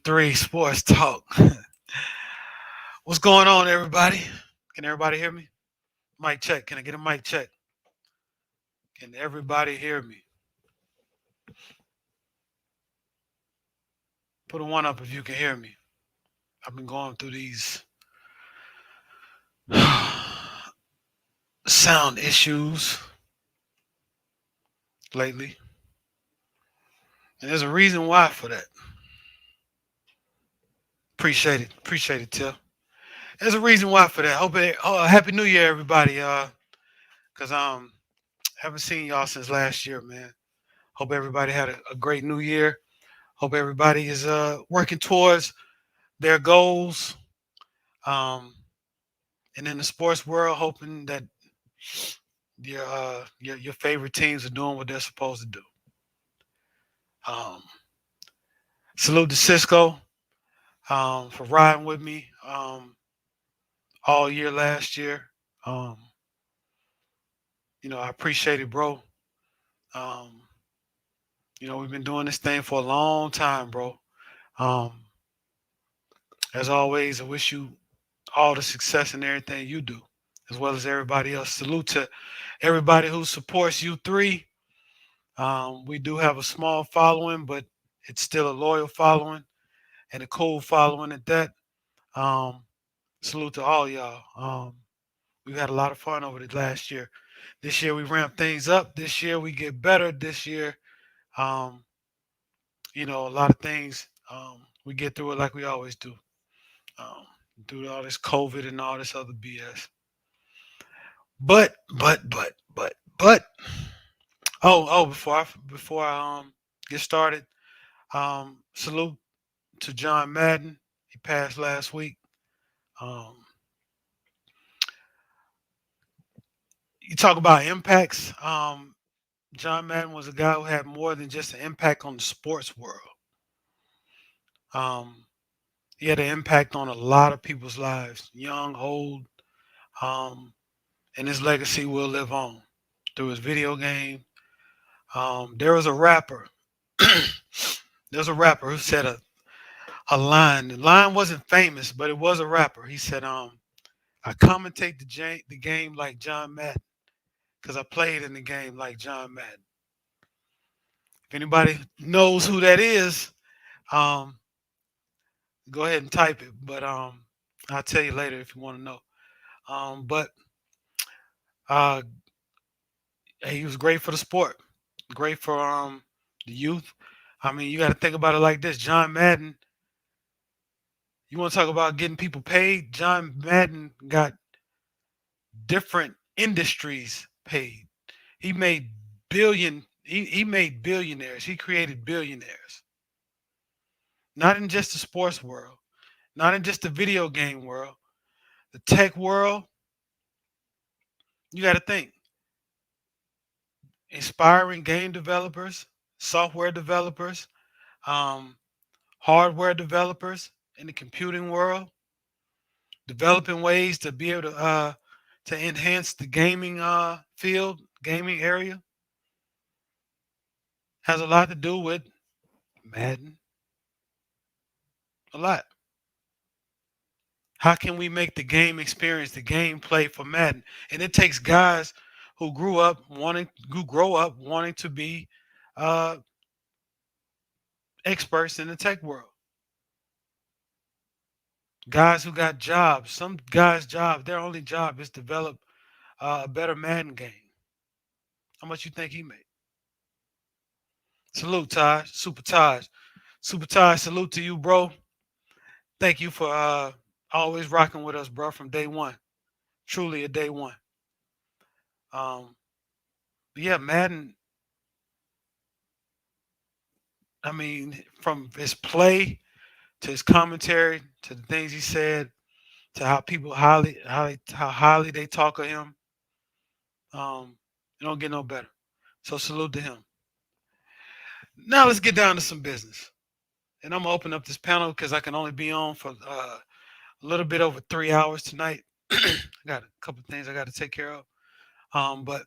3 Sports Talk. What's going on, everybody? Can everybody hear me? Mic check. Can I get a mic check? Can everybody hear me? Put a one up if you can hear me. I've been going through these sound issues lately, and there's a reason why for that. Appreciate it, Till. There's a reason why for that. Happy New Year, everybody. Cause haven't seen y'all since last year, man. Hope everybody had a great New Year. Hope everybody is working towards their goals. Um, and in the sports world, hoping that your favorite teams are doing what they're supposed to do. Um, Salute to Cisco for riding with me all year last year. Um, I appreciate it, bro. Um, we've been doing this thing for a long time, bro. Um, as always, I wish you all the success in everything you do, as well as everybody else. Salute to everybody who supports you three. We do have a small following, but it's still a loyal following and a cool following at that. Um, Salute to all y'all. We've had a lot of fun over the last year. This year we ramp things up. This year we get better. This year, um, a lot of things we get through it like we always do. Um, Through all this COVID and all this other BS. But. Before I get started, salute to John Madden. He passed last week. Um, you talk about impacts. John Madden was a guy who had more than just an impact on the sports world. Um, he had an impact on a lot of people's lives, young, old, um, and his legacy will live on through his video game. There was a rapper. There's a rapper who said a line. The line wasn't famous, but it was a rapper. He said, I commentate the game like John Madden because I played in the game like John Madden. If anybody knows who that is, um, go ahead and type it. But I'll tell you later if you want to know. But uh, he was great for the sport, great for the youth. I mean, you got to think about it like this: John Madden. You want to talk about getting people paid? John Madden got different industries paid. He made he made billionaires. He created billionaires. Not in just the sports world, not in just the video game world, the tech world. You got to think inspiring game developers, software developers, um, hardware developers in the computing world, developing ways to be able to enhance the gaming field, gaming area has a lot to do with Madden. A lot. How can we make the game experience, the gameplay for Madden? And it takes guys who grow up wanting to be uh, experts in the tech world. Guys who got jobs. Some guys' job, their only job is develop a better Madden game. How much you think he made? Salute, Taj. Super Taj. Super Taj, salute to you, bro. Thank you for always rocking with us, bro, from day one. Truly a day one. Um, yeah, Madden, I mean, from his play to his commentary to the things he said to how people how highly they talk of him, it don't get no better. So salute to him. Now let's get down to some business. And I'm gonna open up this panel because I can only be on for a little bit over 3 hours tonight. I got a couple of things I got to take care of. But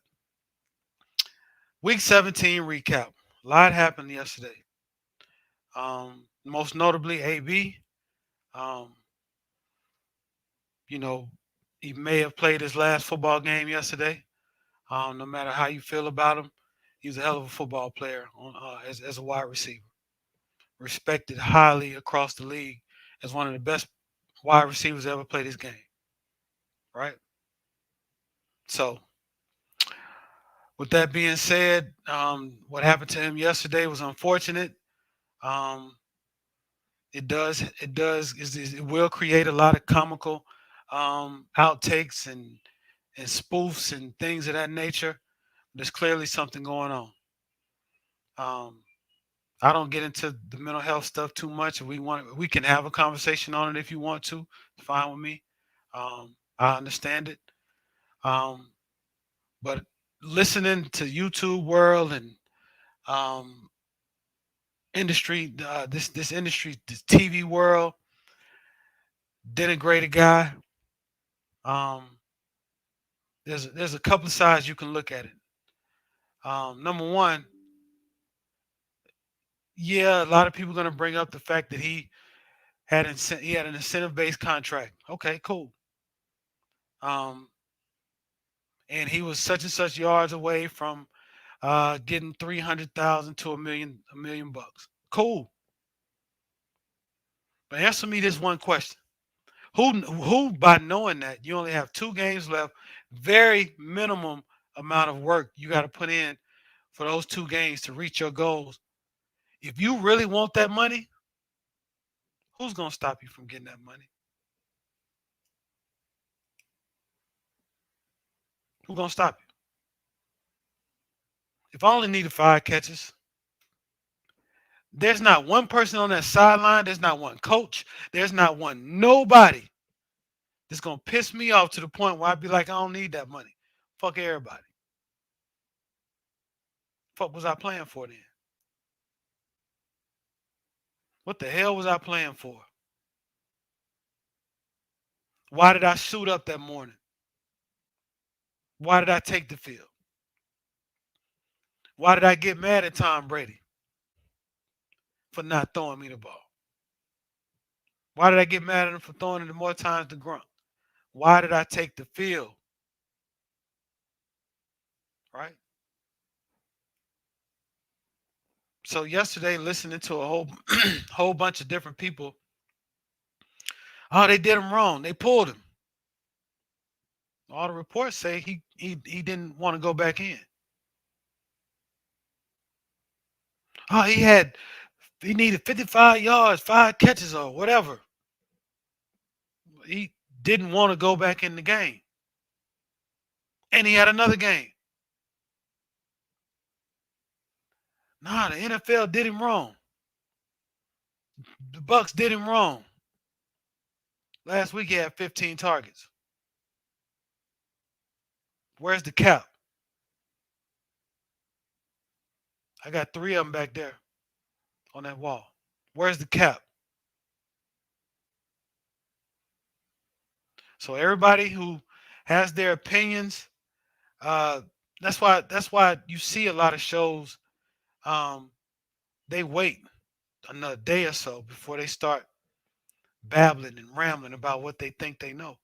week 17 recap. A lot happened yesterday. most notably AB. Um, you know, he may have played his last football game yesterday. No matter how you feel about him, he's a hell of a football player as a wide receiver. Respected highly across the league as one of the best wide receivers ever played his game. Right. So, with that being said, what happened to him yesterday was unfortunate. Um, it will create a lot of comical outtakes and spoofs and things of that nature. There's clearly something going on. Um, I don't get into the mental health stuff too much. If we can have a conversation on it if you want to. It's fine with me. I understand it. Um, but listening to YouTube world and um, industry, this industry, this TV world, denigrate a guy. Um, there's a couple of sides you can look at it. Number one, yeah, a lot of people are going to bring up the fact that he had an incentive based contract. Okay, cool. Um, and he was such and such yards away from getting 300,000 to a million bucks. Cool. But answer me this one question: Who by knowing that you only have 2 games left, very minimum amount of work you got to put in for those 2 games to reach your goals. If you really want that money, who's gonna stop you from getting that money? Who's gonna stop you? If I only needed 5 catches, there's not one person on that sideline. There's not one coach. There's not one nobody that's gonna piss me off to the point where I'd be like, I don't need that money. Fuck everybody. Fuck was I playing for then? What the hell was I playing for? Why did I suit up that morning? Why did I take the field? Why did I get mad at Tom Brady for not throwing me the ball? Why did I get mad at him for throwing it more times than Grunt? Why did I take the field? Right? So yesterday, listening to a whole whole bunch of different people, oh, they did him wrong. They pulled him. All the reports say he didn't want to go back in. Oh, he needed 55 yards, 5 catches, or whatever. He didn't want to go back in the game, and he had another game. Nah, the NFL did him wrong. The Bucks did him wrong. Last week he had 15 targets. Where's the cap? I got 3 of them back there on that wall. Where's the cap? So everybody who has their opinions, uh, that's why you see a lot of shows. Um, they wait another day or so before they start babbling and rambling about what they think they know.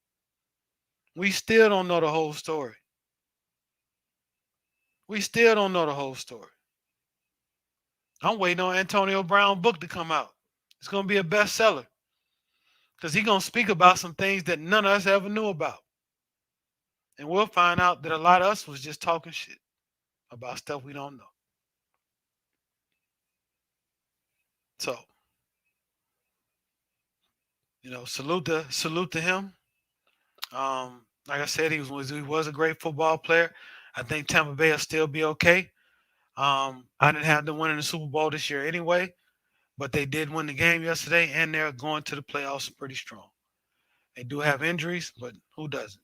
We still don't know the whole story. We still don't know the whole story. I'm waiting on Antonio Brown book to come out. It's gonna be a bestseller because he's gonna speak about some things that none of us ever knew about, and we'll find out that a lot of us was just talking shit about stuff we don't know. So, salute to him. Like I said, he was a great football player. I think Tampa Bay will still be okay. I didn't have them winning the Super Bowl this year anyway, but they did win the game yesterday, and they're going to the playoffs pretty strong. They do have injuries, but who doesn't?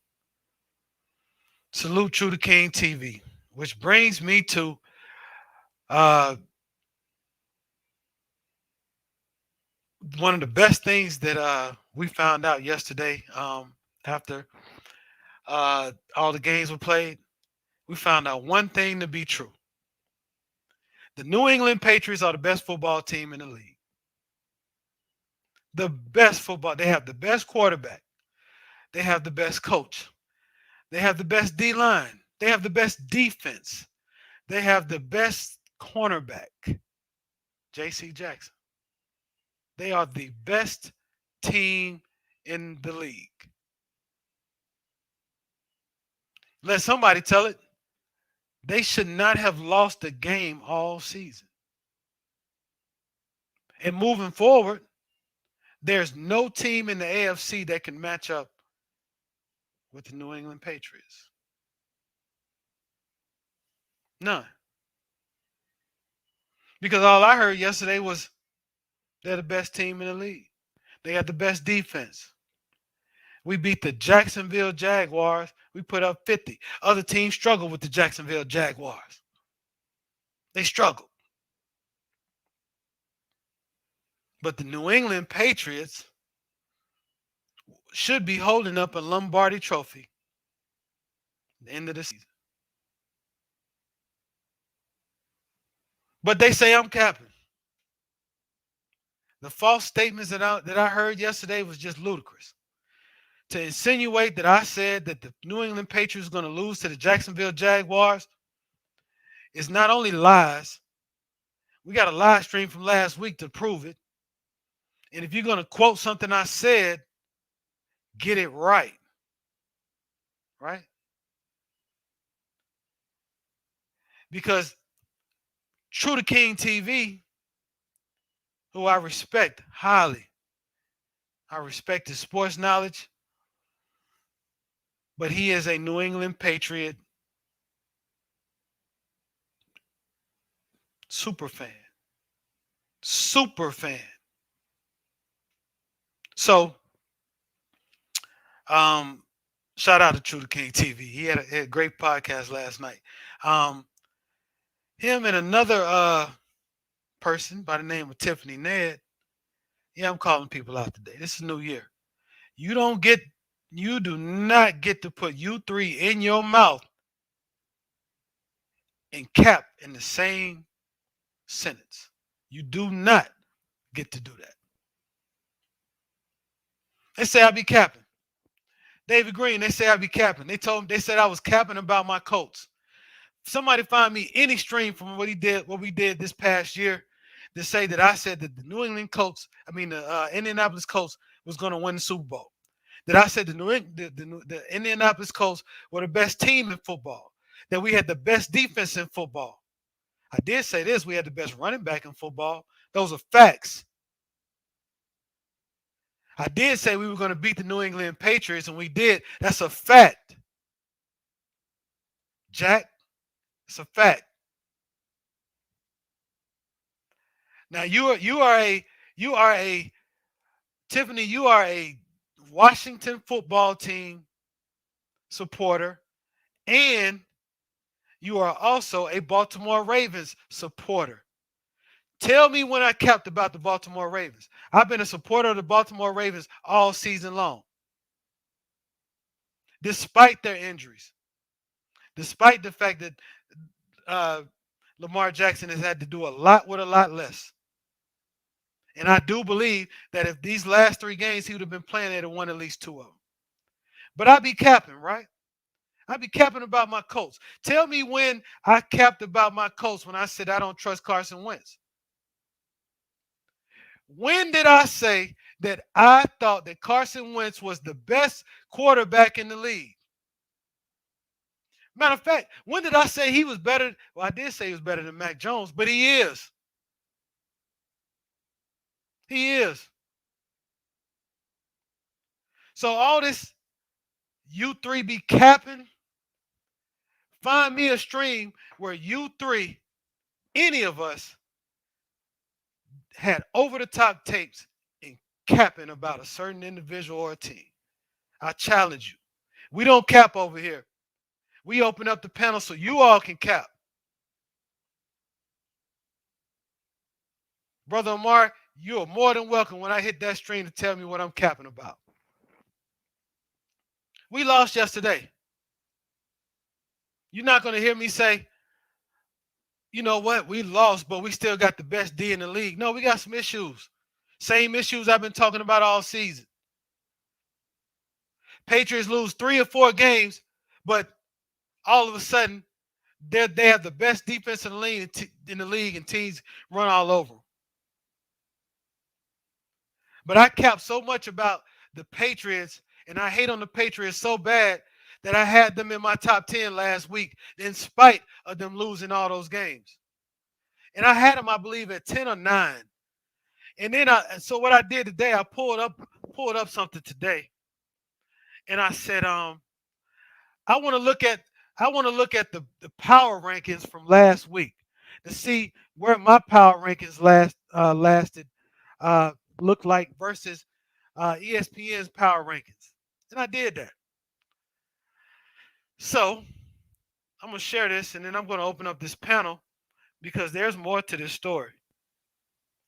Salute True to King TV, which brings me to uh, one of the best things that we found out yesterday after all the games were played. We found out one thing to be true: the New England Patriots are the best football team in the league. The best football. They have the best quarterback. They have the best coach. They have the best D line. They have the best defense. They have the best cornerback, J.C. Jackson. They are the best team in the league. Let somebody tell it. They should not have lost a game all season. And moving forward, there's no team in the AFC that can match up with the New England Patriots. None. Because all I heard yesterday was they're the best team in the league. They got the best defense. We beat the Jacksonville Jaguars. We put up 50. Other teams struggle with the Jacksonville Jaguars. They struggle. But the New England Patriots should be holding up a Lombardi trophy at the end of the season. But they say I'm capping. The false statements that I heard yesterday was just ludicrous. To insinuate that I said that the New England Patriots are going to lose to the Jacksonville Jaguars is not only lies. We got a live stream from last week to prove it. And if you're going to quote something I said, get it right. Right? Because True to King TV, who I respect highly, I respect his sports knowledge, but he is a New England Patriot super fan. Super fan. So, shout out to True to King TV. He had a great podcast last night. Him and another person by the name of Tiffany Ned. Yeah, I'm calling people out today. This is New Year. You do not get to put you three in your mouth and cap in the same sentence. You do not get to do that. They say I be capping. David Green, they say I be capping. They said I was capping about my Colts. Somebody find me any stream from what we did this past year to say that I said that the New England Colts, the Indianapolis Colts was going to win the Super Bowl. That I said the Indianapolis Colts were the best team in football. That we had the best defense in football. I did say this: we had the best running back in football. Those are facts. I did say we were going to beat the New England Patriots, and we did. That's a fact. Jack, it's a fact. Now you are a Tiffany, you are a Washington football team supporter, and you are also a Baltimore Ravens supporter. Tell me when I capped about the Baltimore Ravens. I've been a supporter of the Baltimore Ravens all season long. Despite their injuries. Despite the fact that Lamar Jackson has had to do a lot with a lot less. And I do believe that if these last 3 games he would have been playing, they'd have won at least 2 of them. But I be capping, right? I be capping about my Colts. Tell me when I capped about my Colts when I said I don't trust Carson Wentz. When did I say that I thought that Carson Wentz was the best quarterback in the league? Matter of fact, when did I say he was better? Well, I did say he was better than Mac Jones, but he is. He is. So all this, you three be capping. Find me a stream where you three, any of us, had over-the-top tapes and capping about a certain individual or a team. I challenge you. We don't cap over here. We open up the panel so you all can cap. Brother Omar, you are more than welcome when I hit that stream to tell me what I'm capping about. We lost yesterday. You're not going to hear me say, you know what, we lost, but we still got the best D in the league. No, we got some issues. Same issues I've been talking about all season. Patriots lose 3 or 4 games, but all of a sudden they have the best defense in the league, and teams run all over 'em. But I capped so much about the Patriots, and I hate on the Patriots so bad that I had them in my top 10 last week, in spite of them losing all those games. And I had them, I believe, at 10 or 9. And then so what I did today, I pulled up something today, and I said, I want to look at the power rankings from last week to see where my power rankings lasted uh, looked like versus ESPN's power rankings, and I did that. So I'm gonna share this, and then I'm gonna open up this panel because there's more to this story,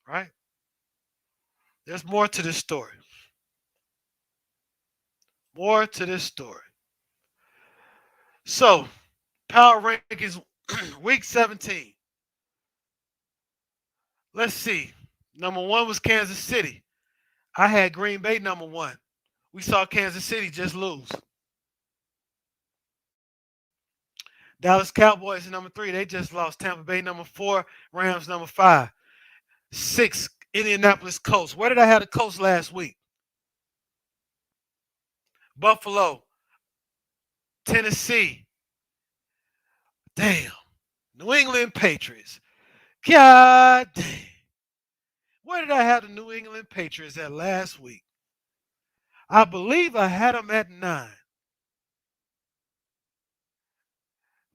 right? There's more to this story. More to this story. So power rankings week 17. Let's see. Number one was Kansas City. I had Green Bay number one. We saw Kansas City just lose. Dallas Cowboys number three. They just lost. Tampa Bay number four. Rams number five. Six, Indianapolis Colts. Where did I have the Colts last week? Buffalo. Tennessee. Damn. New England Patriots. God damn. Where did I have the New England Patriots at last week? I believe I had them at 9.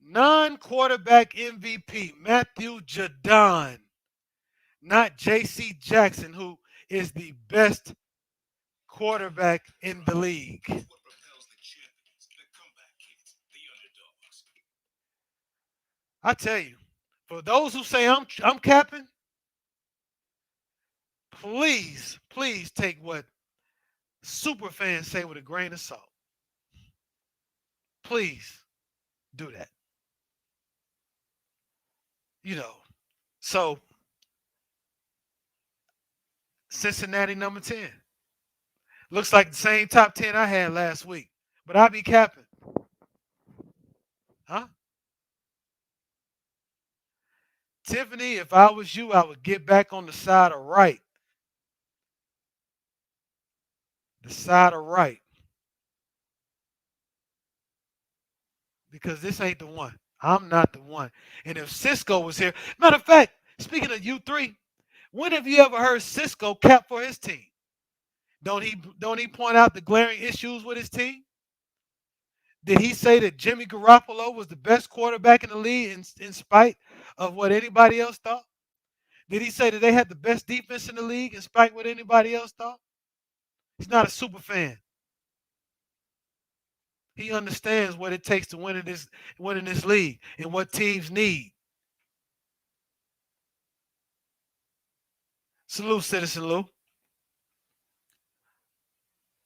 Non-quarterback MVP, Matthew Judon, not J.C. Jackson, who is the best quarterback in the league. I tell you, for those who say I'm capping, please take what super fans say with a grain of salt. Please do that. You know. So Cincinnati number 10. Looks like the same top 10 I had last week. But I be capping. Huh? Tiffany, if I was you, I would get back on the side of right. The side of right. Because this ain't the one. I'm not the one. And if Cisco was here, matter of fact, speaking of U3, when have you ever heard Cisco cap for his team? Don't he point out the glaring issues with his team? Did he say that Jimmy Garoppolo was the best quarterback in the league in spite of what anybody else thought? Did he say that they had the best defense in the league in spite of what anybody else thought? He's not a super fan. He understands what it takes to win in this league and what teams need. Salute, Citizen Lou.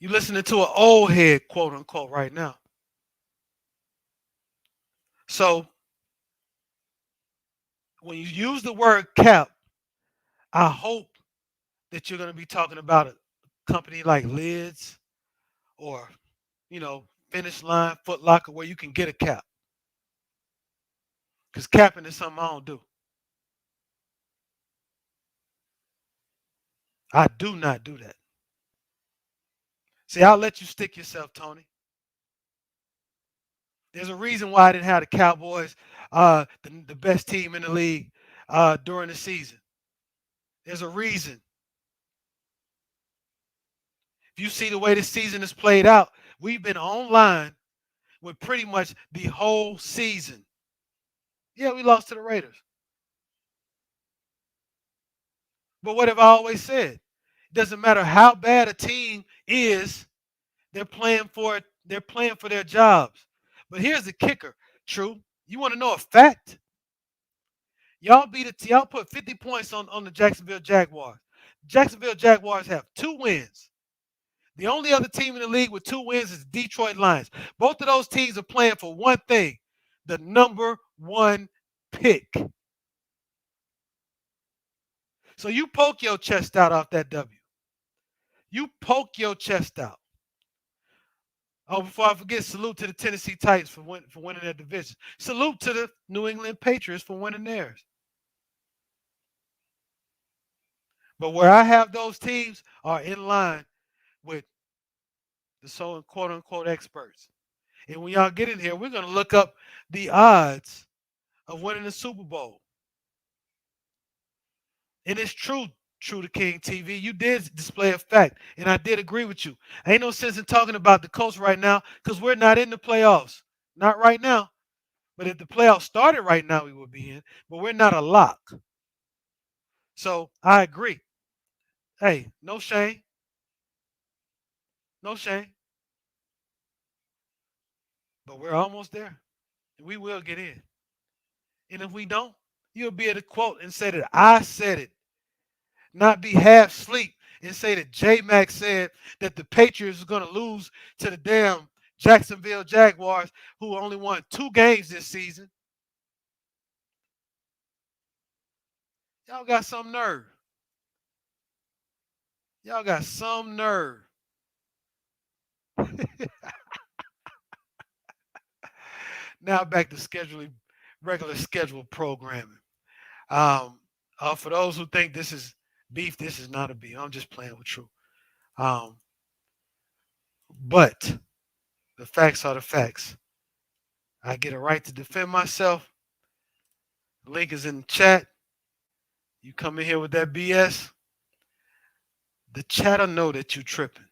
You listening to an old head, quote unquote, right now. So when you use the word cap, I hope that you're going to be talking about a company like Lids or, Finish Line, Foot Locker, where you can get a cap. Because capping is something I don't do. I do not do that. See, I'll let you stick yourself, Tony. There's a reason why I didn't have the Cowboys, the best team in the league during the season. There's a reason. If you see the way this season is played out, we've been online with pretty much the whole season. Yeah, we lost to the Raiders. But what have I always said? It doesn't matter how bad a team is, they're playing for it. They're playing for their jobs. But here's the kicker, True. You want to know a fact? Y'all put 50 points on the Jacksonville Jaguars. Jacksonville Jaguars have 2 wins. The only other team in the league with 2 wins is Detroit Lions. Both of those teams are playing for one thing, the number one pick. So you poke your chest out off that W. You poke your chest out. Oh, before I forget, salute to the Tennessee Titans for winning their division. Salute to the New England Patriots for winning theirs. But where I have those teams are in line with the so quote unquote experts. And when y'all get in here, we're gonna look up the odds of winning the Super Bowl. And it's true to King TV. You did display a fact, and I did agree with you. Ain't no sense in talking about the Colts right now because we're not in the playoffs. Not right now. But if the playoffs started right now, we would be in. But we're not a lock. So I agree. Hey, no shame. No shame. But we're almost there. And we will get in. And if we don't, you'll be able to quote and say that I said it, not be half asleep and say that J Max said that the Patriots are going to lose to the damn Jacksonville Jaguars, who only won 2 games this season. Y'all got some nerve. Y'all got some nerve. Now back to scheduling, regular scheduled programming. Um, for those who think this is beef, this is not a beef. I'm just playing with you. Um, but the facts are the facts. I get a right to defend myself. The link is in the chat. You come in here with that BS, the chat'll know that you tripping.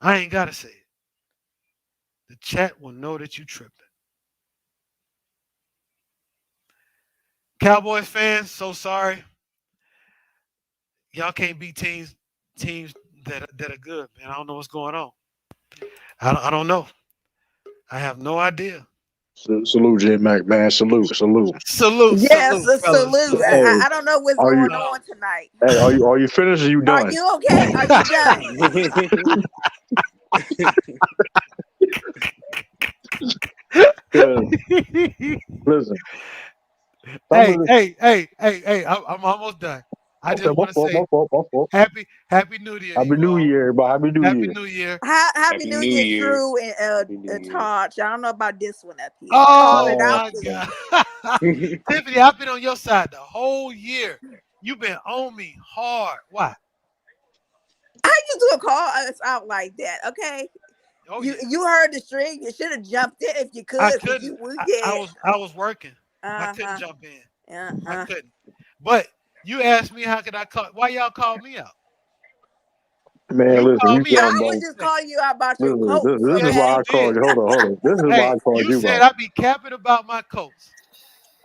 I ain't gotta say it. The chat will know that you tripping. Cowboys fans, so sorry. Y'all can't beat teams that are good, man. I don't know what's going on. I don't know. I have no idea. Salute, J Mac, man. Salute. Salute, Yes, salute, a fellas. salute. Salute. Hey, I don't know what's are you? going Um, on tonight. Hey, are you finished? Or you Are done? you okay? Are you done? Cause listen, some hey, of the hey, hey, hey, hey. I'm almost done. I okay, just want to say my fault. happy New Year to Happy you New all. Year, everybody. Happy New Happy Year. New Year. Happy Happy New New Year, Year. True and Happy New Year. Taj. I don't know about this one up here. Call Oh it out, Oh, my please. God. Tiffany, I've been on your side the whole year. You've been on me hard. Why? How you gonna call us out like that? Okay, Oh you yeah. you heard the string. You should have jumped in if you I could, cause couldn't. you we I get was working. I uh couldn't huh jump in. I uh couldn't. But you asked me how could I call why y'all called me out? man, You listen, called you me out. something I was about just Hey, calling you out about your listen. coats. This is yes, why Okay, you I called did. you. Hold on. This is why Hey, I called you you said out. I be capping about my coats.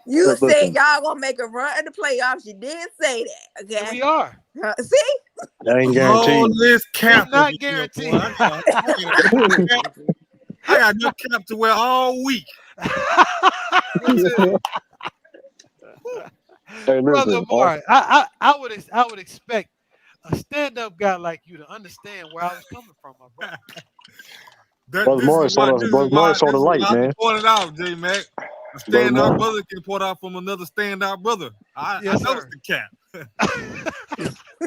you said Listen, y'all gonna make a run in the playoffs. You did say that. And Okay, we are. see, that ain't All guaranteed. this It's cap over not here, boy. guaranteed. I got enough cap to wear all week. That's it. Hey, Brother listen. Amari, I would expect a stand-up guy like you to understand where I was coming from, my brother. That Brother Morris saw the brother Morris saw this the is light, why I be man. pointing out, J Mac. A Brother standout Morris, brother can point out from another standout brother. I Yes, noticed sir. the cap.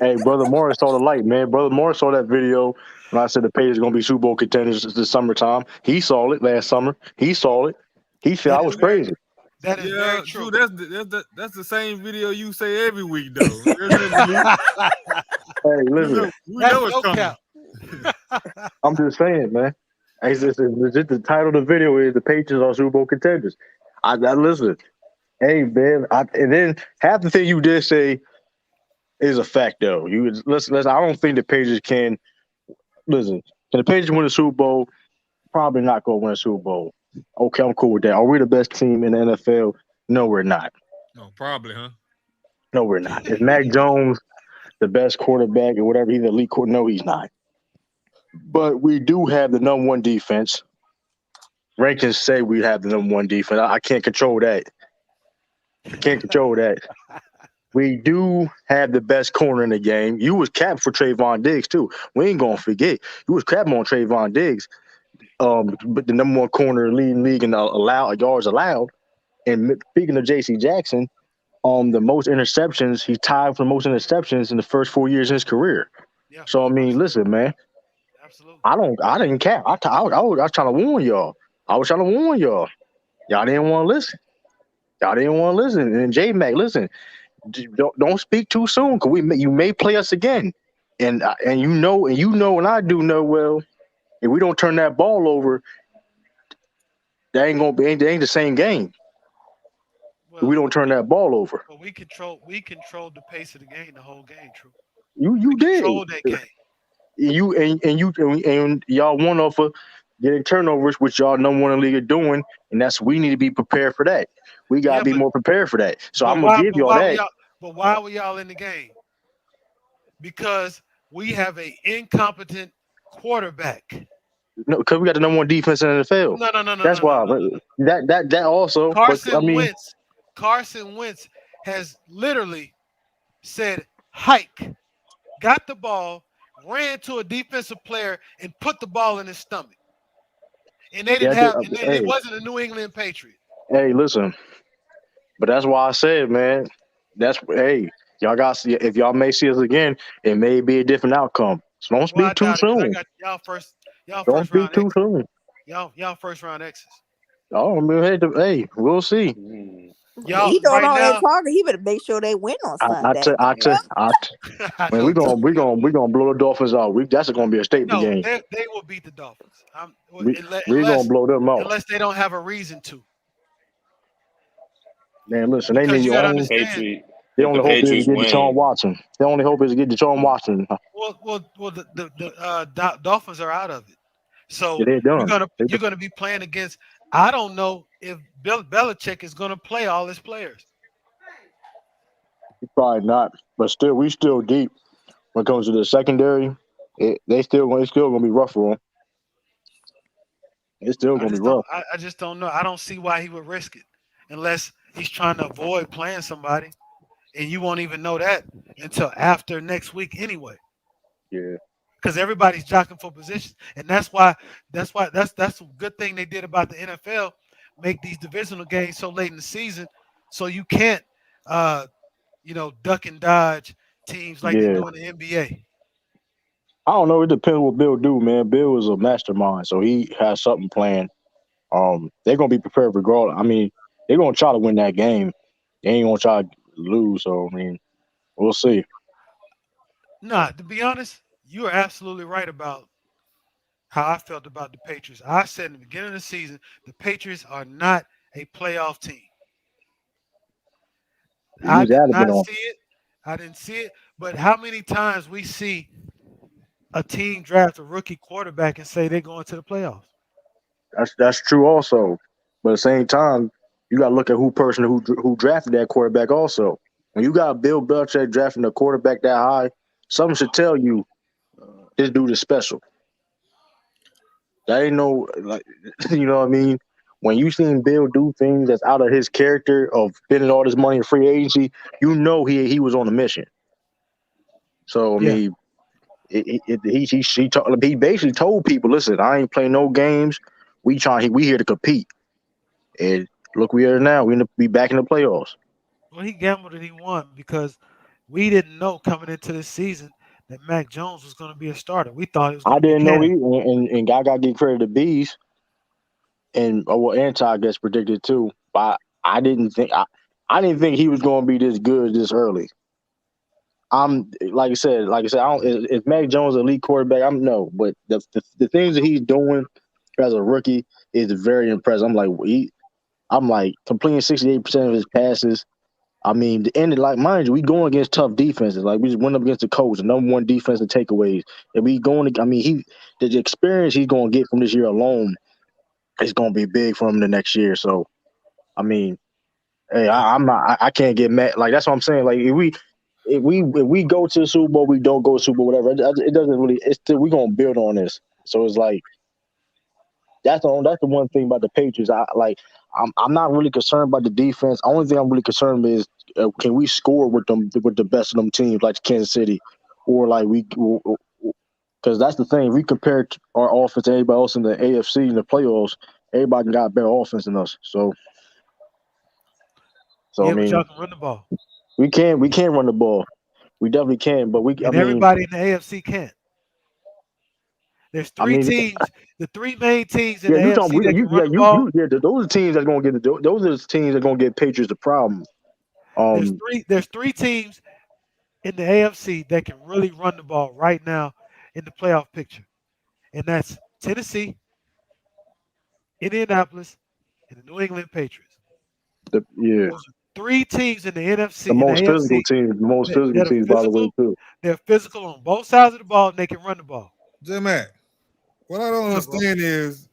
hey, brother Morris saw the light, man. Brother Morris saw that video when I said the Patriots gonna be Super Bowl contenders this summertime. He saw it last summer. He saw it. He said I That was is very crazy. true. That is very Yeah, Drew, true. that's the same video you say every week though. Remember me? Hey, listen. We That's know it's no coming. cap. I'm just saying, man. It's legit. The title of the video is "The Patriots are Super Bowl contenders." I listen. Hey, man. And then half the thing you did say is a fact, though. You listen. I don't think the Patriots can listen. Can the Patriots win a Super Bowl? Probably not going to win a Super Bowl. Okay, I'm cool with that. Are we the best team in the NFL? No, we're not. Oh, probably, huh? No, we're not. Is Mac Jones the best quarterback or whatever? He's the elite quarterback. No, he's not. But we do have the number one defense. Rankings say we have the number one defense. I can't control that. Can't control that. We do have the best corner in the game. You was capped for Trayvon Diggs too. We ain't gonna forget. You was capping on Trayvon Diggs. But the number one corner leading league in allowed yards allowed. And speaking of J.C. Jackson, the most interceptions, he tied for most interceptions in the first 4 years in his career. Yeah, So I mean, absolutely, listen, man, absolutely. I didn't care. I was trying to warn y'all. I was trying to warn y'all. Y'all didn't want to listen. Y'all didn't want to listen. And J Mac, listen, don't speak too soon, cause you may play us again. And you know, and I do know well. If we don't turn that ball over, that ain't the same game. If we Well, don't turn that ball over. we controlled the pace of the game the whole game. True, we You did. controlled that game. And y'all won off of getting turnovers, which y'all number one in the league are doing, and that's we need to be prepared for that. We gotta Yeah, be but more prepared for that. So but I'm gonna why give but y'all why were that. y'all but why were y'all in the game? Because we have a incompetent quarterback. No, because we got the number one defense in the NFL. No, no, no, no, That's no, no, why. no, But no. that also. But I Carson mean, Wentz, Carson Wentz has literally said hike, got the ball, ran to a defensive player, and put the ball in his stomach. And they didn't yeah. have, and it wasn't a New England Patriot. Listen. But that's why I said, man. Y'all got see if y'all may see us again, it may be a different outcome. So don't Well, I speak too doubt it because I soon. got y'all Don't first speak round too exit. soon. Y'all first round exits. Oh, I mean, we'll see. Y'all He doing right all that now. talking. He better make sure they win on Sunday. I Man, know too. we're gonna blow the Dolphins out. That's gonna be a statement No, game. they will beat the Dolphins. We're gonna blow them out. Unless they don't have a reason to. Man, listen, Because you got to only understand. the If only the hope is to Patriots get Deshaun win, Watson. The only hope is to get Deshaun Watson. The Dolphins are out of it. Yeah, So they're done. you're gonna be playing against. I don't know if Bill Belichick is gonna play all his players. Probably not, but still, we still deep when it comes to the secondary. It's still gonna be rough for them. It's still I gonna be just don't. rough. I just don't know. I don't see why he would risk it unless he's trying to avoid playing somebody, and you won't even know that until after next week anyway. Yeah, Because everybody's jockeying for positions, and that's a good thing they did about the NFL. Make these divisional games so late in the season, so you can't, uh, duck and dodge teams like they yeah. do in the NBA. I don't know. It depends what Bill do, man. Bill is a mastermind, so he has something planned. They're gonna be prepared regardless. I mean, they're gonna try to win that game. They ain't gonna try to lose. So I mean, we'll see. Nah, to be honest, you are absolutely right about how I felt about the Patriots. I said in the beginning of the season, the Patriots are not a playoff team. He I was did adamant not on. see it. I didn't see it. But how many times we see a team draft a rookie quarterback and say they're going to the playoffs? That's true also. But at the same time, you got to look at who drafted that quarterback. Also, when you got Bill Belichick drafting a quarterback that high, something should tell you this dude is special. That ain't no like you know what I mean. When you seen Bill do things that's out of his character of spending all this money in free agency, you know he was on a mission. So I Yeah. mean, he basically told people, listen, I ain't playing no games. We here to compete. And look, we are now. We be back in the playoffs. Well, he gambled and he won because we didn't know coming into this season that Mac Jones was going to be a starter. We thought it was going I to be didn't know Cam. he and I got to give credit to Bees and well, Anti gets predicted too. But I didn't think he was going to be this good this early. I'm like I said, I don't. Is Mac Jones an elite quarterback? I'm no, but the things that he's doing as a rookie is very impressive. I'm like completing 68% of his passes. I mean, the end like mind you, we going against tough defenses. Like we just went up against the coach, the number one defensive takeaways, and we going. I mean, the experience he's going to get from this year alone is going to be big for him the next year. So I mean, hey, Yeah. I'm not. I can't get mad. Like that's what I'm saying. Like if we go to the Super Bowl, we don't go to the Super Bowl, whatever. It doesn't really. It's still we gonna build on this. So it's like that's the one thing about the Patriots. I'm not really concerned about the defense. Only thing I'm really concerned with is can we score with them with the best of them teams like Kansas City, or like we because that's the thing. If we compare our offense to anybody else in the AFC in the playoffs, everybody got better offense than us. So I Yeah, but mean y'all can run the ball. we can't run the ball. We definitely can, but we. I and mean, everybody in the AFC can't. There's I three mean, teams, the three main teams in yeah. the You talking? AFC that can run the ball. Yeah. Those are teams that's gonna get the. Those are the teams that gonna get Patriots the problem. Um, There's three teams in the AFC that can really run the ball right now in the playoff picture, and that's Tennessee, Indianapolis, and the New England Patriots. yeah, Those are three teams in the the NFC in the most physical AFC teams, the most physical that are teams, by the way, physical. too. They're physical on both sides of the ball, and they can run the ball. J Mac, what I don't What's up, bro? understand is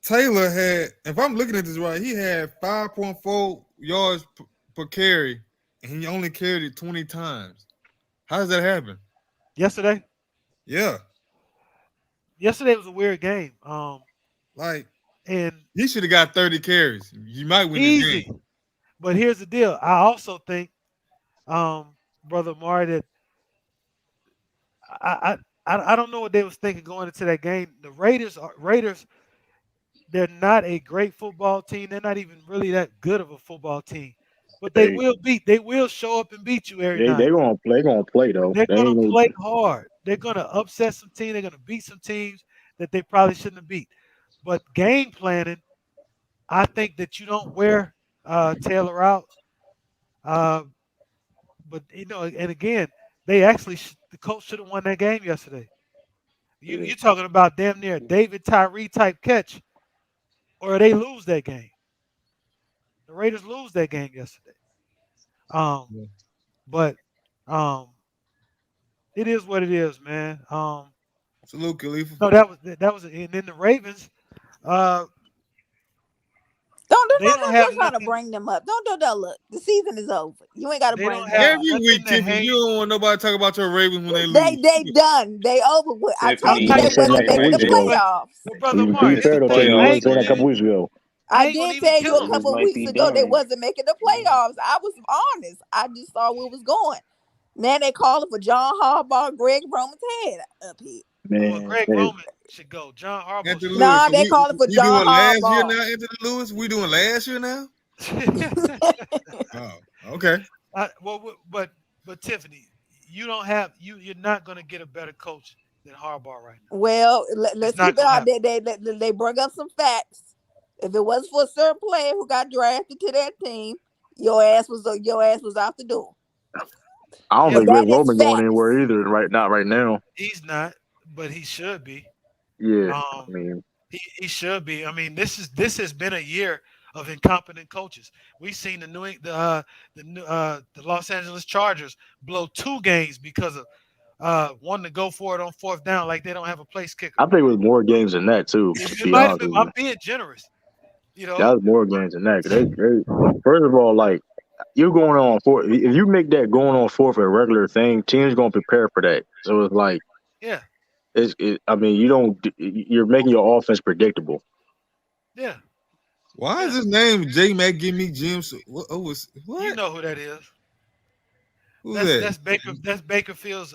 Taylor had, if I'm looking at this right, he had 5.4 yards per carry, and he only carried it 20 times. How does that happen? Yesterday, Yeah, yesterday was a weird game. like And he should have got 30 carries. You might win this easy. game. But here's the deal. I also think, brother Mari, that I don't know what they was thinking going into that game. The Raiders. They're not a great football team. They're not even really that good of a football team. But they They will beat. They will show up and beat you every they night. gonna play. They gonna play though. They're They gonna ain't no. play hard. They're gonna upset some teams. They're gonna beat some teams that they probably shouldn't have beat. But game planning, I think that you don't wear Taylor out. Uh, but and again, they actually the coach should have won that game yesterday. You're talking about damn near a David Tyree type catch, or they lose that game. The Raiders lose that game yesterday. Um, Yeah. but um, it is what it is, man. Salute, Khalifa. No, that was, and then the Ravens. Uh, they don't have Don't try to nothing. bring them up. Don't look. The season is over. You ain't got to They bring don't them have up. Every nothing week, to Tiffany, hang. you don't want nobody to talk about your Ravens when they They lose. done. They over with. I told I'm you I not they was even saying that wasn't a looking couple at making weeks the that, ago. playoffs. but brother To be Mark, this fair the though, thing. Tiffany, you I wasn't ain't saying gonna that a couple even. weeks ago. I I ain't gonna did even tell kill you a them. couple of weeks ago they wasn't making the playoffs. I was honest. I just saw where it was going. Now they calling for John Harbaugh, Greg Roman's head up here. Well, Man, Greg hey, Roman should go. John Harbaugh Anthony should Lewis. Nah, So they calling for we John doing last year Harbaugh. now, Anthony Lewis? We doing last year now? go. Oh, okay. But Tiffany, you don't have you're not gonna get a better coach than Harbaugh right now. Well, It's let's not keep it gonna out. happen. They bring up some facts. If it wasn't for a certain player who got drafted to that team, your ass was out the door. I don't Yeah, And think but Greg that is Roman going facts. anywhere either. Not right now. he's not. But he should be. Yeah, I Um, mean, he should be. I mean, this has been a year of incompetent coaches. We've seen the Los Angeles Chargers blow two games because of wanting to go for it on fourth down like they don't have a place kicker. I think it was more games than that too. To It be might have honest been. with I'm you, being generous. You that know. was more games than that. 'Cause first of all, like you're going on fourth. If you make that going on fourth a regular thing, teams gonna prepare for that. So it's like Yeah. I mean, you don't. You're making your offense predictable. Yeah. Why is Yeah. his name J Mac? Give me Jim's. You What? know who that is. Who's That's that? that's Baker. That's Bakerfield's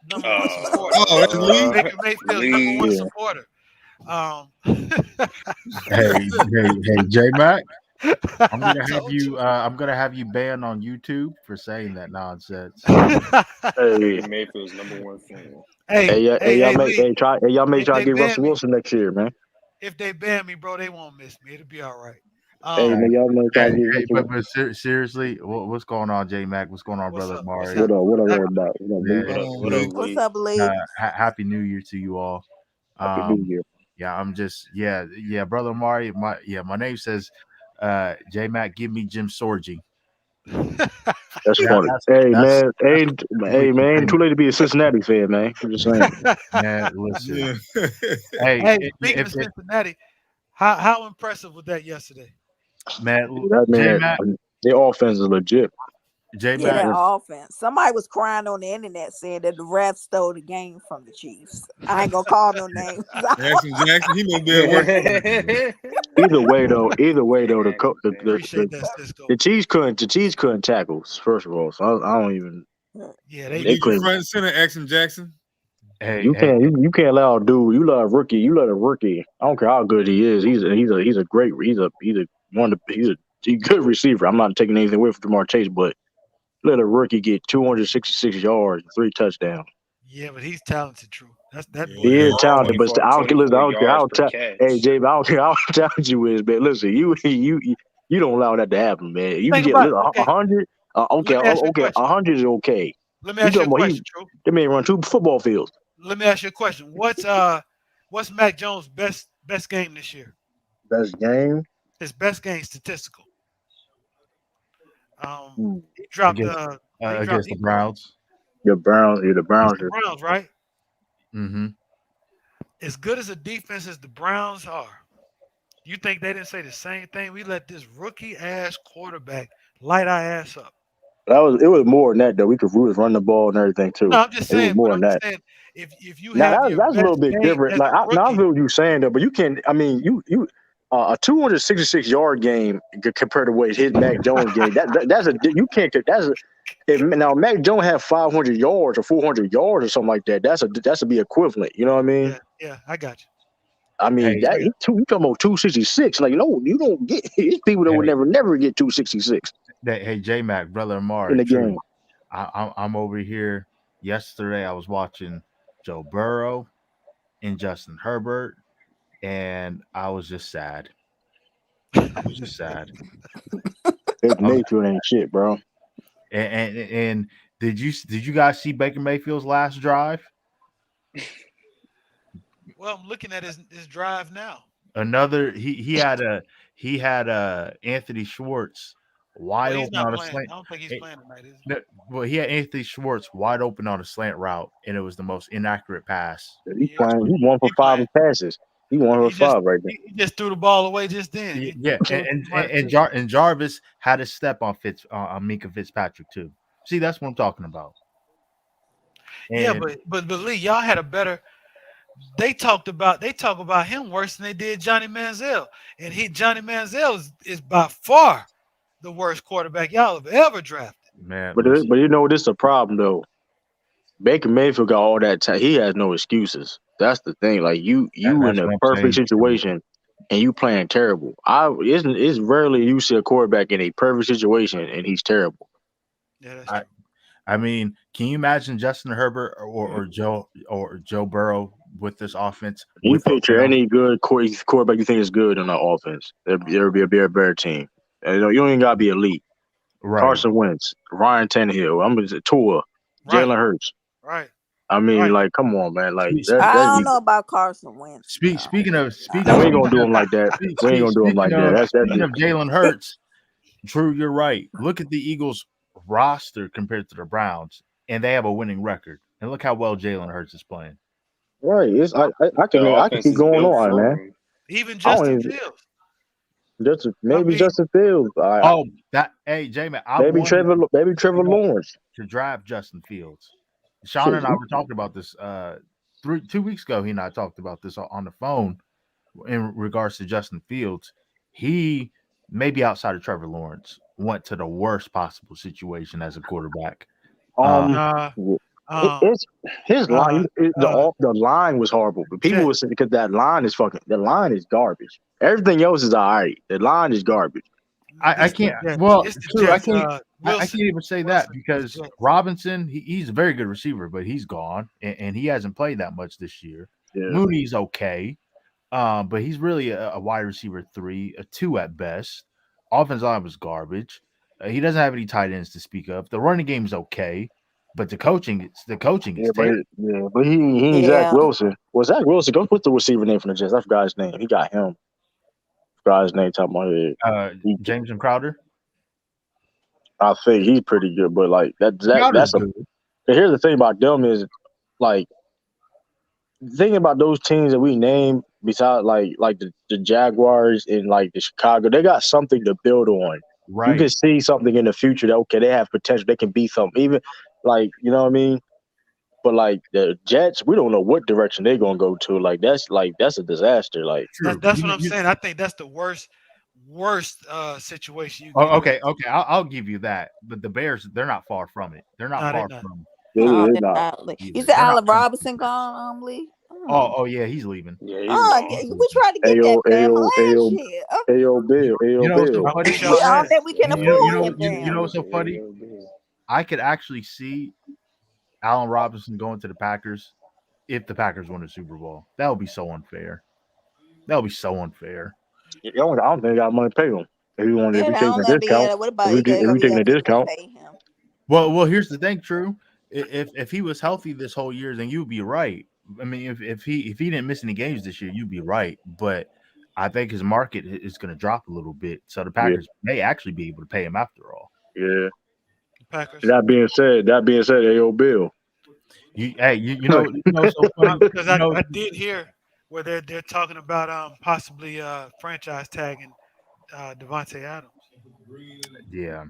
number one supporter. Oh, that's Lee. Baker Mayfield's number one Lee. Yeah, supporter. Um, Hey, J Mac. I'm I gonna have told you. I'm gonna have you banned on YouTube for saying that nonsense. you. hey, Baker Mayfield's #1 fan. Hey, hey, hey, Lee. y'all may If try to they get ban Russell me, Wilson next year, man. if they ban me, bro, they won't miss me. It'll be all right. Hey, Um, man, y'all may try Hey, to get hey, Russell. seriously, what's going on, J Mac? What's going on, what's brother up? What's Mari? up? What up, What's everybody? What up, Lee? Man, Hold on, look, Lee. What's up, Lee? happy New Year to you all. Happy New Um, Year. yeah, I'm just brother Mari. My name says, J Mac, give me Jim Sorgi. happening? That's That, funny. that's Hey, that's man, what you ain't think, too late to be a Cincinnati fan, man. I'm just saying. man. Listen, Yeah. hey, Hey, speaking if of it, Cincinnati, how impressive was that yesterday? man, That J man, Mac, their offense is legit. J Yeah, Mac. that offense. Somebody was crying on the internet saying that the refs stole the game from the Chiefs. I ain't gonna call no names. Jackson Jackson, he must be at work. Either way though, Appreciate that, Cisco. the Chiefs couldn't tackle first of all. So I don't even Yeah, We they they need you didn't. couldn't. front and center, Action Jackson. Hey, hey, You can't allow a dude. You let a rookie. You let a rookie. I don't care how good he is. He's a great. He's a one. Of the, he's a good receiver. I'm not taking anything away from Jamar Chase, but let a rookie get 266 yards, 3 touchdowns. Yeah, but he's talented, true. That boy He is Yeah. is talented, but 24, I don't listen. I 24 don't care yards how per Hey, catch. Jay, I don't care how talented you is, man. Listen, you don't allow that to happen, man. You can think get about it. a Okay, hundred. Okay, let me ask you a okay, question. 100 is okay. Let me You ask you talking a about question, true. they may run 2 football fields. Let me ask you a question. What's Mac Jones' best game this year? Best game. His best game statistical. Hmm. He dropped against he dropped against the Browns. The Browns. Yeah, the against Browns. the Browns, right? Mm-hmm. As good as a defense as the Browns are, you think they didn't say the same thing? We let this rookie ass quarterback light our ass up. It was more than that though. We was run the ball and everything too. No, I'm just It was saying, but more than I'm just that. saying, if you Now have your that's a little best bit game different. as Like a now I rookie, feel what you're saying though, but you can. I mean, you a 266 yard compared to what his Mac Jones game. That's a you can't. That's a, if now Mac Jones had 500 yards or 400 yards or something like that. That's to be equivalent. You know what I mean? yeah, I got you. I mean Hey, that you talking about 266? Like no, you don't get. These people that would hey, never get 266 hey, J Mac, brother in Amari, the true. game. I'm over here. Yesterday, I was watching Joe Burrow and Justin Herbert, and I was just sad. I was just sad. Baker I was, Mayfield ain't shit, bro. and did you guys see Baker Mayfield's last drive? Well, I'm looking at his drive now. Another he had Anthony Schwartz Well, wide he's open not on a playing. slant. I don't think he's eh, playing tonight, is he? no, well, he had Anthony Schwartz wide open on a slant route, and it was the most inaccurate pass. He Yeah, he's playing. playing. He 1 for He 5 playing. in passes. He 1 for He just 5 right there. he just threw the ball away just then. Yeah, You and can't and give him and, credit and, too. Jar- and Jarvis had a step on Minka Fitzpatrick too. See, that's what I'm talking about. Yeah, And but Lee, y'all had a better. They talk about him worse than they did Johnny Manziel, and Johnny Manziel is by far the worst quarterback y'all have ever drafted. man, But listen, this is a problem though. Baker Mayfield got all that time. He has no excuses. That's the thing. Like you in that's a what I'm perfect saying. True. situation and you playing terrible. It's rarely you see a quarterback in a perfect situation and he's terrible. Yeah, that's I true. I mean, can you imagine Justin Herbert or Joe Burrow with this offense You without picture them? any good quarterback you think is good on the offense. There'll be a better team. And, you don't even gotta be elite. Right. Carson Wentz, Ryan Tannehill, I'm gonna Tua, Right, Jalen Hurts. right, I mean, right. like, come on, man. Like Speak, that speak, I that's don't you. know about Carson Wentz. No, speaking of no. Now speaking we ain't gonna speaking do of him like that. We ain't gonna do him speaking like that. of That's speaking of Jalen Hurts, Drew, you're right. Look at the Eagles roster compared to the Browns, and they have a winning record. And look how well Jalen Hurts is playing. right. The I can offense keep is going built on, man. for him. Even I don't Justin even Fields. I maybe mean, Justin Fields. Oh, J-Man, I wanted Maybe Trevor to Lawrence. draft Justin Fields. Sean Shit. and I were talking about this 2 weeks ago. He and I talked about this on the phone in regards to Justin Fields. He, maybe outside of Trevor Lawrence, went to the worst possible situation as a quarterback. Uh, Um, uh, it, um, it's his line. uh, uh, The line was horrible, but people Jet. were saying because the line is garbage. Everything else is all right. The line is garbage. I It's the can't. Jets. Well, It's the true. I Jets. can't. I Wilson. can't even say that Wilson. It's because Jets. Robinson, he's a very good receiver, but he's gone and he hasn't played that much this year. Yeah, Mooney's okay, but he's really a wide receiver 3, a 2 at best. Offensive line was garbage. He doesn't have any tight ends to speak of. The running game's okay, but the coaching is terrible. but he ain't Zach Yeah. Wilson. Well, Zach Wilson. Go put the receiver name from the Jets. I forgot his name. He got him. Forgot his name. Top of my head. He, James and Crowder. I think he's pretty good, but like Crowder's that's a. good, Here's the thing about them is like thinking about those teams that we named besides like the Jaguars and like the Chicago, they got something to build on. You can right? see something in the future that okay, they have potential, they can be something. Even like you know what I mean. But like the Jets, we don't know what direction they're gonna go to. That's a disaster. Like True. That's what I'm saying. I think that's the worst situation you Oh, get okay, into. okay. I'll give you that. But the Bears, they're not far from it. They're not No, they far not. from No, they're they're not. not. You either. said They're not Allen far. Robinson gone, Lee? Oh, yeah, he's leaving. Yeah, he's Oh, gone. we tried to get that Ayo, man from Ayo, last Ayo, year. Ayo, Bill, You Ayo, know what's so Bill. I funny? wish y'all I don't had. think we can You know, you afford know, him you, you now. know what's so funny? I could actually see Allen Robinson going to the Packers if the Packers win the Super Bowl. That would be so unfair. That would be so unfair. I don't think they got money to pay him. If you want, if And you I taking don't a know, discount, yeah, what if about we if we taking a if they discount, pay him? Well, here's the thing, True. If he was healthy this whole year, then you'd be right. I mean, if he didn't miss any games this year, you'd be right. But I think his market is going to drop a little bit, so the yeah, Packers may actually be able to pay him after all. yeah. Packers. That being said, AO Bill. So funny. Because I did hear where they're talking about possibly franchise tagging Devontae Adams. Yeah,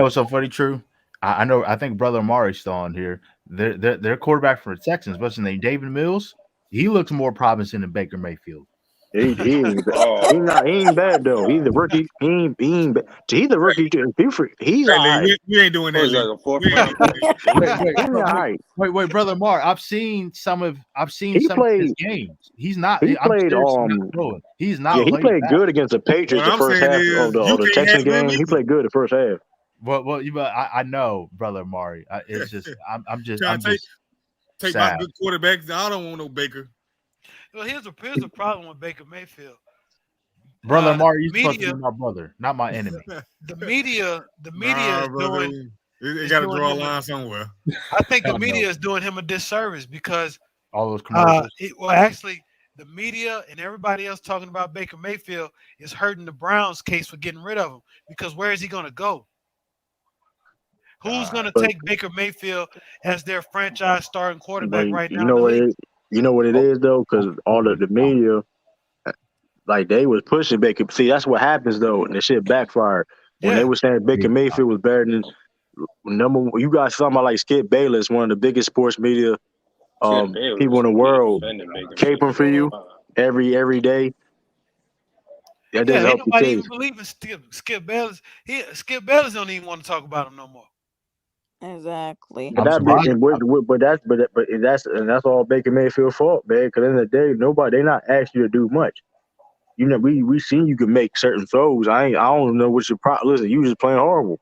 what's so funny, True. I know. I think brother Amari's still on here. Their quarterback for the Texans, what's his name, David Mills. He looks more promising than Baker Mayfield. He ain't bad. Oh He ain't bad though. He's God. the rookie. He ain't bad. He's the rookie too. He's Hey, all Lee, right. we ain't doing What that, was Lee. like a fourth We ain't round doing pick? that. He's all right. Wait, brother Amar. I've seen some of He his played. games. He's not. He I'm played. seriously not trolling. He's Yeah, not he laid played back. good against the Patriots What the I'm first saying half is, of the you of the can't Texan have him game. He either. played good the first half. I know, brother Amari. It's just I'm Trying to just take my sad. good quarterbacks. I don't want no Baker. Well, here's a problem with Baker Mayfield. Brother The Amari, you're supposed to media, be my brother, not my enemy. the media Nah, is brother. doing They is got to doing draw a him. line somewhere. I think the Hell media no. is doing him a disservice because All those commercials. actually, the media and everybody else talking about Baker Mayfield is hurting the Browns' case for getting rid of him because where is he going to go? Who's going to But take Baker Mayfield as their franchise starting but quarterback right you now in know the what league? it you know what it Ho- is though, because all Hopefully, the media like they was pushing Baker. See, that's what happens though, and the shit backfired when they Yeah, were saying Baker Mayfield was better than number one. You guys talking about like Skip Bayless, one of the biggest sports media Skip people Bayless in the be world, defending Baker caping Mayfield for all you the time. every day. That yeah. doesn't Ain't help your nobody case. even believing Skip Bayless. Skip Bayless don't even want to talk about him no more. Exactly. But I'm that be surprised. but that's all Baker Mayfield fault, man. Because in the day, nobody they not asking you to do much. You know, we seen you can make certain throws. I don't know what your problem. Listen, you just playing horrible.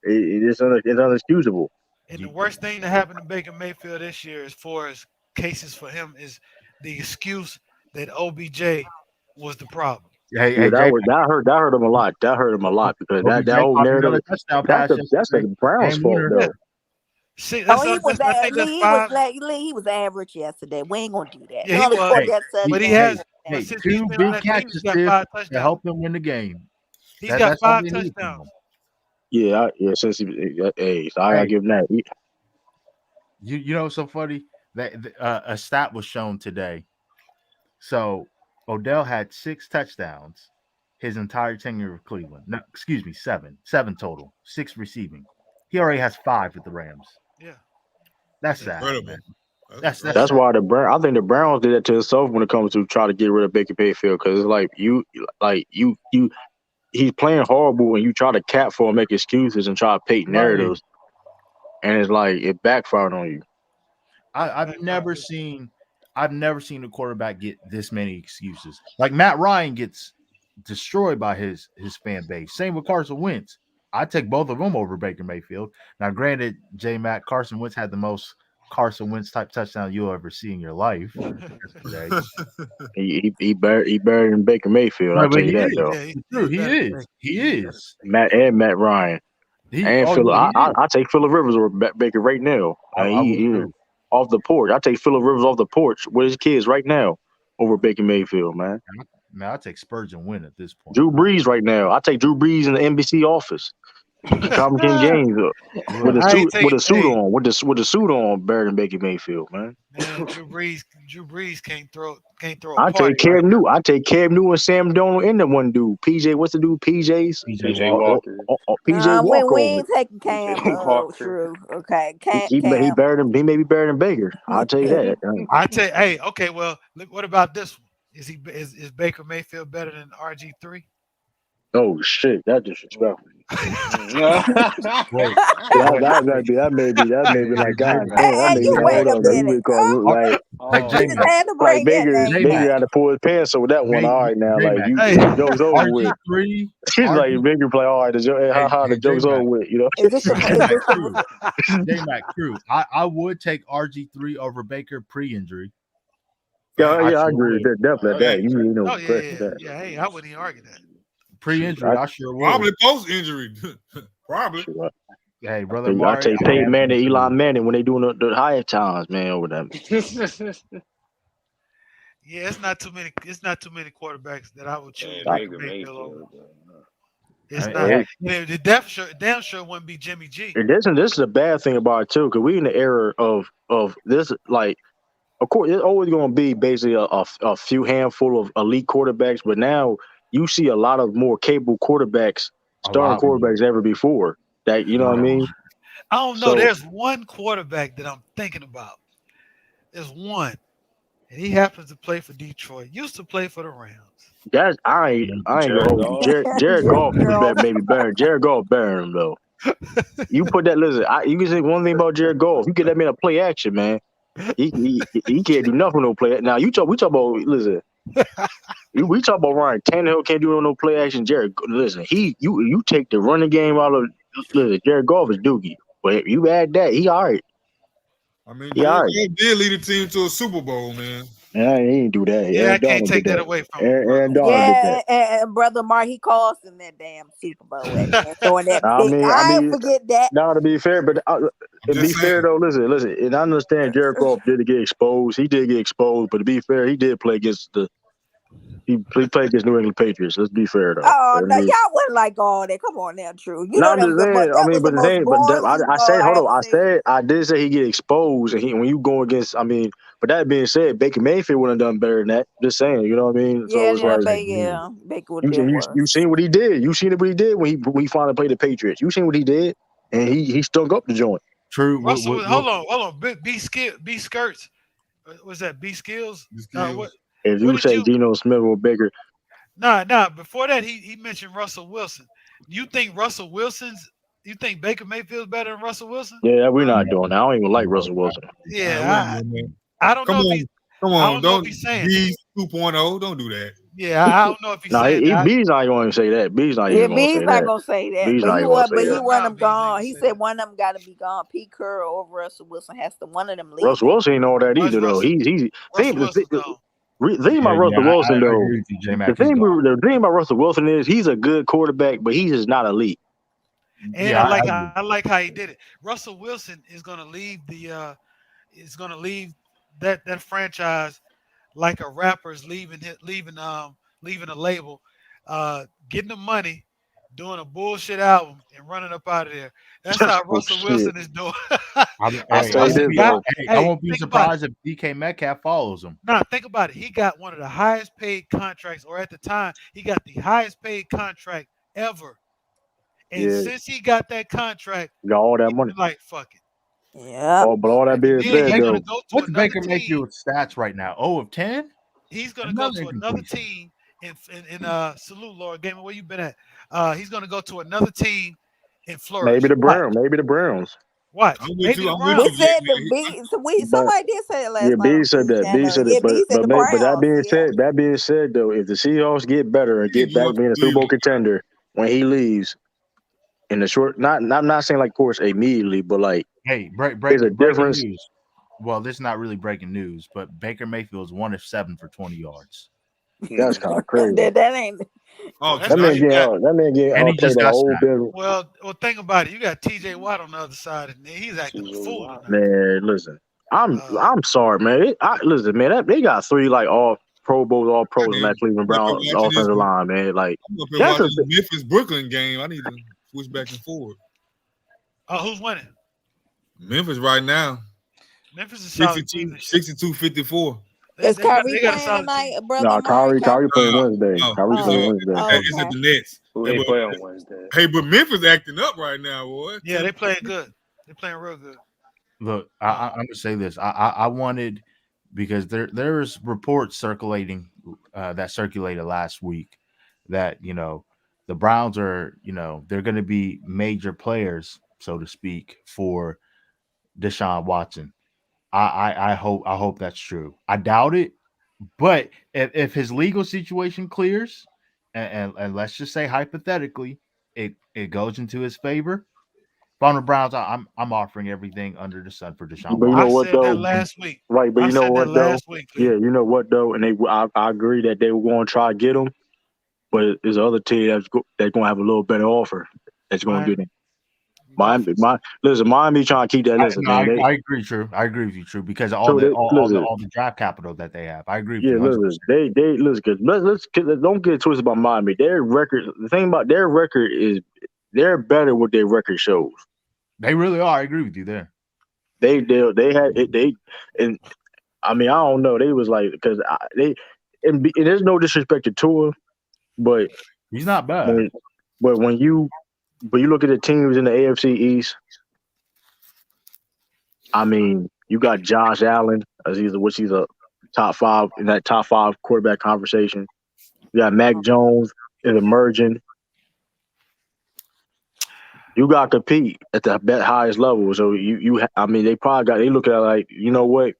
It's unexcusable. And the worst thing that happened to Baker Mayfield this year, as far as cases for him, is the excuse that OBJ was the problem. Yeah, Hey, J that hurt him a lot. That hurt him a lot because that OBJ whole caught narrative another touchdown that's pass the yesterday. Browns' Game fault winner. Yeah. though. See, Oh, he was I think that's Lee. He was five. Lee. He was average yesterday. We ain't gonna do that. Yeah, He he only was. scored Hey, that he, But he touchdown hey, has. yesterday. But hey, since he's two been on big that team, he's catches, got Stiff, five to touchdowns. help them win the game. He's got That's all five they need from touchdowns. him. Yeah. Since hey, so I gotta Hey, give him that. you know what's so funny? That a stat was shown today. So Odell had 6 touchdowns his entire tenure with Cleveland. No, excuse me, 7. 7 total. 6 receiving. He already has 5 with the Rams. Yeah. That's Yeah. sad, man. Incredible. That's That's sad. why I think the Browns did that to themselves when it comes to try to get rid of Baker Mayfield because it's like he's playing horrible and you try to cap for him, make excuses and try to paint Right. narratives, and it's like it backfired on you. I've never seen a quarterback get this many excuses. Like Matt Ryan gets destroyed by his fan base. Same with Carson Wentz. I take both of them over Baker Mayfield. Now, granted, J Matt Carson Wentz had the most Carson Wentz type touchdown you'll ever see in your life yesterday. He better than Baker Mayfield. I'll But tell you he that is. though. Yeah. True, He's he better than is. Baker. He is. Matt Ryan and Oh Phillip. yeah, he is. I take Phillip Rivers over Baker right now. I would He too. off the porch. I take Phillip Rivers off the porch with his kids right now over Baker Mayfield, man. Man, I take Spurgeon win at this point. Drew Brees right now. I take Drew Brees in the NBC office. Calvin King James with a Look, I ain't suit taking. Hey, with the suit on better than Baker Mayfield, man. man, Drew Brees can't throw a I take party right now. Cam Newton and Sam Donald and the one dude. PJ, what's the dude? PJ's PJ PJ Walker. Walker. PJ We Walkover. ain't taking PJ Cam. Walker. True. Okay, He Cam. may be better than Baker. I'll tell you that. I tell you, hey, okay, well, look, what about this one? Is Baker Mayfield better than RG3? Oh shit, that's disrespectful. Wait, that may be like, God J-Mac, damn, that Hey, may you be wait hold a up. He minute. would call like like You just J-Mac, had to like bring that name Baker up. J-Mac, had to pull his pants over that one. All right, now like J-Mac, Hey, the joke's over with. RG3, He's like RG, Baker play. All right, the joke, the joke's over J-Mac, with. You know. Is this the? Is J-Mac, this the? true, J-Mac, true. I would take RG3 over Baker pre-injury. Yeah, Facts. I yeah, I sure agree with would. that. Definitely Facts. that. You need no oh yeah, question yeah, with that. yeah. Hey, I wouldn't even argue that. Shoot, Pre-injury, I sure would. Probably post injury. Probably. shoot, Hey, brother I Mari, take I Peyton have Manning, been Eli too. Manning when they doing the higher times, man, over them. Yeah, it's not too many. It's not too many quarterbacks that I would choose And I, Baker Baker Mayfield over. Mayfield. It's not. hey, The damn sure wouldn't be Jimmy G. and this is a bad thing about it too, because we in the era of this. Like, of course, it's always going to be basically a few handful of elite quarterbacks, but now you see a lot of more capable quarterbacks, A starting lot more. quarterbacks ever before. That A you know what I lot mean? more. I don't know. So There's one quarterback that I'm thinking about. There's one, and he happens to play for Detroit. Used to play for the Rams. that's I ain't gonna Jared hold you. Goff. Jared Goff is Girl. maybe better. Jared Goff better than him though. You put that listen. You can say one thing about Jared Goff. You get that man a play action, man. He can't do nothing with no play. Now we talk about listen. We talk about Ryan Tannehill can't do no play action. Jared, listen, you take the running game out of listen. Jared Goff is dookie, but if you add that, he all right. I mean, He all Jared right. Goff did lead the team to a Super Bowl, man. Yeah, he ain't do that. Yeah, I Aaron can't Donald did take that that. away from him, Aaron brother. Donald did that. Yeah, and brother Mark, he cost him that damn Super Bowl at the end, throwing that I pick. mean, I I ain't mean, forget that. now to be fair, but I'm to be just fair saying. though, listen, and I understand Jared Goff did get exposed. He did get exposed, but to be fair, he did play against he played against New England Patriots. Let's be fair though. Oh I no, mean, y'all wasn't like all that. Come on now, true. You no, know I'm just saying. I that mean, was the but the most thing, boring Super I Bowl said, I hold on. ever seen. I did say he get exposed, and when you go against, I mean, but that being said, Baker Mayfield would have done better than that. Just saying, you know what I mean? So Yeah, it's yeah, like Baker would did you worse. seen what he did. You seen what he did when he finally played the Patriots. You seen what he did, and he stunk up the joint. True. Russell, hold on. B skirts. Was that B skills? The What skills. If what you did say you? Geno Smith or Baker, Nah. Before that, he mentioned Russell Wilson. You think Russell Wilson's? You think Baker Mayfield's better than Russell Wilson? yeah, we're No, not doing that. I don't even like No, Russell Wilson. I wouldn't Yeah, do that. I don't Come know if on, he's. come I on. don't know if Don't he's saying that. be 2.0. Don't do that. Yeah, I don't know if he's No, saying that. B's not going to say that. B's not Yeah, even going to B's say not that. gonna say that, B's but not even going to say he that. want them Bees ain't gone. gonna He say said that. one of them got to be gone. Pete Carroll or Russell Wilson has to one of them Russell leave. Wilson ain't all that Where's either though. Russell? He's Russell Wilson's gone. thing about yeah, Russell Wilson I though. agree with you, J The Mac. He's thing, gone. the thing about Russell Wilson is he's a good quarterback, but he's just not elite. And Yeah, I I agree. like how he did it. Russell Wilson is gonna leave is gonna leave that franchise like a rapper's leaving a label, getting the money, doing a bullshit album and running up out of there. That's how Oh Russell shit! Wilson is doing. I'll That's Hey, tell I you plus he this won't be. got though. Hey, I hey, won't be think about it. surprised if DK Metcalf follows him. Nah, think about it. He got one of the highest paid contracts, or at the time, he got the highest paid contract ever. And Yeah, since he got that contract, got all that he's money. been like, fuck it. Yeah, Oh, but all that And being then What's said he's Baker? gonna though, go to What's another Baker team. Mayfield's stats right now? 0 of 10. He's gonna go Another to another incompletion. team in salute Lord Gamer. Where you been at? He's gonna go to another team and maybe flourish. the Watch, Browns, maybe the Browns. watch. I'm with Maybe you. the I'm with he you, Browns. Jay, said the man. B. So we But somebody did say it yeah, last night B on said B that. B channel. said Yeah, it. B said the But that Browns. being Yeah, said, though, if the Seahawks get better and He ain't get back going to being a Super Bowl Cleveland. contender when he leaves in the short, I'm not saying like, of course, immediately, but like Hey, there's a breaking difference. news. Well, this is not really breaking news, but Baker Mayfield's 1 of 7 for 20 yards, That's kind of crazy. that ain't. Oh, That's now because you got. That man getting and he played just by the got whole snapped. business. Well, think about it. You got T.J. Watt on the other side, and he's acting a TJ fool Watt. tonight. Man, listen, Uh, I'm sorry, man. Listen, man, they got three like all Pro Bowls, all I pros in that am Cleveland up here Brown watching this. offensive line, man. Like I'm up here that's watching a the Memphis Brooklyn game. I need to switch back and forth. who's winning? Memphis right now, Memphis is a solid team 62, this year. 62, 54. Is Kyrie They got a playing solid tonight, team. brother Mark? Kyrie playing Uh, Wednesday. no, Kyrie it's, playing Oh, Wednesday. it's at okay. the Nets. Who Hey, they but, play on Wednesday? hey, but Memphis acting up right now, boy. Yeah, they playing good. They playing real good. Look, Uh, I'm gonna say this. I wanted because there's reports circulating that circulated last week that the Browns are, they're going to be major players, so to speak, for Deshaun Watson. I hope that's true. I doubt it, but if his legal situation clears, and let's just say hypothetically, it goes into his favor. If I'm the Browns, I'm offering everything under the sun for Deshaun But you know I Watson. what said that though? last week. Right, but I you know said that what though? last week, Yeah, Lee. you know what though? And I agree that they were going to try to get him, but there's other team that's going to have a little better offer that's going to get Miami him. Dolphins. Listen, Miami trying to keep that. I, Listen, no, man, I, they I agree, True. I agree with you, True, because of all so the they all, all the listen. all the draft capital that they have. I agree with Yeah, you 100%. listen, they listen. Cause don't get twisted about Miami. Their record. The thing about their record is they're better what their record shows. They really are. I agree with you there. They had it. And I mean I don't know. They was like because they and there's no disrespect to Tua, but He's not bad. when but when you look at the teams in the AFC East, I mean you got Josh Allen as he's a top five in that top five quarterback conversation. You got Mac Jones is emerging. You got to compete at the highest level. So I mean, they look at it like, you know what,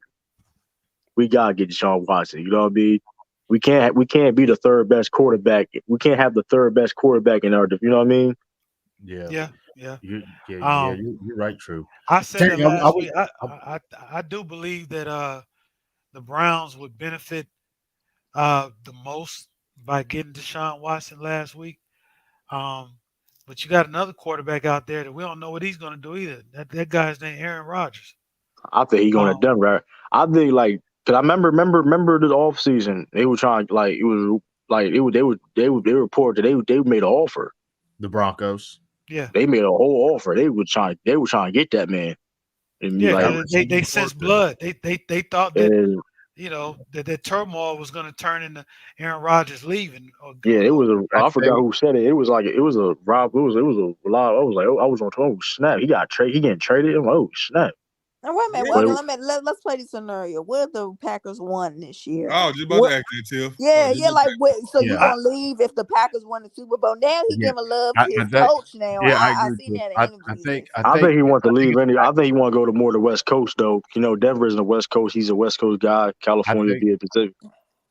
we gotta get Deshaun Watson. You know what I mean? We can't be the third best quarterback. We can't have the third best quarterback in our. You know what I mean? Yeah, Yeah, yeah. yeah. Um, You're right. True. I said Terry, that I last was. week. I do believe that the Browns would benefit the most by getting Deshaun Watson last week. Um, but you got another quarterback out there that we don't know what he's going to do either. That guy's named Aaron Rodgers. I think he going to Um, Denver. I think like because I remember this off season they were trying like it was like it was they reported that they made an offer. The Broncos. yeah, They made a whole offer. They were trying to get that man and be yeah. like That 'Cause was they someone sensed close. blood. They thought that and that turmoil was going to turn into Aaron Rodgers leaving yeah, it was I I forgot think. who said it. It was like it was a Rob. It was a lot. I was like, I was on. Oh snap! He getting traded. I'm like, oh snap! Now wait a minute. Yeah. Well, But let's play this scenario. What if the Packers won this year? I was just about What? to ask that, Tiff. Yeah, Just yeah. about Like, what, so you Yeah, I, gonna leave if the Packers won the Super Bowl? Now he yeah. giving love to I his think. coach. Now Yeah, I I agree with seen you. that in I interviews think. and I stuff. I think think. he wants to I think leave. it's. I think he want to go to more the West Coast though. You know, Denver is the West Coast. He's a West Coast guy. I California think. be a Pacific.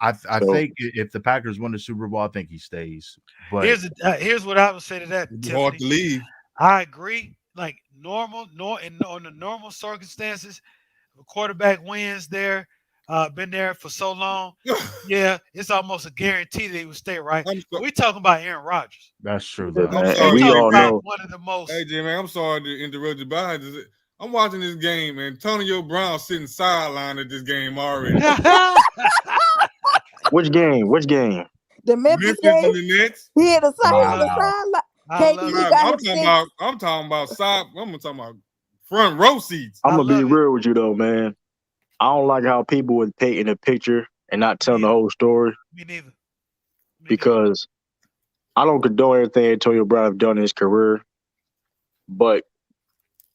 I So think if the Packers win the Super Bowl, I think he stays. But here's what I would say to that, it'd be hard Tiffany. to leave. I agree. Like on the normal circumstances, if a quarterback wins there, been there for so long. Yeah, it's almost a guarantee that he would stay, right? I'm But so, we talking about Aaron Rodgers. that's true yeah, though. I'm man, and sorry, We we talking all J about know. one of the most. Hey, J man, I'm sorry to interrupt you, but I'm watching this game, and Antonio Brown sitting sideline at this game already. Which game? Which game? The Memphis Memphis and game, the Nets. he had a side I on love the it. Wow. sideline. I love KD it. got I'm him talking six. about. I'm talking about side. I'm talking about front row seats. I'm I gonna be love it. real with you though, man. I don't like how people would paint in a picture and not Me tell the either. whole story Me neither. Me neither. because I don't condone everything Antonio Brown have done in his career, but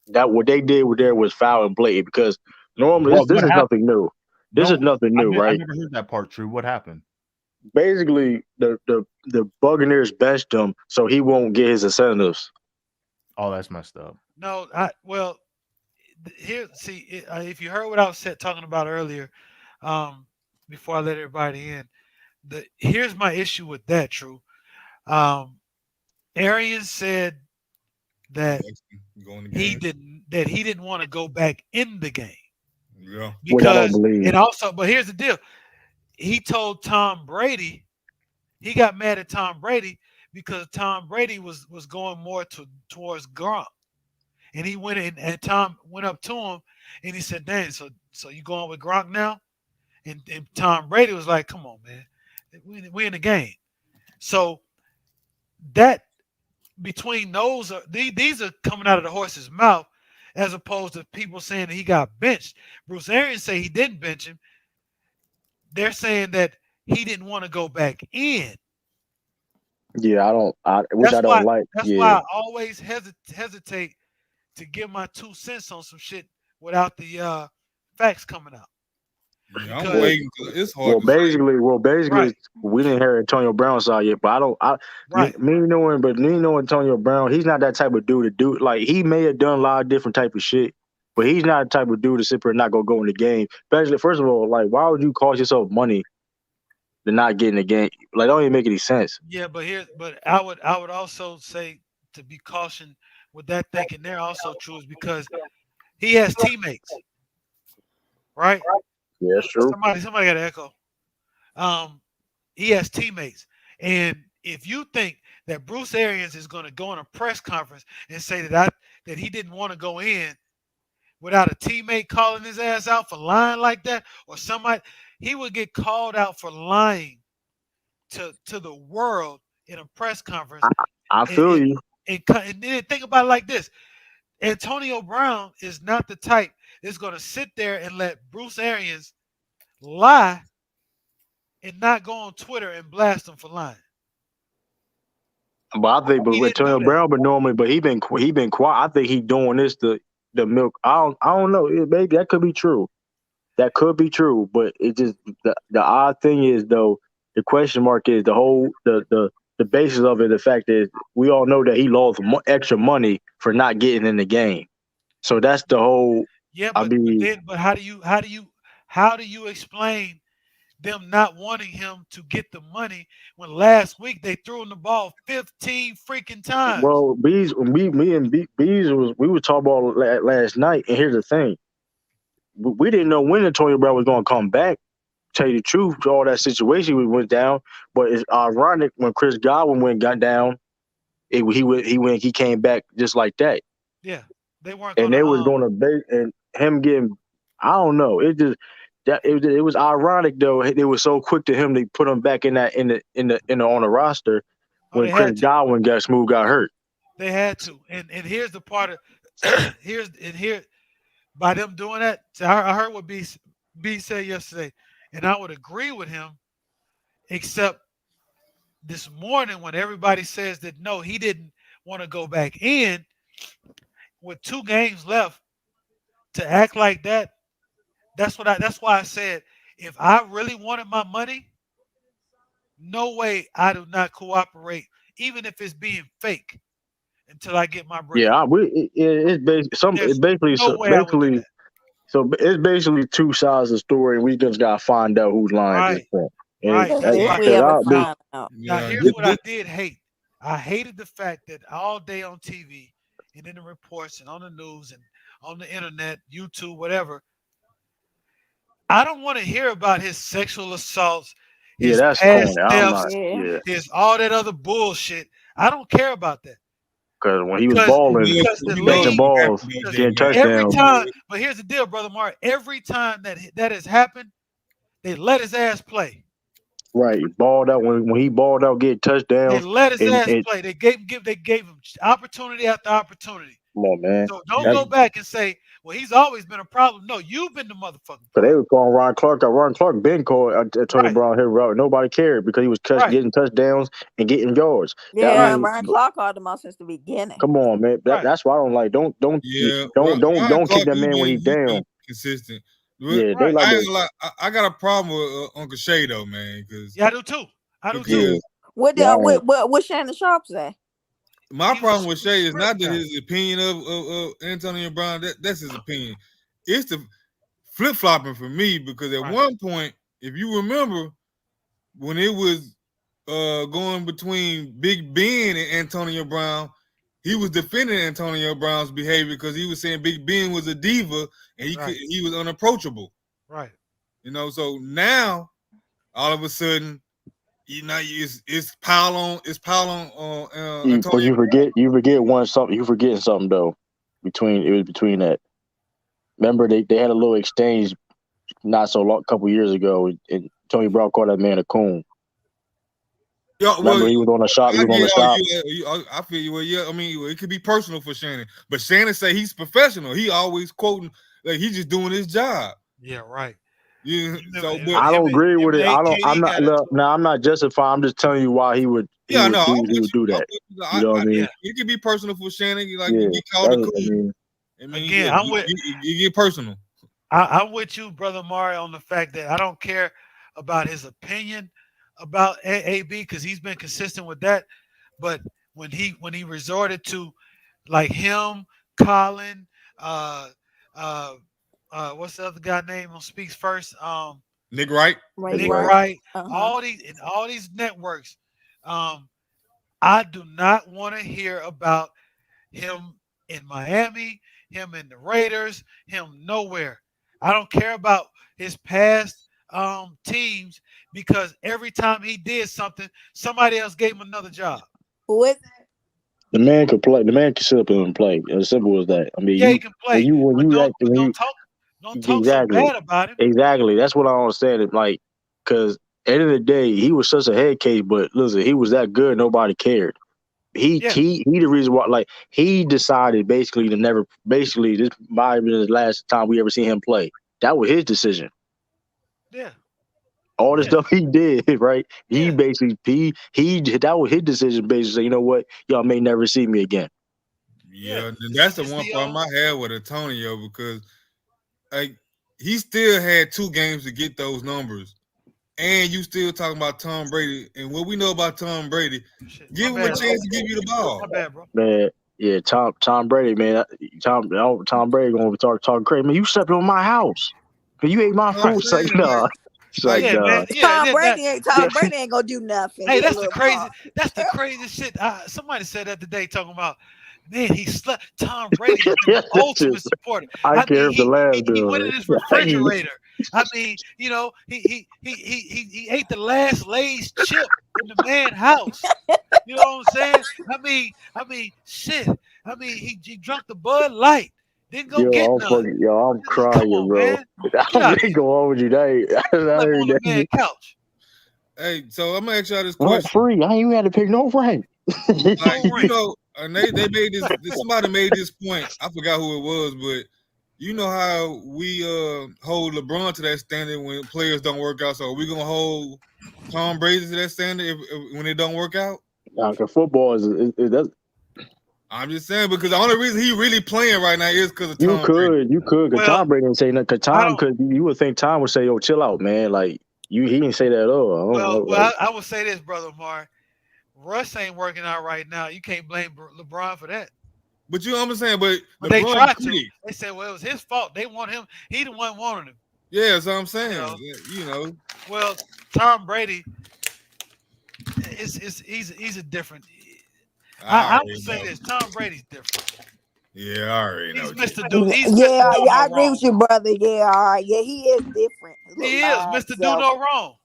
that what they did with there was foul and blatant because normally this What is happened? nothing new. This is No, nothing new, I right? never heard that part. True. What happened? Basically, the Buccaneers benched him so he won't get his incentives. Oh, that's messed up. No, here. See, if you heard what I was talking about earlier, um, before I let everybody in, here's my issue with that. True. Um, Arian said that Going the game. he didn't want to go back in the game Yeah. Which I don't because believe. and also, but here's the deal. He told Tom Brady, he got mad at Tom Brady because Tom Brady was going more towards Gronk. And he went in and Tom went up to him and he said, "Dang, so you going with Gronk now?" And Tom Brady was like, "Come on, man. We in the game." So that between those these are coming out of the horse's mouth as opposed to people saying that he got benched. Bruce Arians say he didn't bench him. They're saying that he didn't want to go back in. Yeah, I don't. Which That's I don't why like. that's Yeah, why I always hesitate to give my 2 cents on some shit without the facts coming out. Yeah, I'm because waiting. It's hard to say. Basically, right, we didn't hear Antonio Brown side yet, but I don't. right. Me knowing Antonio Brown, he's not that type of dude to do. Like he may have done a lot of different type of shit, but he's not the type of dude to sit there and not go in the game. Especially, first of all, like why would you cost yourself money to not get in the game? Like, don't even make any sense. Yeah, but I would also say to be cautioned with that thinking there also true is because he has teammates, right? Yeah, that's true. Somebody got an echo. Um, he has teammates, and if you think that Bruce Arians is going to go in a press conference and say that he didn't want to go in without a teammate calling his ass out for lying like that, or somebody, he would get called out for lying to the world in a press conference. I And feel you. and then think about it like this: Antonio Brown is not the type that's going to sit there and let Bruce Arians lie and not go on Twitter and blast him for lying. But I think, but He with didn't do Antonio that. Brown, but normally, but he been quiet. I think he doing this the milk. I don't know. Maybe that could be true. That could be true, but it just the odd thing is though the question mark is the whole the basis of it. The fact is we all know that he lost extra money for not getting in the game. So that's the whole. Yeah, I mean, but how do you explain them not wanting him to get the money when last week they threw him the ball 15 freaking times? well, bees, me and bees was we were talking about last night, and here's the thing: we didn't know when Antonio Brown was going to come back. Tell you the truth, all that situation we went down, but it's ironic when Chris Godwin got down. He came back just like that, Yeah, they weren't and gonna they was going to bait and him getting. I don't know. It just that it was ironic though. They were so quick to him. They put him back in that in the on the roster oh when they Chris had to. Godwin got hurt. They had to. And here's the part of here by them doing that. So I heard what B said yesterday, and I would agree with him, except this morning when everybody says that no, he didn't want to go back in with 2 games left to act like that. That's why I said if I really wanted my money, no way I do not cooperate, even if it's being fake, until I get my bread. Yeah, it's There's basically no way I would do that. so it's basically two sides of the story, and we just gotta find out who's lying at this Right, point. And right. Yeah, That's if why. we because ever I find out. Now Yeah, here's what I did hate. I hated the fact that all day on TV and in the reports and on the news and on the internet, YouTube, whatever, I don't want to hear about his sexual assaults, yeah, his that's past corny. I'm not. thefts, Yeah. Yeah, his all that other bullshit. I don't care about that because when he was because balling, because the you know catching league. what happened balls, that Because day, getting man. every touchdowns. time, but here's the deal, brother Mark. Every time that has happened, they let his ass play. Right, balled out when he balled out, getting They touchdowns, let his and ass play. They gave him opportunity after opportunity. come on, man. So don't That's go back and say, well, he's always been a problem. No, you've been the motherfucking because they problem. were calling Ron Clark. Ron Clark been called Antonio Right, Brown here route. Nobody cared because he was right, getting touchdowns and getting yards. That I right, Yeah, mean, Brian Clark called them out since the beginning. come on, man. right. That's why I don't like. Yeah, Ryan Don't kick Clark, that man when he he down. been consistent. But Yeah, they Right. like I to. ain't gonna lie, I got a problem with Uncle Shay though, man, Yeah, I do too. I do too. Yeah, because What yeah. the what Shannon Sharp say? my He was problem with a Shay is not script that guy. his opinion of Antonio Brown. That's his opinion. It's the flip flopping for me because at Right, one point, if you remember, when it was going between Big Ben and Antonio Brown, he was defending Antonio Brown's behavior because he was saying Big Ben was a diva and right, he was unapproachable. right. You know, so now all of a sudden, you know, it's pile on But Antonio. you forget one something. You forgetting something though. Between that. Remember they had a little exchange not so long, couple years ago, and Tony Brown called that man a coon. Yeah, well, Remember he was on the shop. He I was on get the all shop. I feel you. Well, yeah, I mean, it could be personal for Shannon, but Shannon say he's professional. He always quoting like he's just doing his job. Yeah, right. Yeah, You remember so him, but I him don't and agree him with and it. I don't. I'm AKD not. got into Look, it. now I'm not justifying. I'm just telling you why yeah, no, I'm he with would you. do I'm that. with you. You know what I Yeah. mean? It can be personal for Shannon. Like you Yeah. get called a That, I coon. mean, I mean, Again, yeah, I'm with you get personal. I'm with you, brother Mario, on the fact that I don't care about his opinion about AB because he's been consistent with that. But when he resorted to like him, Colin, uh, uh, what's the other guy name who speaks first? Nick Wright. Ray Nick Nick Wright. Wright. Wright. Uh-huh. All these networks. Um, I do not want to hear about him in Miami, him in the Raiders, him nowhere. I don't care about his past teams because every time he did something, somebody else gave him another job. Who is it? The man could play. The man could sit up and play. As simple as that. I mean, Yeah, he you can when play, you when but you don't act but when you don't talk so exactly bad about him. exactly. That's what I don't understand. It like because at the end of the day, he was such a head case. But listen, he was that good. Nobody cared. Yeah, He the reason why. Like he decided basically to never. Basically, this might have been the last time we ever seen him play. That was his decision. yeah, All the yeah, stuff he did, right? He yeah, basically he that was his decision. Basically, say, you know what, y'all may never see me again. yeah. Yeah, and that's the It's one the problem I had with Antonio because like he still had 2 games to get those numbers, and you still talking about Tom Brady. And what we know about Tom Brady, shit. My give him a bad, chance Los. to give you the ball. My bad, bro. Man, yeah, Tom Brady, man, Tom Brady gonna start talking crazy. Man, you slept on my house, man, you ate my You know what Right. I'm food. It's like, saying? nah, it's like, Like Yeah, man. nah. Yeah, Tom yeah. Brady ain't Yeah, Tom Brady ain't gonna do nothing. Hey, He a that's the little crazy. punk. That's the craziest shit. Somebody said that today, talking about, man, he slept. Tom Brady has been yeah, the this shit, ultimate supporter. I I care mean, if the laugh he went do in his it. refrigerator. I mean, he ate the last Lay's chip in the man house. You know what I'm saying? Shit. He drunk the Bud Light, didn't go get none. I'm Come crying, on, bro. man, get I'm out of really here. going on with you. I Slept heard on the that man shit. couch. hey, so I'm gonna ask y'all this Rent question. free. I ain't even had to pay no rent. Like, No you ring. know, and they made somebody made this point. I forgot who it was, but you know how we hold LeBron to that standard when players don't work out. So are we gonna hold Tom Brady to that standard if when it don't work out? Nah, 'cause football is that's I'm just saying because the only reason he really playing right now is because of you Tom Brady. could, cause Well, Tom Brady didn't say nothing. Cause I Tom, don't. cause you would think Tom would say, "Yo, chill out, man." Like he didn't say that at all. I don't know. Like I would say this, brother Mar. Russ ain't working out right now. You can't blame LeBron for that. But you know what I'm saying? But But they LeBron tried to. played. They said, well, it was his fault. They want him. He the one wanted him. Yeah, that's what I'm You saying. know. You know, Well, Tom Brady is he's a different. I I would already say know. this. Tom Brady's different. Yeah, I already know He's what you Mr. Do. saying. He's Mr. Yeah, Do yeah, I no agree wrong. with you, brother. Yeah, all right. Yeah, he is different. His little He is lying Mr. Do self, no wrong.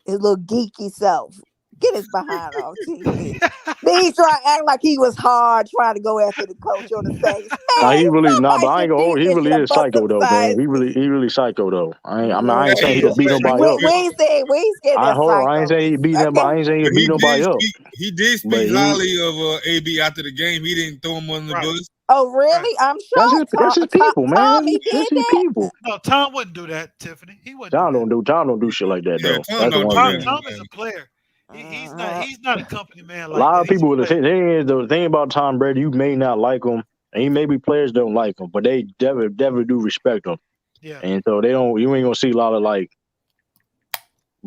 his little geeky self. Get his behind off TV. Then he try to act like he was hard trying to go after the coach on the Saints. nah, Man, he really nah, but somebody I ain't some gonna hold. He defense really should have is bust psycho them though, man. sides. He really psycho though. I ain't Yeah, saying he he Man, could is. beat But nobody up. we ain't saying we ain't scared I that hold on. I ain't saying he psycho. beat nobody. I Okay. ain't saying he But could beat nobody up. he did But speak highly of AB after the game. He didn't throw him under the Right. bus. Oh, Right. really? I'm that's sure his people, man. Tommy That's did his that. people. No, Tom wouldn't do that, Tiffany. He wouldn't do that. John don't do shit like that Yeah, though. Tom That's the don't one do Tom that, thing. Tom is man. a player. Uh, He's not a company man A like lot that. of He's a people, the player. thing about Tom Brady, you may not like him, and maybe players don't like him, but they definitely do respect him. Yeah. And so they don't. You ain't gonna see a lot of like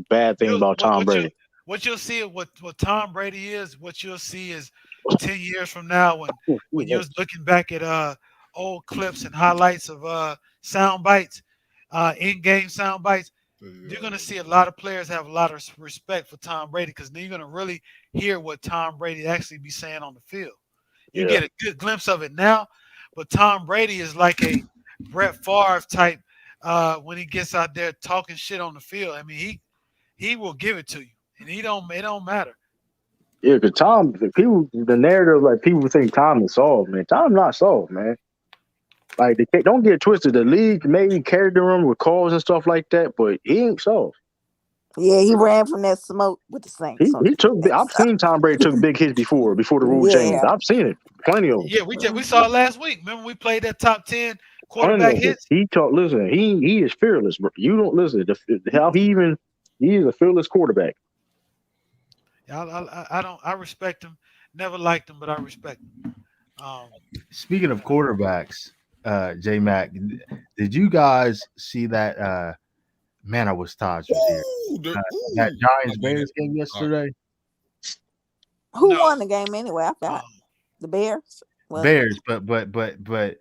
bad thing You about Tom Brady. what you'll see what Tom Brady is. What you'll see is 10 years from now when you're looking back at old clips and highlights of sound bites, in game sound bites. You're gonna see a lot of players have a lot of respect for Tom Brady because then you're gonna really hear what Tom Brady actually be saying on the field. You Yeah, get a good glimpse of it now, but Tom Brady is like a Brett Favre type when he gets out there talking shit on the field. I mean, he will give it to you, and it don't matter. yeah. Because Tom, the narrative, like people think Tom is soft, man. Tom not soft, man. Like don't get it twisted. The league maybe carried him with calls and stuff like that, but he ain't soft. yeah, he ran from that smoke with the Saints on He took. that I've stuff. seen Tom Brady took big hits before the rule changed. Yeah. I've seen it plenty of them. Yeah, we saw it last week. Remember we played that top 10 Plenty quarterback of it. hits. He talk. Listen, he is fearless, bro. You don't listen. How he is a fearless quarterback. I don't I respect him. Never liked him, but I respect him. Um, Speaking of quarterbacks, J Mac, did you guys see that? Man, I wish Taj was here. That My Giants bad. Bears game All right. yesterday. Who No. won the game anyway? I Um, forgot. The Bears. Was it? Bears, but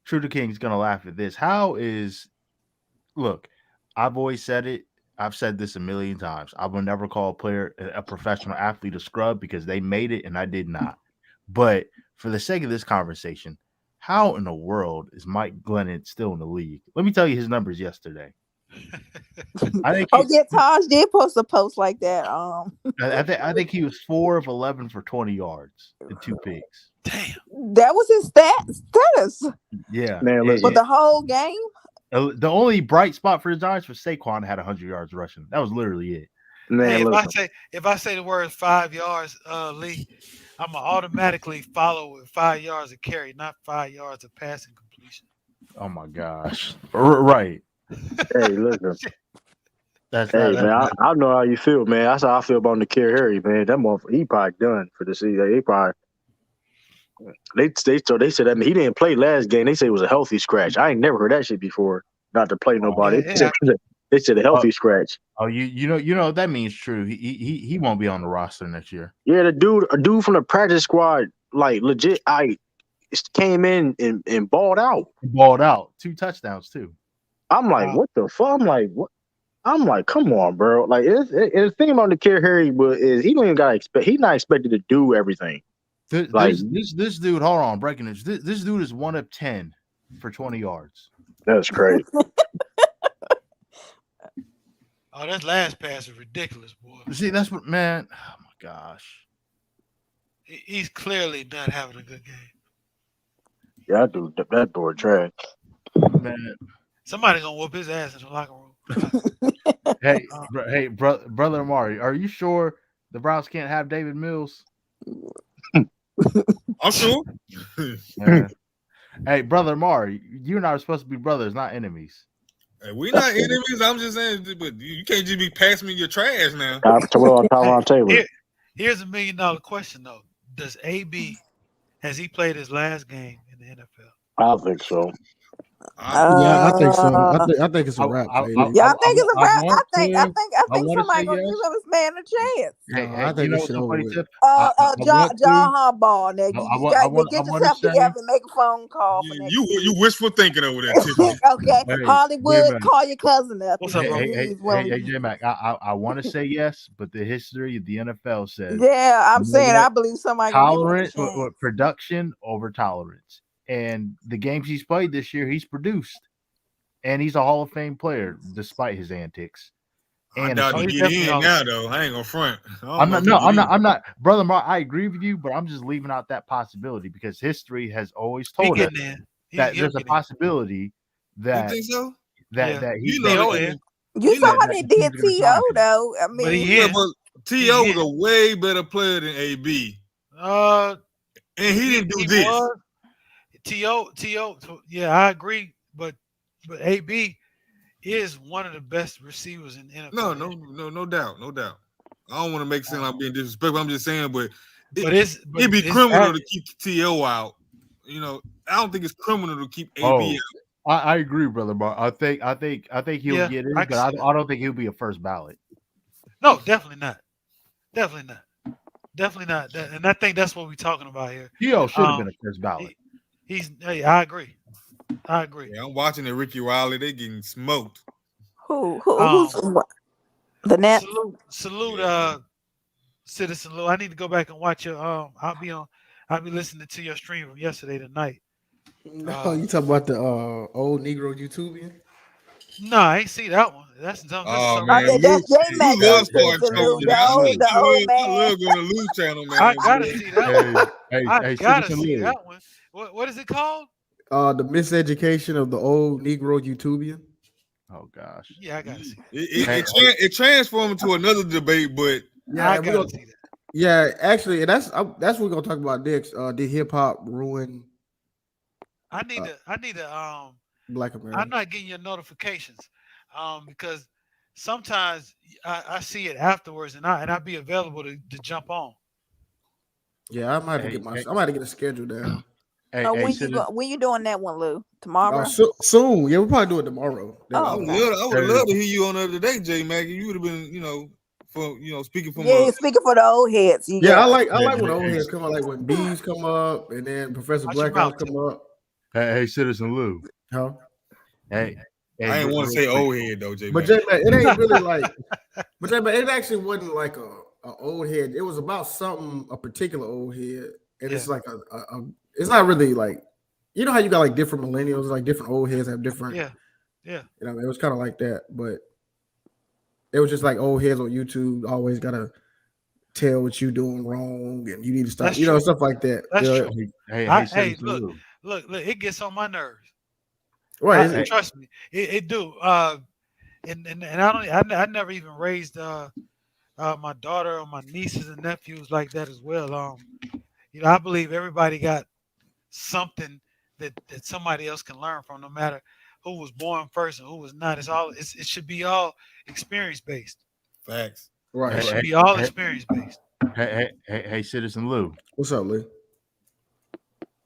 True the King's gonna laugh at this. How is look? I've always said it. I've said this a million times. I will never call a player, a professional athlete, a scrub because they made it and I did not. But for the sake of this conversation, how in the world is Mike Glennon still in the league? Let me tell you his numbers yesterday. I think Oh yeah, Taj did post a post like that. I think he was 4 of 11 for 20 yards and 2 picks. damn. That was his status Yeah, Man, for listen. the whole game. the only bright spot for the Giants was Saquon had 100 yards rushing. That was literally it. Hey, Man, listen. if I say the word 5 yards, Lee, I'm gonna automatically follow with 5 yards of carry, not 5 yards of passing completion. Oh my gosh! Right. Hey, listen. That's Hey, that. man, I know how you feel, man. That's how I feel about N'Keal Harry, man. That motherfucker, he probably done for the season. He probably they said. I mean, he didn't play last game. They said it was a healthy scratch. I ain't never heard that shit before. Not to play nobody. Yeah, yeah. They said a healthy scratch. You know that means true. He won't be on the roster next year. Yeah, a dude from the practice squad, like legit, came in and balled out. He balled out 2 touchdowns too. I'm like, what the fuck? I'm like, what? I'm like, come on, bro. Like, the thing about N'Keal Harry is he don't even gotta expect. He's not expected to do everything. This dude, hold on, breaking news. This dude is 1 of 10 for 20 yards. That's crazy. Oh, that last pass is ridiculous, boy. See, that's what man. Oh my gosh. He's clearly not having a good game. Yeah, that boy trash. Man. Somebody gonna whoop his ass in the locker room. Hey, brother Amari, are you sure the Browns can't have David Mills? I'm sure. Hey, brother Amari, you and I are supposed to be brothers, not enemies. Hey, we're not enemies. I'm just saying, but you can't just be passing me your trash now. I'm talking about Tyron Taylor. Here's $1 million question though. Does has he played his last game in the NFL? I think so. Yeah, I think so. I think it's a wrap. Y'all think it's a wrap? I think somebody gonna give yes. this man a chance. I think it should over with. John Harbaugh. Now you got to get yourself together and make a phone call for next year. You wishful thinking over there, Tiffany. Okay, Hollywood, call your cousin up. What's up, bro? Hey, J Mac, I want to say yes, but the history of the NFL says I'm saying I believe somebody tolerance or production over tolerance. And the games he's played this year, he's produced, and he's a Hall of Fame player despite his antics. I And doubt he get in now, though. I ain't gonna front. I'm not, brother Mark. I agree with you, but I'm just leaving out that possibility because history has always told us that there's a possibility that you think so? that he. You saw how they did T.O. though. I mean, but T.O. was a way better player than A.B. And he didn't do this. T.O. Yeah, I agree, but AB is one of the best receivers in NFL. No doubt. I don't want to make it seem like I'm being disrespectful. I'm just saying, but it'd be criminal to keep T.O. out. You know, I don't think it's criminal to keep AB out. I agree, brother Mark. I think he'll get in, but I don't think he'll be a first ballot. No, definitely not. And I think that's what we're talking about here. T.O. should have been a first ballot. I agree. Yeah, I'm watching the Ricky Riley. They getting smoked. Who's the net? Salute, Citizen Lou. I need to go back and watch your. I'll be listening to your stream from yesterday tonight. No, you talking about the old Negro YouTubian? No, I ain't see that one. That's man, that's J-Mac. I love going to Lou channel, man. I gotta see that one. I gotta see that one. What is it called? The miseducation of the old Negro YouTubian. Oh gosh. Yeah, I gotta see that. It transformed into another debate, but yeah, I gotta see that. Yeah, actually, and that's what we're gonna talk about next. Did hip hop ruin? I need to Black America. I'm not getting your notifications because sometimes I see it afterwards and I'll be available to jump on. Yeah, I might have to get a schedule down. Hey, citizen. when you doing that one, Lou? Tomorrow? Soon. Yeah, we'll probably do it tomorrow. Oh, okay. I would have loved to hear you on the other day, J Mac. You would have been, speaking from Yeah, speaking for the old heads. Yeah, I Yeah. like when old heads come up, like when bees come up and then Professor Watch your Blackhouse mouth, come Tim. up. Hey, citizen Lou. Huh? Hey, I ain't want to say old head though, J But Mac. J Mac, it ain't really like. But J Mac, it actually wasn't like a old head. It was about something, a particular old head, and it's like a. It's not really like, you know how you got like different millennials, like different old heads have different. Yeah. You know, it was kind of like that, but it was just like old heads on YouTube always gotta tell what you doing wrong and you need to stop. That's You know, true. stuff like that. That's true. Hey, Hey, citizen look, Lou. look, it gets on my nerves. Right. Trust me, it do. And I never even raised my daughter or my nieces and nephews like that as well. I believe everybody got something that somebody else can learn from, no matter who was born first and who was not. It should be all experience based. Facts. Right. It should be all experience based. Hey, citizen Lou. What's up, Lee?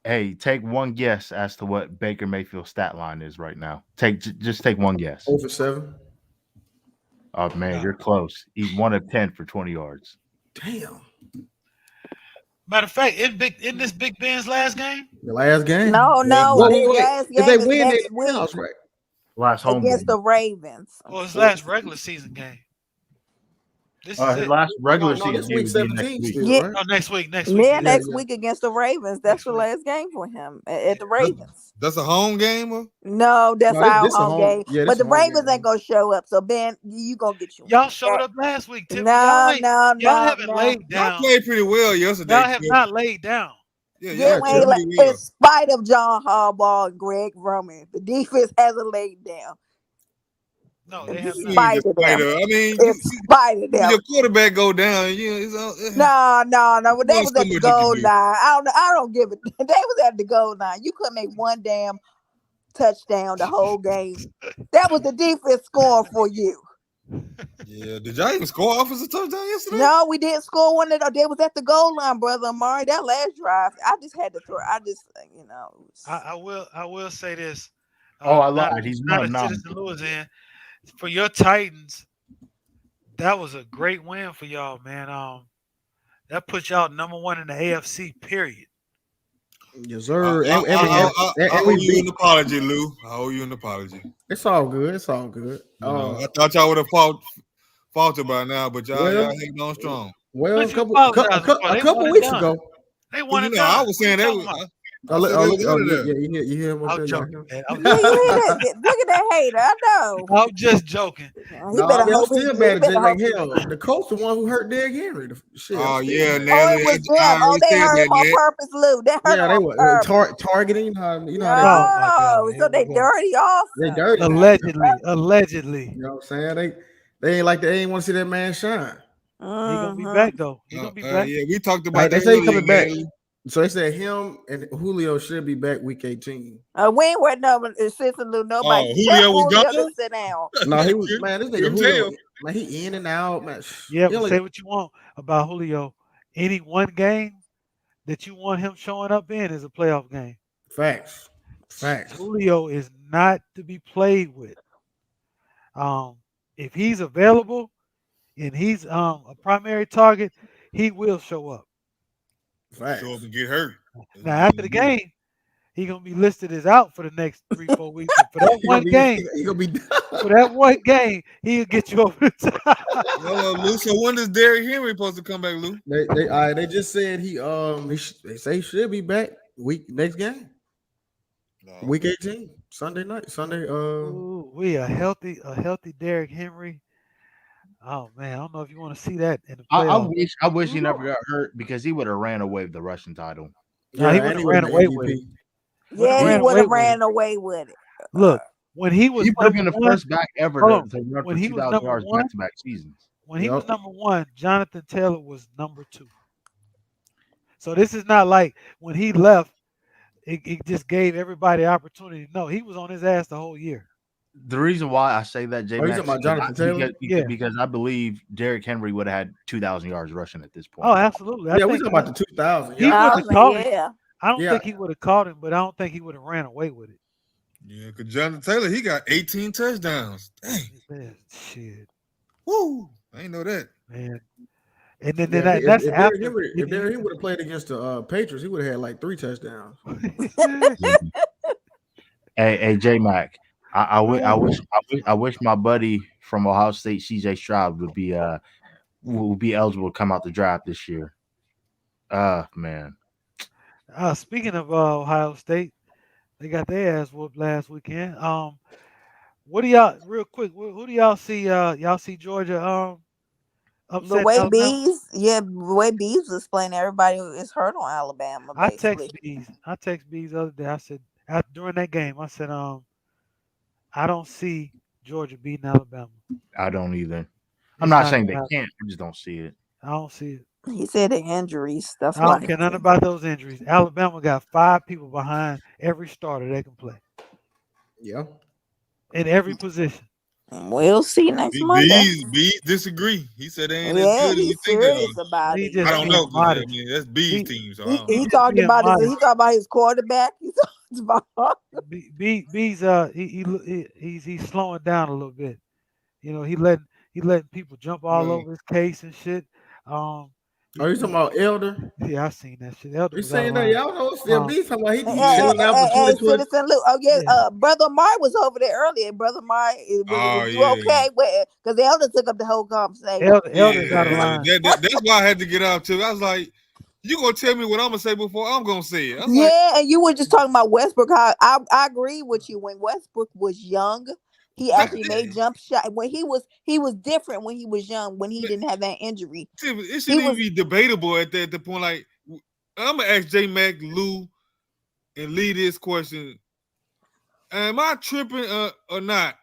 Hey, take one guess as to what Baker Mayfield's stat line is right now. Just take one guess. 0 for 7. Oh man, you're close. He's 1 of 10 for 20 yards. Damn. Matter of fact, in this Big Ben's last game? The last game? No, Wait. the last If game they is win, next they week house, right? Last home against game. the Ravens. Well, his last regular season game. This is His it. last regular No, season this game week would be next 17 week. still, Yeah. right? Oh, next week. Next week. Yeah, Yeah. next week against the Ravens. That's Next the week. last game for him at the Ravens. That's a home game, or? No, that's No, our this a home game. Yeah, But this the a home Ravens game. ain't gonna show up. So Ben, you gonna get you. Y'all showed up last week, Timmy. No. Y'all haven't laid Y'all down. played pretty well yesterday. Y'all have not laid down. Yeah, Yeah, y'all we played ain't pretty well. in spite of John Harbaugh and Greg Roman, the defense hasn't laid down. No, they In have not. spite of them. I mean, In spite of when them. your quarterback go down, it's No. But they Well, was so at the much you goal can do. line. I don't give it. They was at the goal line. You couldn't make one damn touchdown the whole game. That was the defense scoring for you. Yeah, did y'all even score offensive touchdown yesterday? No, we didn't score one. They was at the goal line, brother Amari. That last drive, I just had to throw. I will say this. I lied. He's not 1 a of 9. Citizen Lewis in. For your Titans, that was a great win for y'all, man. That puts y'all #1 in the AFC. Period. Yes, sir. I And owe we you beat. an apology, Lou. I owe you an apology. It's all good. It's all good. I thought y'all would have faltered by now, but y'all hanging on strong. Well, What you apologizing for? a They couple won and weeks done. ago. They won and I done. was What saying you they talking was. about? You hear him up I'm there? joking, man. I'm Yeah, joking. you hear that? Look at that hater. I know. I'm just joking. He No, better I'm hope still he mad at Jay. better Like hope. hell, the coach, the one who hurt Derrick Henry. Shit. Oh yeah, Oh, Nelly. it was them. I Oh, already they said hurt that, him on Ned. purpose, Lou. They hurt Yeah, him they on were purpose. targeting. You know how they. Oh my God! No, Here so we they go. dirty also. They dirty. Allegedly. You know what I'm saying? They ain't like they ain't want to see that man shine. He gonna be Mhm. back though. He gonna be back. Yeah, we talked about They that say he earlier, coming back. Natalie. So they said him and Julio should be back week 18. We ain't worried no Sister Lou. Nobody. Oh, Tell Julio was Julio to gone? sit down. No, he was man. This You nigga can Julio, tell. man, he in and out, man. Yeah, He but only- say what you want about Julio. Any one game that you want him showing up in is a playoff game. Facts. Julio is not to be played with. If he's available and he's a primary target, he will show up. Facts. Show up and get hurt. Now after the game, he gonna be listed as out for the next 3-4 weeks. But for that one game, he gonna be for that one game, he'll get you over the top. Well, Lou, so when does Derrick Henry supposed to come back, Lou? They just said they say he should be back next game. No. Week 18, Sunday night. Sunday. Ooh, we a healthy Derrick Henry. Oh man, I don't know if you want to see that in the playoffs. I wish he never got hurt because he would have ran away with the rushing title. No, he wouldn't have ran away with it. Yeah, he would have ran away with it. Look, when he was He would have been number the one, first back ever hold on. to run When for he was 2,000 number yards one, back-to-back seasons. when he was number one, Jonathan Taylor was number 2. So this is not like when he left, it just gave everybody opportunity. No, he was on his ass the whole year. The reason why I say that, Jay, you talking about Jonathan Taylor? Because I believe Derrick Henry would have had 2,000 yards rushing at this point. Oh, absolutely. Yeah, we talking about the 2,000. He wouldn't have caught it. Yeah. I don't Yeah, think he would have caught him, but I don't think he would have ran away with it. Yeah, because Jonathan Taylor, he got 18 touchdowns. Dang. Man, shit, Woo. I ain't know that. man. And then, yeah. that's after If Derrick Henry would have played against the Patriots, he would have had like 3 touchdowns. Hey, J Mac. I wish my buddy from Ohio State, CJ Stroud, would be eligible to come out the draft this year. Man. Speaking of Ohio State, they got their ass whooped last weekend. What do y'all real quick? Who do y'all see? Y'all see Georgia The upsetting way Alabama? Bees was playing, everybody is hurt on Alabama, I basically. text Bees. I text Bees the other day. I said during that game, I said I don't see Georgia beating Alabama. I don't either. I'm It's not not saying gonna they happen. can't. I just don't see it. I don't see it. He said the injuries. That's I don't why. care nothing about those injuries. Alabama got 5 people behind every starter they can play Yeah. in every position. We'll see next Monday. Bees disagree. He said they ain't as Yeah, good as you he's think they serious are. about He it. You I just don't know, being know because modest. that's Bees He team, so I he don't he he know. just talked being about his modest. quarterback. He talked about Bees he's slowing down a little bit. You know, he letting people jump all Right. over his case and shit. Um, Are you talking he about Elder? yeah, I seen that shit. Elder He's was out of saying that line. y'all know still Um, B talking about he Yeah. chilling out for hey, 2020. Citizen Luke. Oh yeah, yeah, brother Mark was over there earlier. Brother Mark, Oh was you yeah, okay? Because the elder took up the whole conversation. Elder's out of yeah. line. That's why I had to get out too. I was like, you gonna tell me what I'm gonna say before I'm gonna say it? I was like, Yeah, and you were just talking about Westbrook. How I agree with you. When Westbrook was young, he that's actually made jump shot. When he was different when he was young. When he didn't have that injury, it he shouldn't even was. be debatable at the point. Like, I'm gonna ask J Mac, Lou, and Lee this question: am I tripping or not?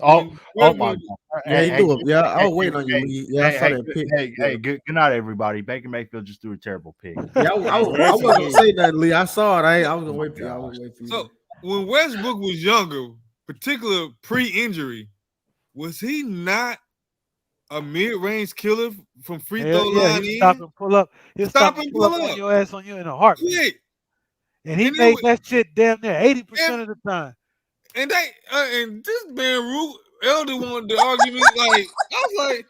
Oh, When oh my Westbrook, God. Yeah, he Hey, threw up. Yeah, I hey, was waiting on you, hey, Lee. Yeah, I hey, saw hey, that pick. Yeah, good night, everybody. Baker Mayfield just threw a terrible pick. yeah. I wasn't gonna say nothing, Lee. I saw it. I was Oh gonna my wait for you. I was gosh. gonna wait for you so to. when Westbrook was younger, particular pre-injury, was he not a mid-range killer from free Hell throw yeah, line he'll stop in? and pull up. He'll stop Stop and and pull up pull on up your ass on you in a heartbeat. quick, And he and it made was, that shit damn near 80% and of the time. and they and this man Root Elder wanted the argument. Like, I was like,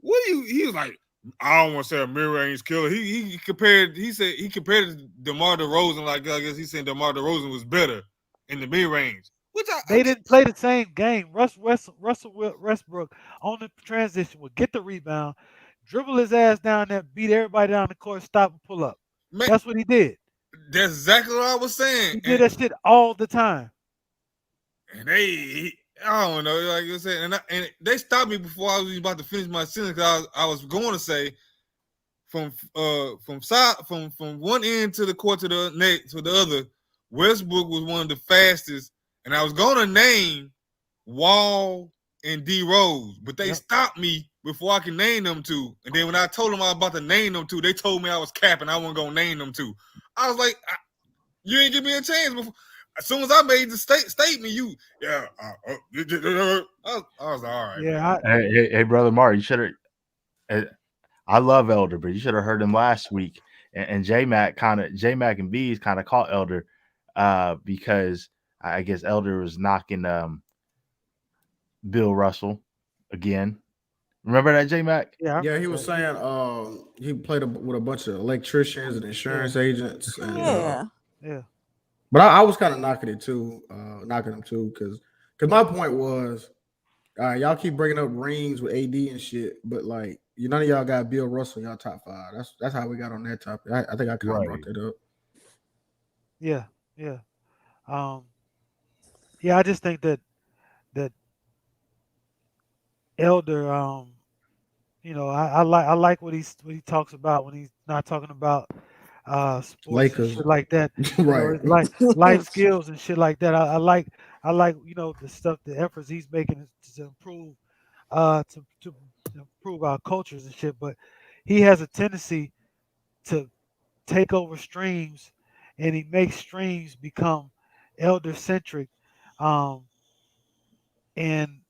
what do you? He was like, I don't want to say a mid-range killer. He compared. He said he compared it to DeMar DeRozan. Like, I guess he's saying DeMar DeRozan was better in the mid-range, which I They didn't play the same game. Russell Westbrook on the transition would get the rebound, dribble his ass down there, beat everybody down the court, stop and pull up. man, That's what he did. that's exactly what I was saying. He did that shit all the time. And I don't know, like I said, and they stopped me before I was about to finish my sentence because I was going to say from one end to the court to the next to the other, Westbrook was one of the fastest, and I was going to name Wall and D Rose, but they Yep. stopped me before I could name them two. And then when I told them I was about to name them two, they told me I was capping. I wasn't gonna name them two. I was like, you ain't give me a chance before. As soon as I made the statement, I was like, all right, man. Yeah, Hey, brother Mark, you should have. I love Elder, but you should have heard him last week. And J Mac and B's kind of caught Elder, because I guess Elder was knocking Bill Russell again. Remember that, J Mac? yeah, I Yeah, he remember was that. saying he played with a bunch of electricians and insurance Yeah, agents, and Yeah. yeah. but I was kind of knocking it too, knocking him too, because my point was, y'all keep bringing up rings with AD and shit, but like none of y'all got Bill Russell in y'all top five. That's how we got on that topic. I think I kind of brought Right. that up. Yeah, yeah. Um, yeah, I just think that Elder, I like what he talks about when he's not talking about sports and Lakers, shit like that. right? It's like life skills and shit like that. I like the stuff, the efforts he's making to improve to improve our cultures and shit. But he has a tendency to take over streams, and he makes streams become elder centric. Um, and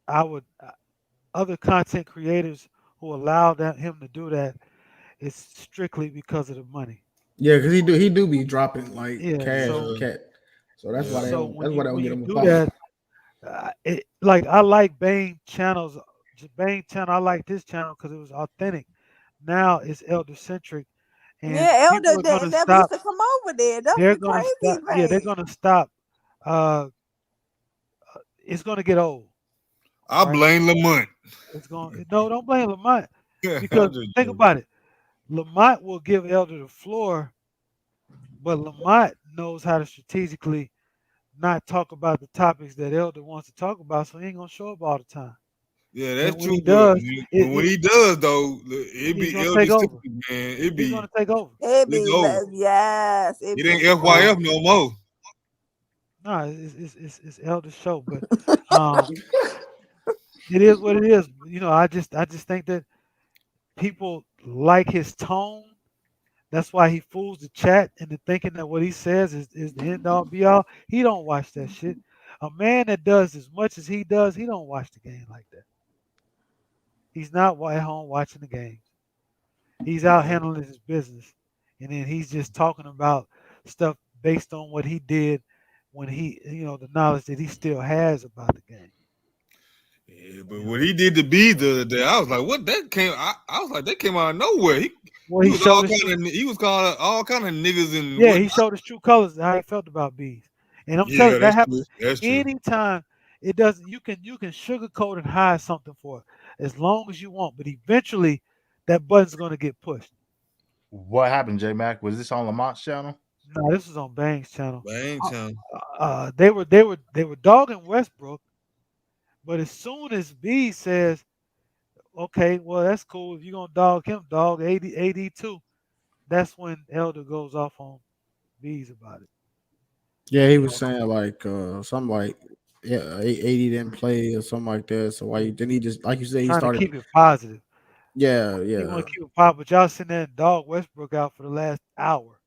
I would other content creators who allow him to do that, it's strictly because of the money. Yeah, because he do be dropping like Yeah. cash So and Yeah, cat. So that's why yeah. they so don't. That's why they don't when get you him a do pop. that, like I like Bane channels. Bane channel. I like this channel because it was authentic. Now it's elder centric, and Yeah, people Elder are gonna never used stop. to come over there. That's They're the gonna crazy stop. Yeah, they're thing. gonna stop. Uh, it's gonna get old, I right? blame Lamont. It's going. No, don't blame Lamont I'm because just think joking. about it. Lamont will give Elder the floor, but Lamont knows how to strategically not talk about the topics that Elder wants to talk about, so he ain't gonna show up all the time. Yeah, And that's when true. he But does, when he does, though, it he's be gonna take LD over. Sticky, man. It He's be gonna take over. It it's be over. yes, it It be ain't Um, FYF no more. no, it's Elder's show, but um, it is what it is. I just think that people like his tone. That's why he fools the chat into thinking that what he says is the end all be all. He don't watch that shit. A man that does as much as he does, he don't watch the game like that. He's not at home watching the games. He's out Yeah. handling his business, and then he's just talking about stuff based on what he did when the knowledge that he still has about the game. Yeah, but You what know, he did to B the other day, I was like, what that came? I was like, that came out of nowhere. well, He he was all showed his kind of he was calling all kind of niggas and Yeah, what? he showed his true colors how he felt about bees. And I'm telling Yeah, you, that that's true. happens That's true. anytime. It doesn't you can sugarcoat and hide something for as long as you want, but eventually that button's gonna get pushed. What happened, J Mac? Was this on Lamont's channel? No, this was on Bang's channel. Bang, Uh, chum. they were dogging Westbrook, but as soon as B says, "Okay, well that's cool. If you're gonna dog him, dog AD too," that's when Elder goes off on B's about it. Yeah, he You was know, saying like something like yeah, 80 didn't play or something like that. So why yeah, you then he just like you said he trying to started. keep it positive. Yeah, He yeah. want to keep it pop, but y'all sitting there and dog Westbrook out for the last hour.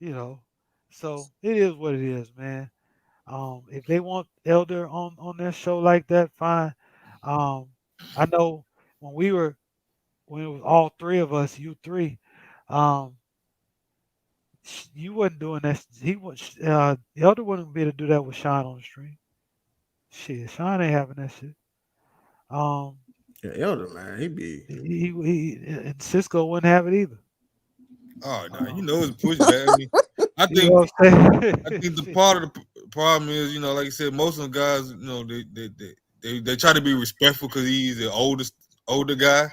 You know, so it is what it is, man. If they want Elder on their show like that, fine. Um, I know when when it was all three of us, you three, um, you wasn't doing that. Elder wouldn't be able to do that with Sean on the stream. Shit, Sean ain't having that shit. Um, Yeah, Elder man, he be and Cisco wouldn't have it either. Oh no, you Um, know it's pushback. I mean, I you think know what I'm I saying? think the Shit. part of the problem is, like you said, most of the guys, they try to be respectful because he's the older guy.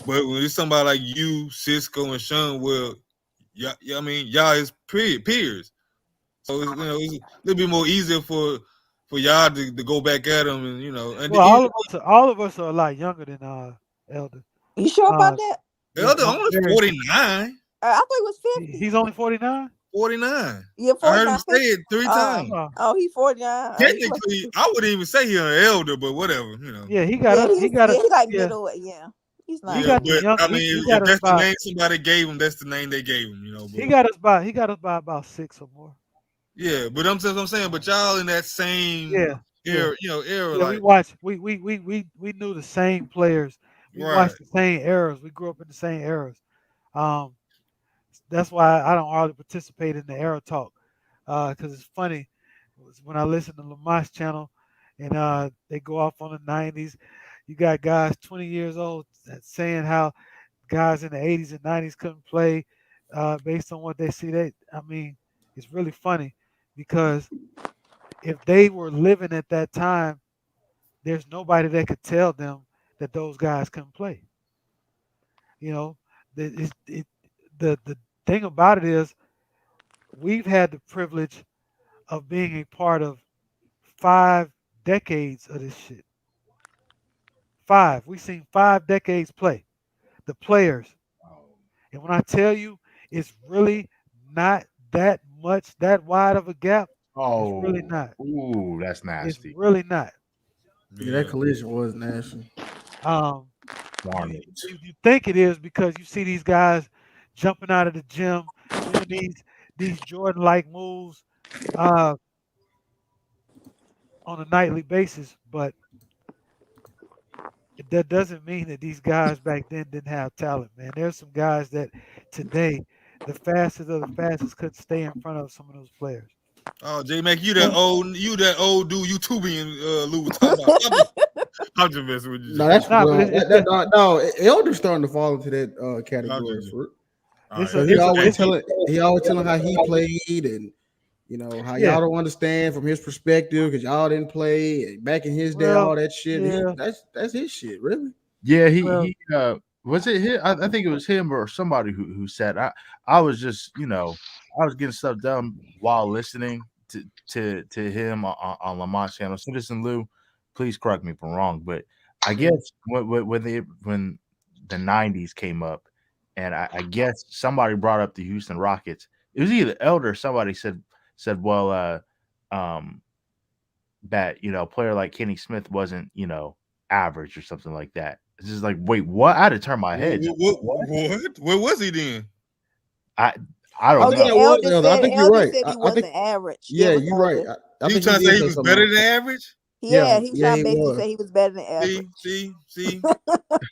But when it's somebody like you, Cisco, and Sean, well, yeah, I mean, y'all is peers. So it's a little bit more easier for y'all to go back at them, and and Well, all of us are a lot younger than Elder. You sure about Uh, that? yeah, Elder I'm only very. 49. I thought it was 50. He's only 49. 49. Yeah, I heard him 49, say 50. it three Oh, times. No, oh, he 49. He must Technically, I wouldn't even say he's an elder, but whatever. yeah, he got yeah, us. He got us. he like Yeah, middle. Yeah, he's he not. Yeah, got the but young. I He mean, if got us that's the by. name somebody gave him, that's the name they gave him. He But got us by. He got us by about 6 or more. yeah, but I'm saying, but y'all in that same Yeah, yeah, era, yeah. We like watched. We knew the same players. We right. watched the same eras. We grew up in the same eras. Um, that's why I don't hardly participate in the era talk. Because it's funny when I listen to Lamont's channel, and they go off on the '90s. You got guys 20 years old saying how guys in the '80s and '90s couldn't play based on what they see. I mean, it's really funny because if they were living at that time, there's nobody that could tell them that those guys couldn't play. You know, the thing about it is we've had the privilege of being a part of 5 decades of this shit. Five. We've seen 5 decades play. The players. And when I tell you it's really not that wide of a gap, it's really Oh, not. ooh, that's It's nasty. really not. yeah, that Yeah, collision was nasty. Um, you, Darn it. you think it is because you see these guys jumping out of the gym, doing these Jordan like moves uh, on a nightly basis, but that doesn't mean that these guys back then didn't have talent, man. There's some guys that today, the fastest of the fastest, couldn't stay in front of some of those players. Oh, J Mac, And you that old dude, you tubian Lou was talking about. I'm just messing with you, No, J. that's Nah, but well, it's that just no, Elder's starting to fall into that I'm category just for all it's right. a because it's a Hey, it's he always telling how he played and how yeah. y'all don't understand from his perspective because y'all didn't play back in his day, Well, all that shit. yeah. That's his shit, really. Yeah, Well, he was it him? I think it was him or somebody who said I was just I was getting stuff done while listening to him on Lamont's channel. Citizen Lou, please correct me if I'm wrong, but I Mhm. guess when the '90s came up, and I guess somebody brought up the Houston Rockets. It was either Elder or somebody said well um that a player like Kenny Smith wasn't average or something like that. It's just like, wait, what? I had to turn my head. Just, what? what? Where was he then? I I I don't oh think yeah, know. that was Elder Elder. I said think you're Elder right. said he I think wasn't average. Yeah, yeah, it was you're right. Elder. I You think he trying to say did he say was something better like than that. average? Yeah, he Yeah, trying to he basically say was. he was better than See, average. see, see,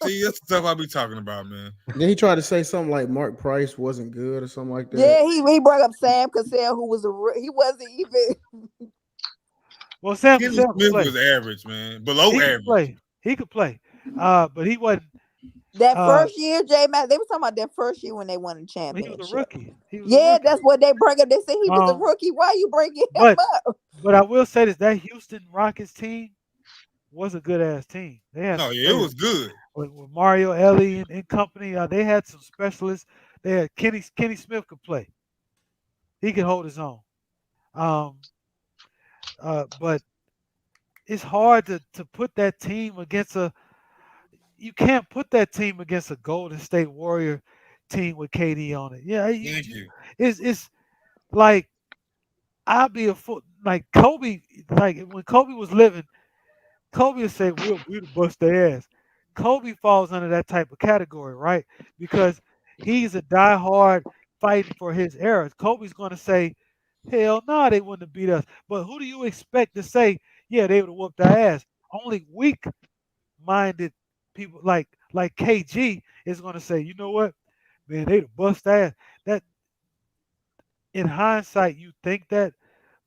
see. That's the stuff I be talking about, man. Then he tried to say something like Mark Price wasn't good or something like that. Yeah, he brought up Sam Cassell, who was he wasn't even well, Sam Kenny Cassell could Smith play. was average, man, below He could average. play. He could play. But he wasn't. that Uh, first year. J Mac, they were talking about that first year when they won the he was a championship. rookie. He was a Yeah, rookie. that's what they bring up. They said he was a Um, rookie. Why you bringing him but up? but I will say this: that Houston Rockets team was a good ass team. They had No, some yeah, it players was good. with Mario Ellie and company. They had some specialists. They had Kenny Smith could play. He could hold his own. Um, but it's hard to put that team against a. You can't put that team against a Golden State Warrior team with KD on it. Yeah, Thank you. it's like I'll be a foot like Kobe. Like when Kobe was living, Kobe would say we'll bust their ass. Kobe falls under that type of category, right? Because he's a diehard fighting for his era. Kobe's going to say, hell no, they wouldn't have beat us. But who do you expect to say, yeah, they would have whooped our ass? Only weak-minded people like KG is going to say, you know what, man, they'd have bust our ass. That in hindsight, you think that,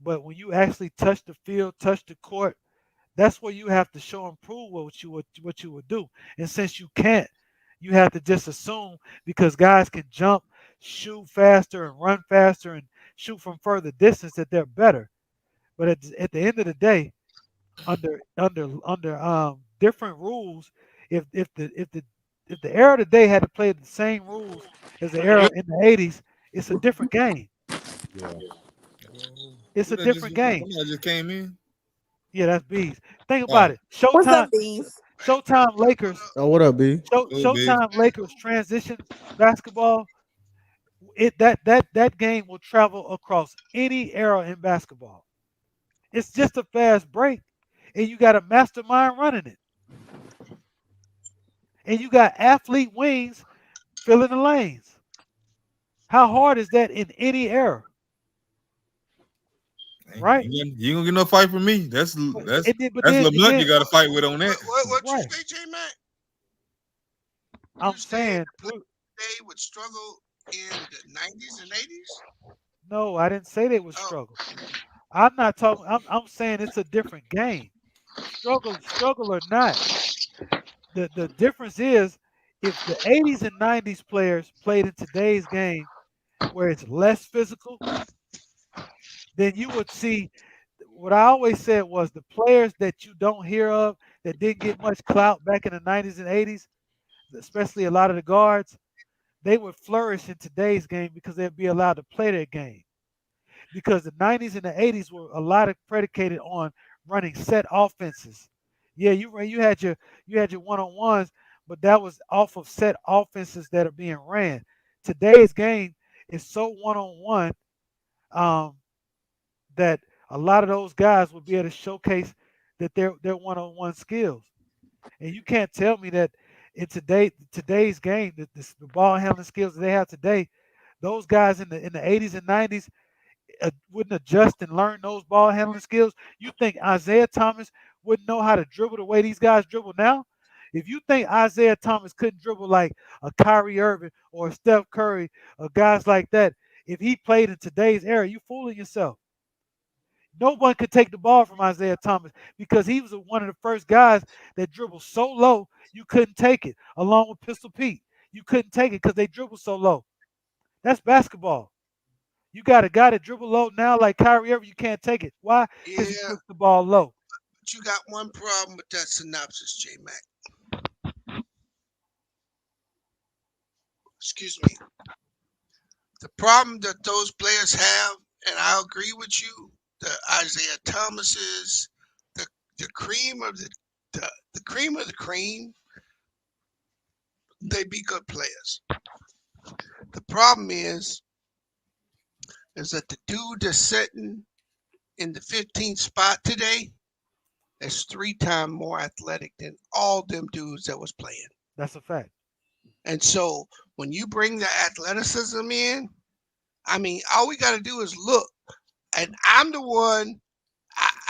but when you actually touch the field, touch the court, that's where you have to show and prove what you would do. And since you can't, you have to just assume because guys can jump, shoot faster, and run faster, and shoot from further distance that they're better. But at the end of the day, under different rules, if the era today had to play the same rules as the era in the '80s, it's a different game. Yeah. It's Who a that just different game. somebody just came in? Yeah, that's bees. Think Oh, about it. What's up, bees? Showtime Lakers Oh, what up, B? little bit. Showtime Lakers transition basketball. That game will travel across any era in basketball. It's just a fast break, and you got a mastermind running it, and you got athlete wings filling the lanes. How hard is that in any era, Hey, right? you ain't gonna get no fight from me. But That's then Lamont you got to fight with on that. What you right. say, J Mac? You I'm said saying they would struggle in the 90s and 80s? no. I didn't say they would Oh, struggle. I'm not talking. I'm saying it's a different game. Struggle or not. The difference is if the '80s and '90s players played in today's game where it's less physical, then you would see what I always said was the players that you don't hear of that didn't get much clout back in the '90s and '80s, especially a lot of the guards, they would flourish in today's game because they'd be allowed to play their game. Because the '90s and the '80s were a lot of predicated on running set offenses. Yeah, you had your one on ones, but that was off of set offenses that are being ran. Today's game is so one on one that a lot of those guys will be able to showcase that they're one on one skills. And you can't tell me that in today's game, the ball handling skills that they have today, those guys in the '80s and '90s wouldn't adjust and learn those ball handling skills. You think Isaiah Thomas wouldn't know how to dribble the way these guys dribble now? If you think Isaiah Thomas couldn't dribble like a Kyrie Irving or a Steph Curry or guys like that, if he played in today's era, you fooling yourself. No one could take the ball from Isaiah Thomas because he was one of the first guys that dribbled so low you couldn't take it, along with Pistol Pete. You couldn't take it because they dribbled so low. That's basketball. You got a guy that dribble low now like Kyrie Irving, you can't take it. Why? Because he Yeah, puts the ball low. but you got one problem with that synopsis, J Mac. Excuse me. The problem that those players have, and I agree with you, the Isaiah Thomases, the the cream of the cream of the cream, they be good players. The problem is that the dude that's sitting in the 15th spot today is 3 times more athletic than all them dudes that was playing. That's a fact. And so when you bring the athleticism in, I mean, all we got to do is look. And I'm the one.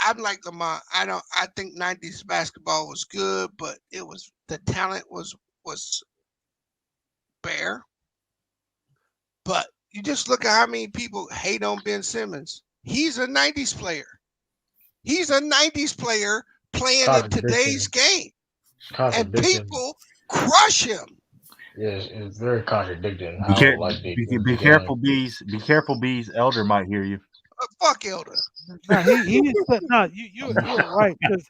I'm like Lamont. I think '90s basketball was good, but it was the talent was bare. But you just look at how many people hate on Ben Simmons. He's a '90s player. He's a '90s player playing in today's game, and people crush him. Yes, it's very contradicting Be, how care- like they be, built the be game. careful, bees. Be careful, bees. Elder might hear you. Fuck Elder. Nah, he is no, you're right because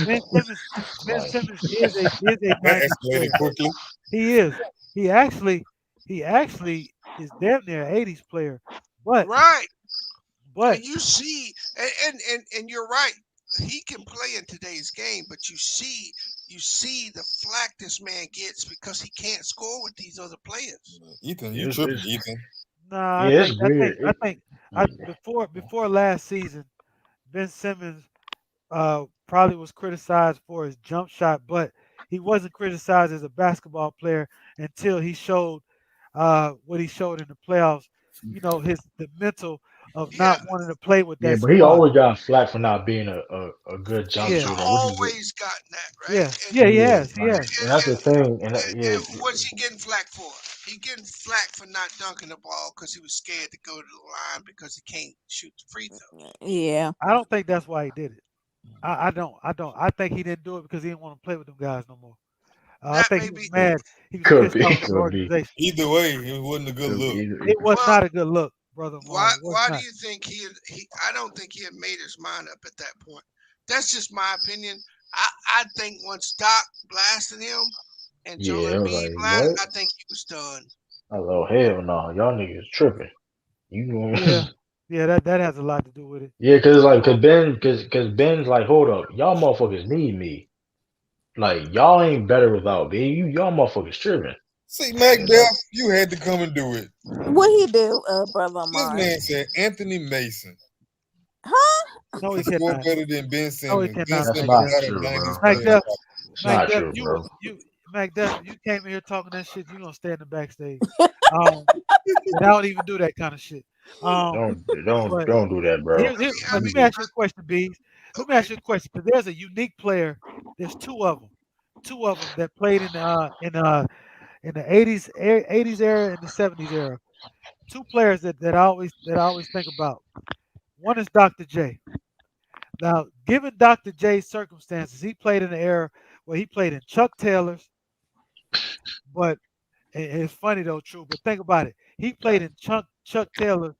Ben Simmons Ben Like, Simmons is a That '90s escalated player. quickly. He is. He actually is damn near an '80s player. But Right. but And you see, and you're right. He can play in today's game, but you see the flack this man gets because he can't score with these other players. Ethan, you it's, tripping, it's Ethan. nah, yeah, it's weird. I before last season, Ben Simmons probably was criticized for his jump shot, but he wasn't criticized as a basketball player until he showed what he showed in the playoffs. You know, the mental of Yeah, not wanting to play with Yeah, that but he squad. always got flack for not being a good jump he's Yeah, shooter, which is always gotten that, right? yeah, And yeah. He yeah, has, he like, has. and that's the thing. And yeah, what's he getting flack for? He getting flack for not dunking the ball because he was scared to go to the line because he can't shoot the free throw. Yeah. I don't think that's why he did it. I don't. I think he didn't do it because he didn't want to play with them guys no more. I That think may he was be mad. He was could pissed be, off at the could be, organization. Either way, it wasn't a good could look. be. It was well. not a good look, brother Why? Marlon. It was Why do not. you think he? I don't think he had made his mind up at that point. That's just my opinion. I think once Doc blasted him and Joel Yeah, I was Embiid like, blasted, what? I think he was done. I was like, oh hell no, y'all niggas tripping. You know, Yeah, yeah. That has a lot to do with it. yeah, cause like, Um, cause Ben's like, hold up, y'all motherfuckers need me. Like, y'all ain't better without me. Y'all motherfuckers tripping. See, And like, Macbeth, you had to come and do it. What he do, brother This Amari? man said Anthony Mason Huh? no, he can score cannot. better than Ben No, he Simmons. Ben cannot. that's Simmons Mac is not Def. not a true, bro. 90s Mac player. Def. It's Mac not Def. true, bro. Mac Def. You came in here talking that shit. You gonna stay in the backstage. Um, and I don't even do that kind of shit. Um, but Don't do that, bro. I Let mean, me ask you a question, Bees. Let me ask okay. you a question because there's a unique player. There's two of them that played in the '80s era and the '70s era. Two players that I always think about. One is Dr. J. Now, given Dr. J's circumstances, he played in the era where he played in Chuck Taylor's, but and it's funny though, true. But think about it. He played in Chuck Taylor,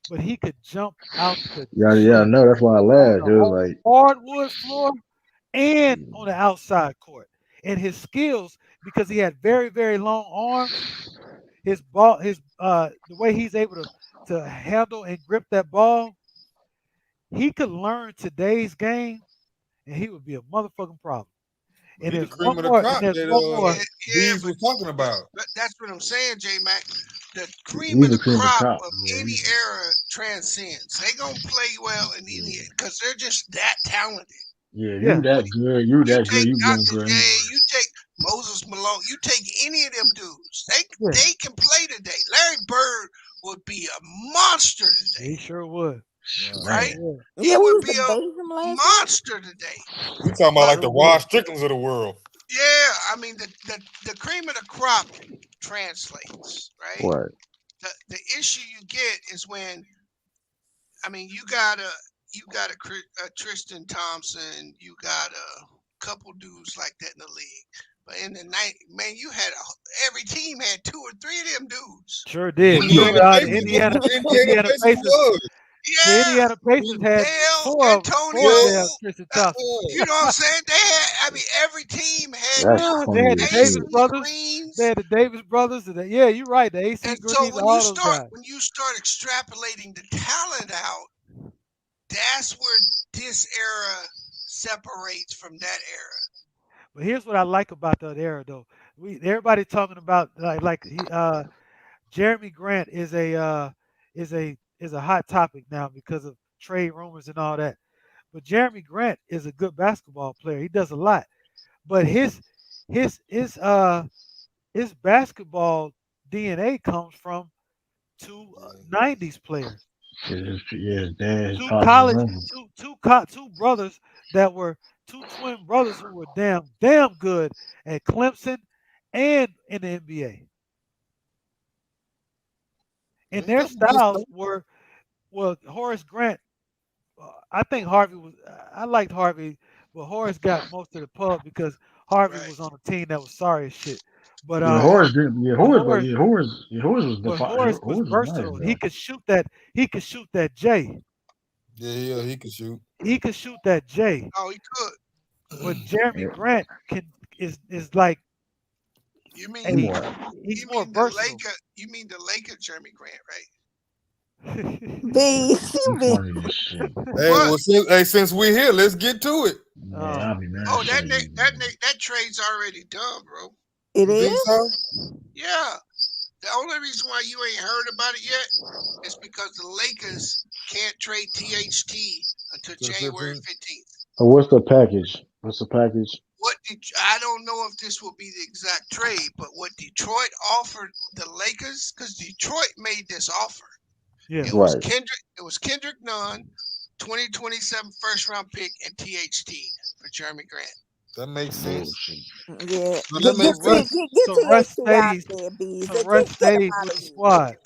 but he could jump out the Yeah, yeah, I gym know. That's why I on laughed. the It was like, hardwood floor and on the outside court. And his skills, because he had very, very long arms, the way he's able to handle and grip that ball, he could learn today's game and he would be a motherfucking problem. And He the cream of the crop there's that one more. Yeah, Bees was talking about. but that's what I'm saying, J Mac. The cream of he's a the cream of the crop crop. of Yeah, any era transcends. They gonna play well in any because they're just that talented. yeah, you Yeah, that good. You You that good. take You going Dr. good J, anywhere. you take Moses Malone, you take any of them dudes. They yeah, they can play today. Larry Bird would be a monster he today, sure would. Man, right? Yeah. He Yeah, we would was be a debating him last night. monster today. You talking about He like But the sure Rod would. Stricklands of the world. Yeah, I mean the cream of the crop translates, right? Right. The issue you get is when, I mean, you got a Tristan Thompson, you got a couple dudes like that in the league, but in the night, man, you had every team had 2 or 3 of them dudes. Sure did. You Indiana remember how the Pacers, Indiana Indiana Pacers Pacers was. the Yeah, Indiana Pacers had Dale, four of Antonio, them Tristan Thompson. you know what I'm saying? They had, I mean, every team had That's Yeah, they had funny the as AC Davis shit. brothers. They Greens. had the Davis brothers. And yeah, you're right. The AC And so Greens, all those guys. when you start extrapolating the talent out, that's where this era separates from that era. But here's what I like about that era, though. Everybody talking about Jeremy Grant is a hot topic now because of trade rumors and all that. But Jeremy Grant is a good basketball player. He does a lot. But his his uh his basketball DNA comes from two '90s players, His dad, his two pops was college, on. two brothers that were two twin brothers who were damn good at Clemson and in the NBA. And There's a their couple good stuff. styles were Horace Grant. I think Harvey was. I liked Harvey, but Horace got most of the pub because Harvey Right. was on a team that was sorry as shit. But Yeah, Right. Horace didn't. Yeah, but Horace, but Horace, yeah, Horace was the but Horace was Horace was nice, versatile. bro. He could shoot that J. Yeah, he can shoot. He could shoot that J. Oh, he could. But Jeremy Yeah, Grant is like You mean he a more. he's you more mean versatile. You mean the Laker Jeremy Grant, right? B, He B. funny as shit. Hey, What? well, since we're here, let's get to it. Yeah, I'll Oh, be mad Oh, as shit. that trade's already done, bro. It You think is. so? Yeah. The only reason why you ain't heard about it yet is because the Lakers can't trade THT until To the January 15th. 15th. What's the package? What's the package? I don't know if this will be the exact trade, but what Detroit offered the Lakers, because Detroit made this offer. yeah. It was Right. Kendrick Nunn, 2027 first round pick, and THT for Jeremy Grant. That makes sense. Bullshit. Yeah. No, that So makes sense. Get so Russ THT out stays. there, B. So Get Russ him stays out with of the here. squad.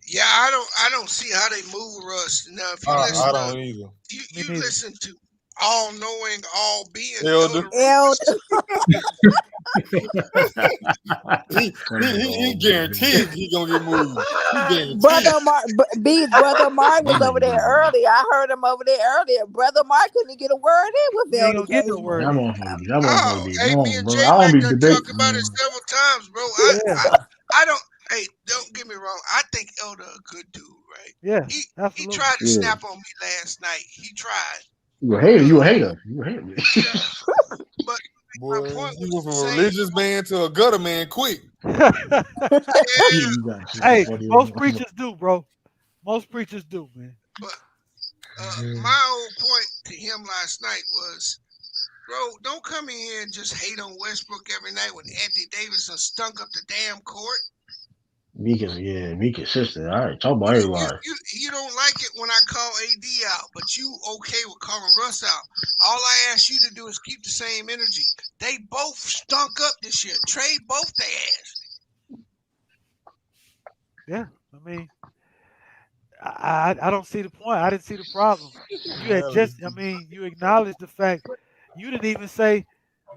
Yeah, I don't see how they move Russ. Now, if you I listen don't to either. Me you neither. listen to all knowing, all being Elder. Elder Rufus, He guaranteed he gonna get moved. He guaranteed. B's brother Mark was That over nigga there good. earlier. I heard him over there earlier. Brother Mark couldn't get a word in with You ain't Elder gonna get no Gates. word That in. motherfucker be hey, me wrong, and bro. J I don't Mac be done debating, talked about it man. several times, bro. Yeah, I don't. Hey, don't get me wrong. I think Elder a good dude, right? yeah, He absolutely. tried to Yeah. snap on me last night. He tried. You a hater. You a hater. You a hater. Yeah, but my Boy, point you was went the from a same. religious man to a gutter man quick. Yeah, You got shit Hey, funny. most preachers do, bro. Most preachers do, man. but my whole point to him last night was, bro, don't come in here and just hate on Westbrook every night when Anthony Davis stunk up the damn court. Be consistent. All right, talk about You, everybody. you don't like it when I call AD out, but you okay with calling Russ out. All I ask you to do is keep the same energy. They both stunk up this year. Trade both their ass. Yeah, I mean, I don't see the point. I didn't see the problem. You had you acknowledged the fact. You didn't even say,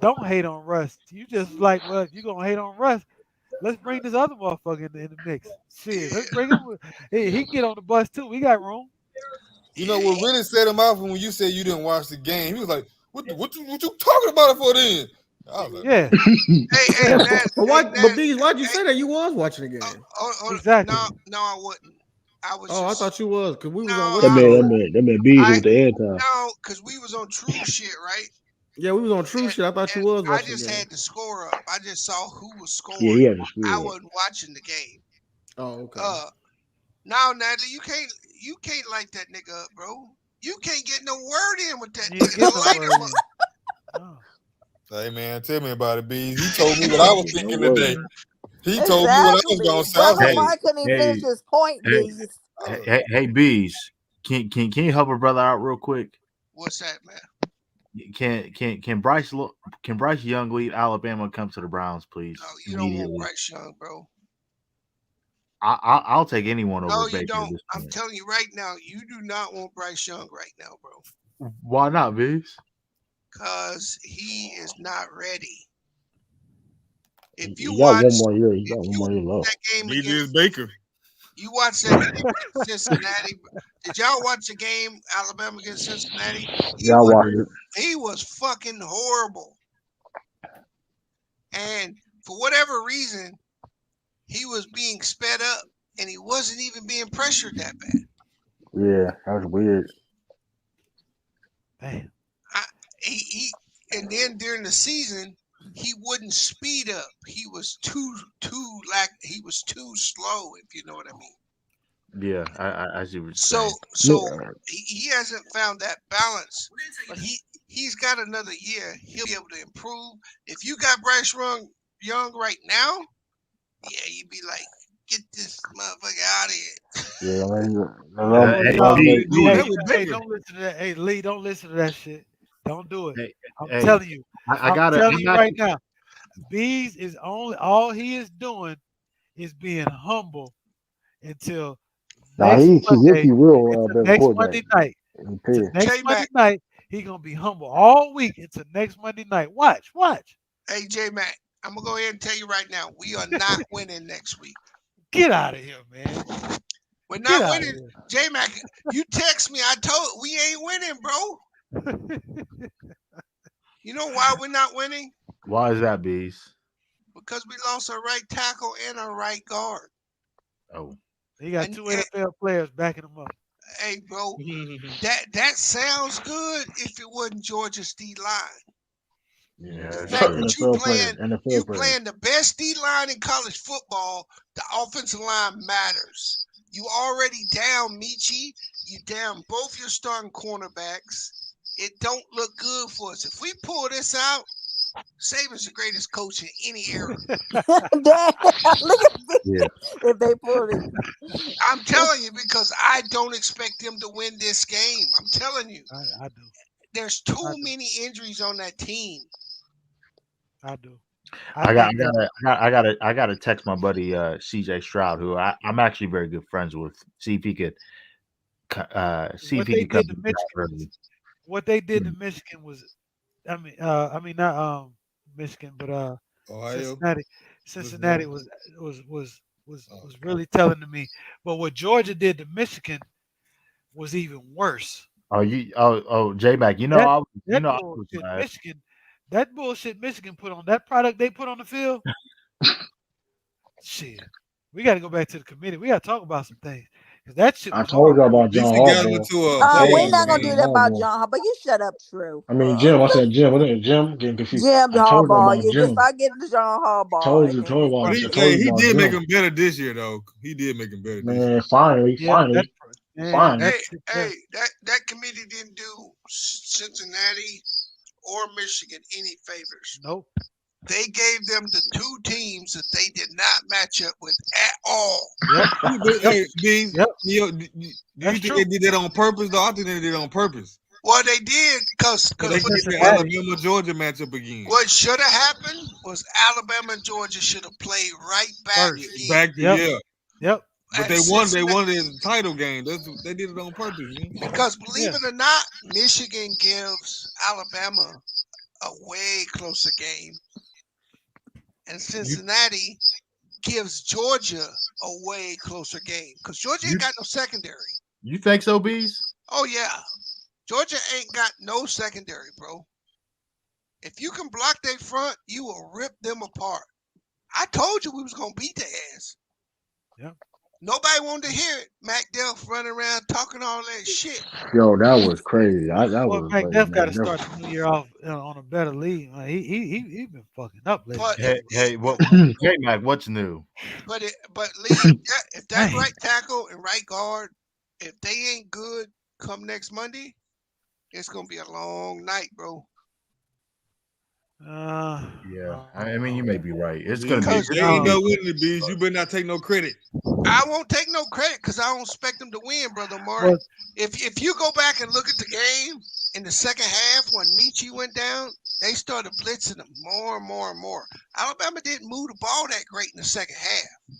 don't hate on Russ. You just was like, well, if you're gonna hate on Russ, let's bring this other motherfucker in the mix. Shit, let's bring him. He can get on the bus too. We got room. You know what really set him off when you said you didn't watch the game? He was like, "What you talking about it for then?" I was like, Yeah, Hey, man. But why'd you say that? You was watching the game. exactly. No, I wouldn't. I was Oh, just I thought you was because we was on No, what That channel? man Bees I- with the airtime. no, because we was on true shit, right? Yeah, we was on true shit. I thought you was I watching just the game. had the score up. I just saw who was scoring. Yeah, he had the I score. wasn't watching the game. Oh, okay. Now, Natalie, you can't light that nigga up, bro. You can't get no word in with that You ain't nigga. get Don't no light word him in. up. Oh. "Hey man, tell me about it, B." He told me what I was thinking No word. today. He told me what I was gonna say. I was Brother like, Mark couldn't even finish his point, hey, B's. hey, bees, can you help a brother out real quick? What's that, man? Can Bryce Young lead Alabama and come to the Browns, please? No, you don't want Bryce Young, bro. I'll take anyone over No, you Baker don't. at this I'm point. telling you right now, you do not want Bryce Young right now, bro. Why not, Bees? Because he is not ready. If you He got watch, one more year. He if got one you more year watch left. that game Neither is against, Baker. you watch that game against Cincinnati. Did y'all watch the game Alabama against Cincinnati? Yeah, I watched it. He was fucking horrible. And for whatever reason, he was being sped up, and he wasn't even being pressured that bad. Yeah, that was weird. Damn. And then during the season, he wouldn't speed up. He was too slow, if you know what I mean. Yeah, I see what you're So saying. he hasn't found that balance, but he's got another year. He'll be able to improve. If you got Bryce Young right now, yeah, you'd be like, get this motherfucker out of here. Yeah, man. Hey, don't listen to that. Hey, Lee, don't listen to that shit. Don't do it. I'm Hey, telling you. I'm telling you right now. Bees is all he is doing is being humble until next Monday. Next Monday night. Next Monday night, he's gonna be humble all week until next Monday night. Watch. Hey, J-Mac, I'm gonna go ahead and tell you right now, we are not winning next week. Get out of here, man. We're not winning. J-Mac, you text me. I told we ain't winning, bro. You know why we're not winning? Why is that, Bees? Because we lost our right tackle and our right guard. Oh. He got two NFL players backing him up. Hey, bro, that sounds good if it wasn't Georgia's D line. Yeah, the fact that you playing the best D line in college football, the offensive line matters. You already down Michi, you down both your starting cornerbacks. It don't look good for us. If we pull this out, Saban's the greatest coach in any era. Look at me. If they pull it. I'm telling you, because I don't expect them to win this game. I'm telling you. I do. There's too many injuries on that team. I do. I gotta text my buddy CJ Stroud, who I'm actually very good friends with. See if he could see if he could come early. What they did to Michigan was, I mean not Michigan, but Ohio. Cincinnati was really telling to me. But what Georgia did to Michigan was even worse. J-Mac, that bullshit Michigan put on that product they put on the field. Shit, we got to go back to the committee. We got to talk about some things because that shit. I told you about John Harbaugh. We're not gonna do that about John Harbaugh. You shut up, True. I mean Jim. I said Jim. Wasn't it Jim? Getting confused. Jim Harbaugh. You just start getting to John Harbaugh. Told you about he did make him better this year, though. He did make him better. Man, finally. Hey, that committee didn't do Cincinnati or Michigan any favors. Nope. They gave them the two teams that they did not match up with at all. Hey, do you think they did that on purpose, though? I think they did it on purpose. Well, they did because they did the Alabama Georgia matchup again. What should have happened was Alabama and Georgia should have played right back again. Yep. But they won the title game. They did it on purpose. Man. Because believe it or not, Michigan gives Alabama a way closer game. And Cincinnati gives Georgia a way closer game. Because Georgia ain't got no secondary. You think so, Bees? Oh, yeah. Georgia ain't got no secondary, bro. If you can block their front, you will rip them apart. I told you we was going to beat their ass. Yeah. Nobody wanted to hear it. Mac Delph running around talking all that shit. Yo, that was crazy. Mac Delph got to start the new year off on a better lead. He been fucking up lately. Hey, Mac, what's new? But Lee, if that right tackle and right guard, if they ain't good come next Monday, it's gonna be a long night, bro. Yeah, I mean you may be right. It's gonna be. They ain't no winning the Bees. You better not take no credit. I won't take no credit because I don't expect them to win, brother Mark. If you go back and look at the game, in the second half when Michi went down, they started blitzing them more and more and more. Alabama didn't move the ball that great in the second half.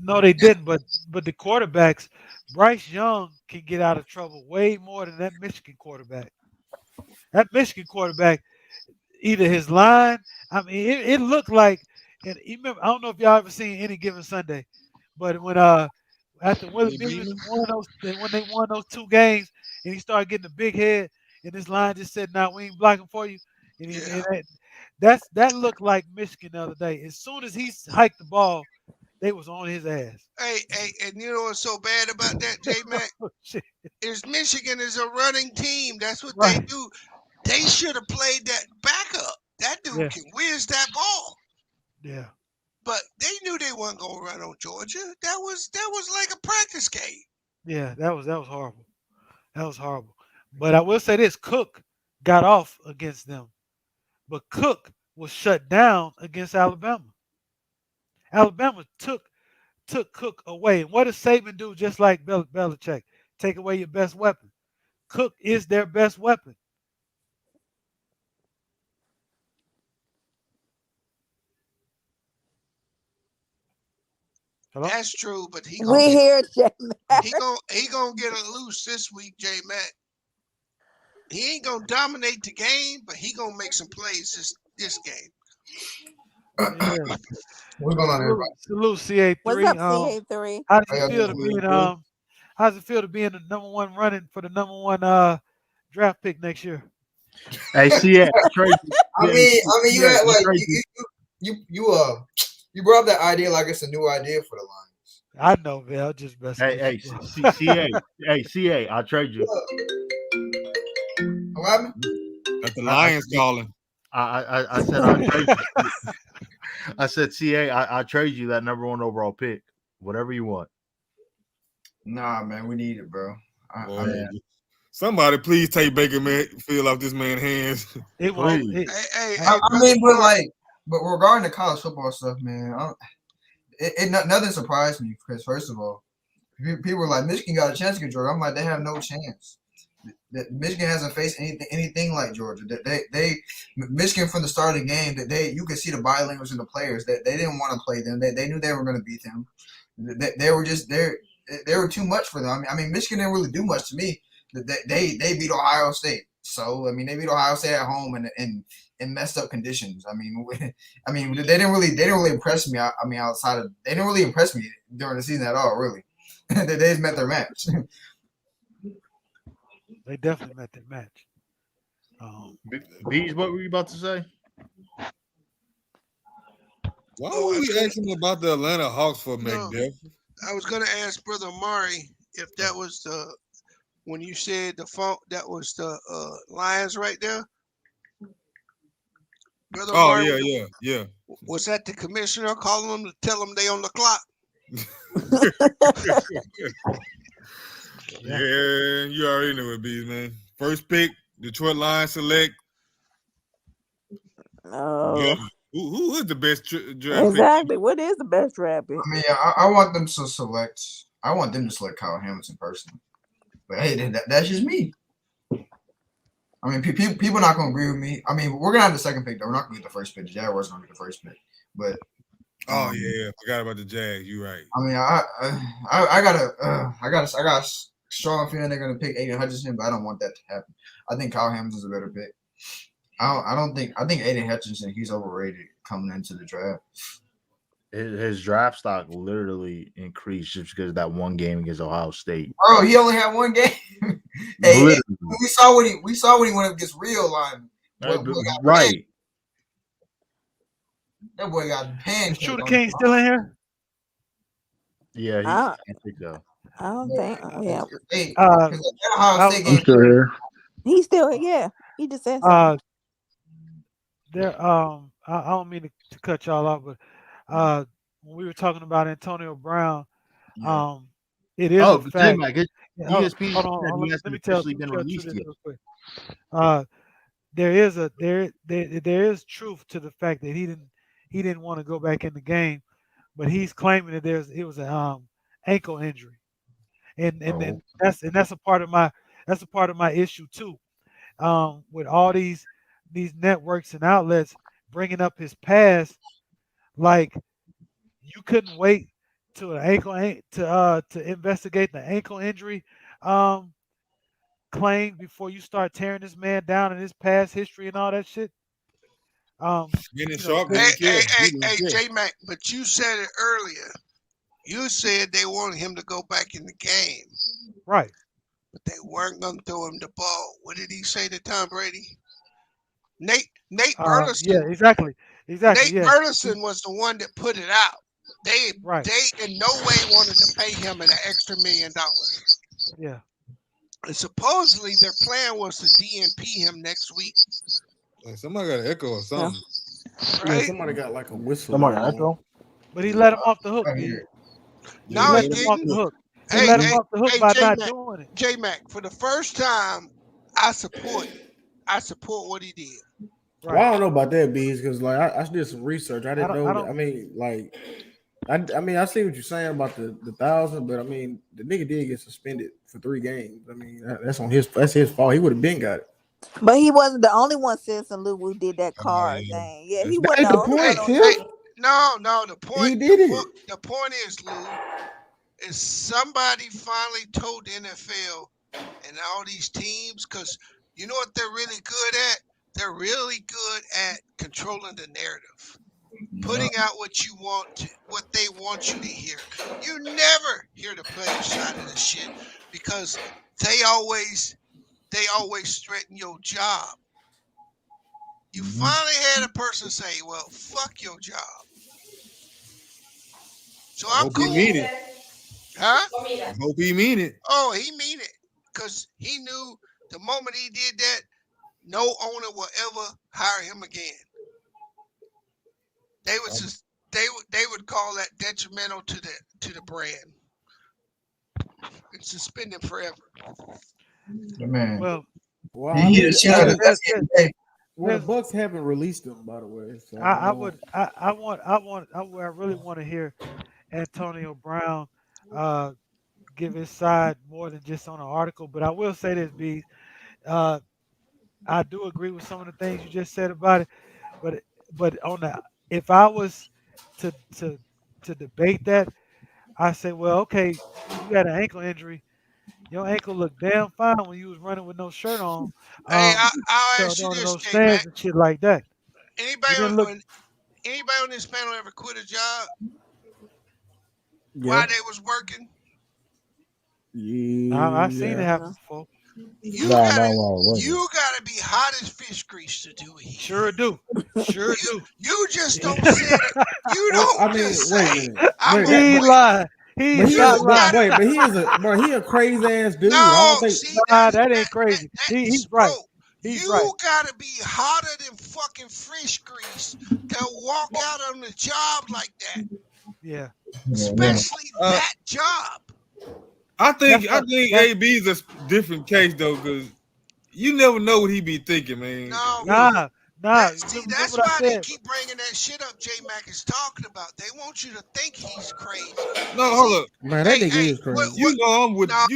No, they didn't. But the quarterbacks, Bryce Young can get out of trouble way more than that Michigan quarterback. That Michigan quarterback, either his line, I mean, it looked like, and you remember, I don't know if y'all ever seen Any Given Sunday, but when after Willie They beat Beavis him. won when they won those 2 games, and he started getting a big head, and this line just said, "Nah, we ain't blocking for you," and Yeah. that looked like Michigan the other day. As soon as he hiked the ball, they was on his ass. Hey, and you know what's so bad about that, J Mac? Oh, shit. Is Michigan is a running team. That's what they Right. do. They should have played that backup. That dude Yeah. can whiz that ball. Yeah. But they knew they weren't gonna run on Georgia. That was like a practice game. Yeah. That was horrible. That was horrible. But I will say this: Cook got off against them, but Cook was shut down against Alabama. Alabama took Cook away. And what does Saban do? Just like Belichick, take away your best weapon. Cook is their best weapon. Hello. That's true, but he gonna We get here, J he gonna get it loose this week, J Mac. He ain't gonna dominate the game, but he gonna make some plays this game. Yeah. What's going on, everybody? Salute What's CA3. up, CA3? How does How it y'all feel to doing? be in Good? how's it feel to be in the number one running for the number one draft pick next year? Hey, CA, I trade you. I Yeah, mean, you CA, act I like trade you. you brought up that idea like it's a new idea for the Lions. I know, man. I'm just messing Hey, with hey, you, bro. CA, hey, CA, I trade you. What happened? That's the I Lions calling. I said I trade you. I said CA, I trade you that number one overall pick, whatever you want. Nah, man, we need it, bro. I Boy, mean, somebody please take Baker Mayfield off this man's hands. It won't. Please. I- but like, but regarding the college football stuff, man, nothing surprised me because first of all, people were like Michigan got a chance to get Georgia. I'm like, they have no chance. Michigan hasn't faced anything like Georgia. They Michigan from the start of the game that you could see the body language in the players that they didn't want to play them. They knew they were going to beat them. They were just there. They were too much for them. I mean, Michigan didn't really do much to me. They beat Ohio State. So I mean, they beat Ohio State at home and in messed up conditions. I mean, they didn't really impress me. I mean, outside of they didn't really impress me during the season at all. Really, they just met their match. They definitely met that match. Bees, what were you about to say? Why Oh, would I was we gonna, ask him about the Atlanta Hawks for no, McDuff? I was gonna ask Brother Mari if that was the when you said the phone that was the Lions right there. Brother Oh Mari, yeah. was that the commissioner calling them to tell them they on the clock? Yeah. Yeah, you already know it, Bees, man. First pick, Detroit Lions select. Yeah. Oh, Who is the best draft pick? exactly. What is the best draft pick? I mean, I want them to select. I want them to select Kyle Hamilton personally. But hey, that's just me. I mean, people not gonna agree with me. I mean, we're gonna have the second pick though. We're not gonna get the first pick. The Jaguars are gonna get the first pick. But Oh yeah, forgot about the Jags. You right. I mean, I got a strong feeling they're gonna pick Aiden Hutchinson, but I don't want that to happen. I think Kyle Hamilton's a better pick. I think Aiden Hutchinson, he's overrated coming into the draft. His draft stock literally increased just because of that one game against Ohio State. Bro, he only had one game. Hey, Literally. we saw when he went up against real line. Right. That boy got Is pancaked. True the King still in here? Yeah, I, I think so. I don't think. Yeah, Hey, Uh, that Ohio State I'm game. still here. he's still. Yeah, he just said something. there. I don't mean to cut y'all off, but when we were talking about Antonio Brown, Yeah. it is Oh, a but fact. J-Mac, Hold ESPN on, said he let hasn't me tell officially been you released this yet. real quick. There is truth to the fact that he didn't want to go back in the game, but he's claiming that it was a ankle injury, and Oh, that's a part of my issue too. with all these networks and outlets bringing up his past, like you couldn't wait to an to investigate the ankle injury um, claim before you start tearing this man down and his past history and all that shit. Getting You know, sharp because didn't care. He didn't Hey, care. J Mac, but you said it earlier. You said they wanted him to go back in the game, right. but they weren't gonna throw him the ball. What did he say to Tom Brady? Nate Yeah, Burleson. exactly. Nate Yeah, Burleson was the one that put it out. They right. they in no way wanted to pay him an extra $1 million. Yeah, And supposedly their plan was to DNP him next week, Like somebody got an echo or Yeah. something. Yeah, right? somebody got like a whistle Somebody going on. echo. but he let him off the hook, Right B. here. He No, Yeah, he let let him him off didn't. the look. hook. He Hey, let him hey, off the hook hey, by J not Mac, doing it. J Mac. For the first time, I support what he did. Well, I Right. don't know about that, Bees, because like I did some research. I I didn't don't. I know that. don't. I mean, like, I mean, I see what you're saying about the thousand, but I mean, the nigga did get suspended for 3 games. I mean, that's his fault. He would have been got it. But he wasn't the only one since St. Louis who did that Oh card yeah. thing. Yeah, he That's That wasn't ain't the the only Hey, one point, on hey, Tim. the team. no. The point, He did it. the point is, Lou, is somebody finally told the NFL and all these teams, because you know what they're really good at? They're really good at controlling the narrative, putting out what you want to, what they want you to hear. You never hear the player side of the shit because they always threaten your job. You finally had a person say, "Well, fuck your job." So I I'm hope he cool, mean it. huh? I hope he mean it. Oh, he mean it, because he knew the moment he did that, no owner will ever hire him again. They would just they would call that detrimental to the brand and suspend him forever. The man. Well, Well, He I hit mean, a shit I out of there's, mean, the there's, best there's, game today. well, the there's Bucks haven't released him, by the way. So I don't know. I really want to hear Antonio Brown uh, give his side more than just on an article. But I will say this, B. Uh, I do agree with some of the things you just said about it. But on the if I was to to to debate that, I say, well, okay, you had an ankle injury. Your ankle looked damn fine when you was running with no shirt on, Hey, um, I'll so ask you during this, those J stands Mac. and shit like that. Anybody You didn't look. anybody on this panel ever quit a job Yeah. while they was working? I've seen it Yeah. happen Yeah. before. You Nah, gotta nah, nah. you gotta be hot as fish grease to do what he Sure did. do. Sure You do. you just don't say it. You Well, I don't just mean, wait a say minute. I'm Wait, gonna that, He quit. lied. but He's he is not a lying. You wait, but he a crazy ass dude. I don't No, think. see Nah, that ain't crazy. that's He's right. bro. He's right. You gotta be hotter than fucking fish grease to walk out on the job like that, Yeah. Yeah. especially Uh, that job. That's I what think that AB is a different case though, because you never know what he be thinking, man. No, nah, nah. Remember that's what I why they said? keep bringing that shit up. J Mac is talking about. They want you to think he's crazy. No, hold See, up. Man, that hey, nigga hey, is crazy. no, I'm with the Nah,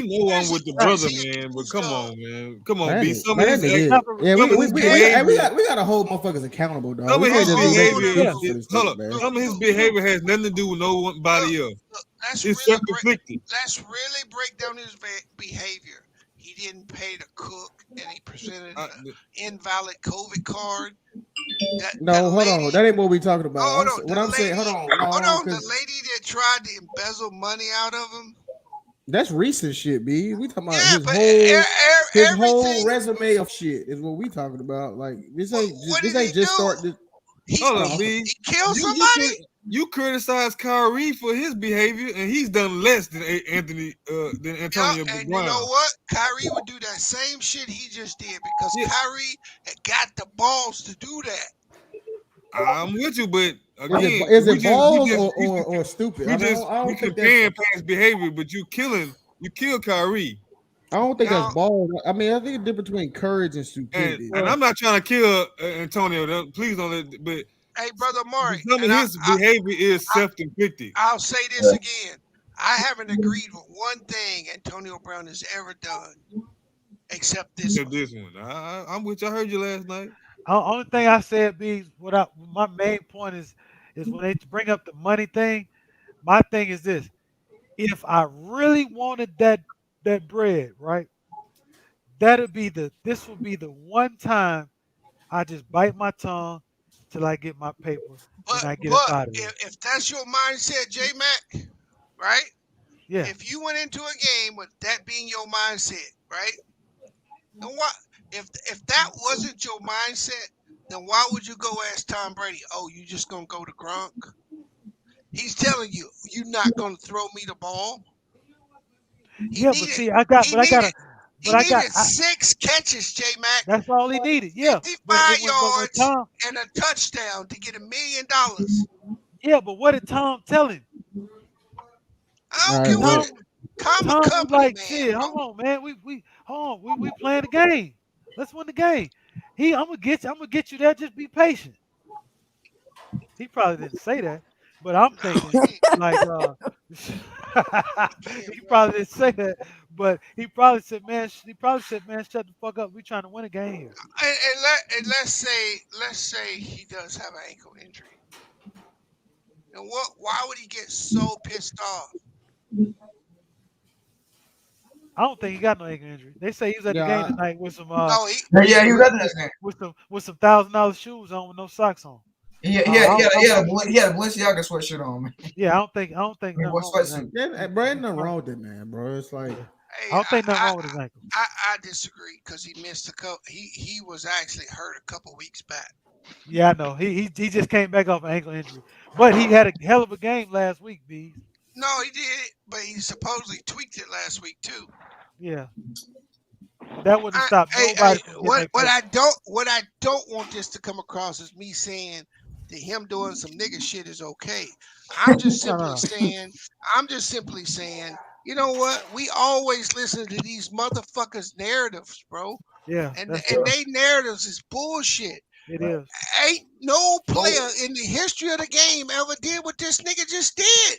where's brother, he man. But accused come of? on, man. Come on, Man, be that, man, that nigga is. not for Yeah, some of his we behavior. got to hold motherfuckers accountable, dog. Some We of can't his just do that Hold behavior on, excuses is for this hold nigga, up. man. Some of his look, behavior has nothing to do with look, nobody else. look. Let's It's really self-inflicted. break down his behavior. He didn't pay the cook, and he presented I, an invalid COVID card. That No, hold on. lady. That ain't what we talking about. Hold on, What I'm saying. Hold on, no, the because lady that tried to embezzle money out of him. that's recent shit, B. We talking about Yeah, but everything. his whole resume of shit is what we talking about. Like What this did he ain't just do? start. This, He hold hold up, on. B. he killed You somebody. you criticize Kyrie for his behavior, and he's done less than than Yeah, Antonio and you know Brown. what? Kyrie would do that same shit he just did because Yeah, Kyrie had got the balls to do that. I'm with you, but again, Is it balls or stupid? I mean, I we don't think that's. comparing past behavior, but you kill Kyrie, I don't think that's Now, balls. I mean, I think the difference between courage and and stupidity. and Well, I'm not trying to kill Antonio. Please don't let. But hey, brother Maury, some of and his behavior is self-inflicted. I'll say this again. I haven't agreed with one thing Antonio Brown has ever done. except this Except one. this one. I'm with you. I heard you last night. Only thing I said, B, my main point is when they bring up the money thing. My thing is this: if I really wanted that bread, right, this would be the one time I just bite my tongue till I get my paper and I get up But out of there. if that's your mindset, J Mac, right? Yeah, If you went into a game with that being your mindset, right? And what if that wasn't your mindset, then why would you go ask Tom Brady? Oh, you just gonna go to Gronk? He's telling you, you're not gonna throw me the ball. He yeah, but needed see, he needed he but I got, needed 6 catches, J Mac, that's all he needed. Yeah, but 55 when yards Tom, and a touchdown to get $1 million. yeah, but what did Tom tell him? I All don't right, care what look. it, Tom, I'm a Tom was company like, man, shit, bro. hold on, man, we hold on, we playing the game. Let's win the game. I'm gonna get you there. Just be patient. He probably didn't say that, but I'm No, thinking like yeah, he bro. probably didn't say that, but he probably said, man, shut the fuck up. We trying to win a game here. And let's say he does have an ankle injury. And why would he get so pissed off? I don't think he got no ankle injury. They say he was at the Yeah, game tonight with some No, he Yeah, with yeah, some he was with, at that game. with some $1,000 shoes on with no socks on. He had, he I had, he don't, had, I he don't, had, a, he had a Balenciaga sweatshirt on, man. yeah, I don't think Like, nothing what wrong with his sweatsuit? ankle. bro, ain't He nothing probably, wrong with that, man, bro. It's like, I hey, don't think nothing wrong with his ankle. I disagree because he missed a couple. He was actually hurt a couple weeks back. Yeah, I know. He just came back off an ankle injury, but he had a hell of a game last week, Bees. No, he did, but he supposedly tweaked it last week too. Yeah, but that wouldn't I, stop hey, nobody from getting their paper. what I don't want this to come across as me saying that him doing some nigga shit is okay. I'm just No, simply no, no. saying, I'm just simply saying, you know what? We always listen to these motherfuckers' narratives, bro, Yeah, and that's and true. they narratives is bullshit. It is. Ain't no Oh, player in the history of the game ever did what this nigga just did.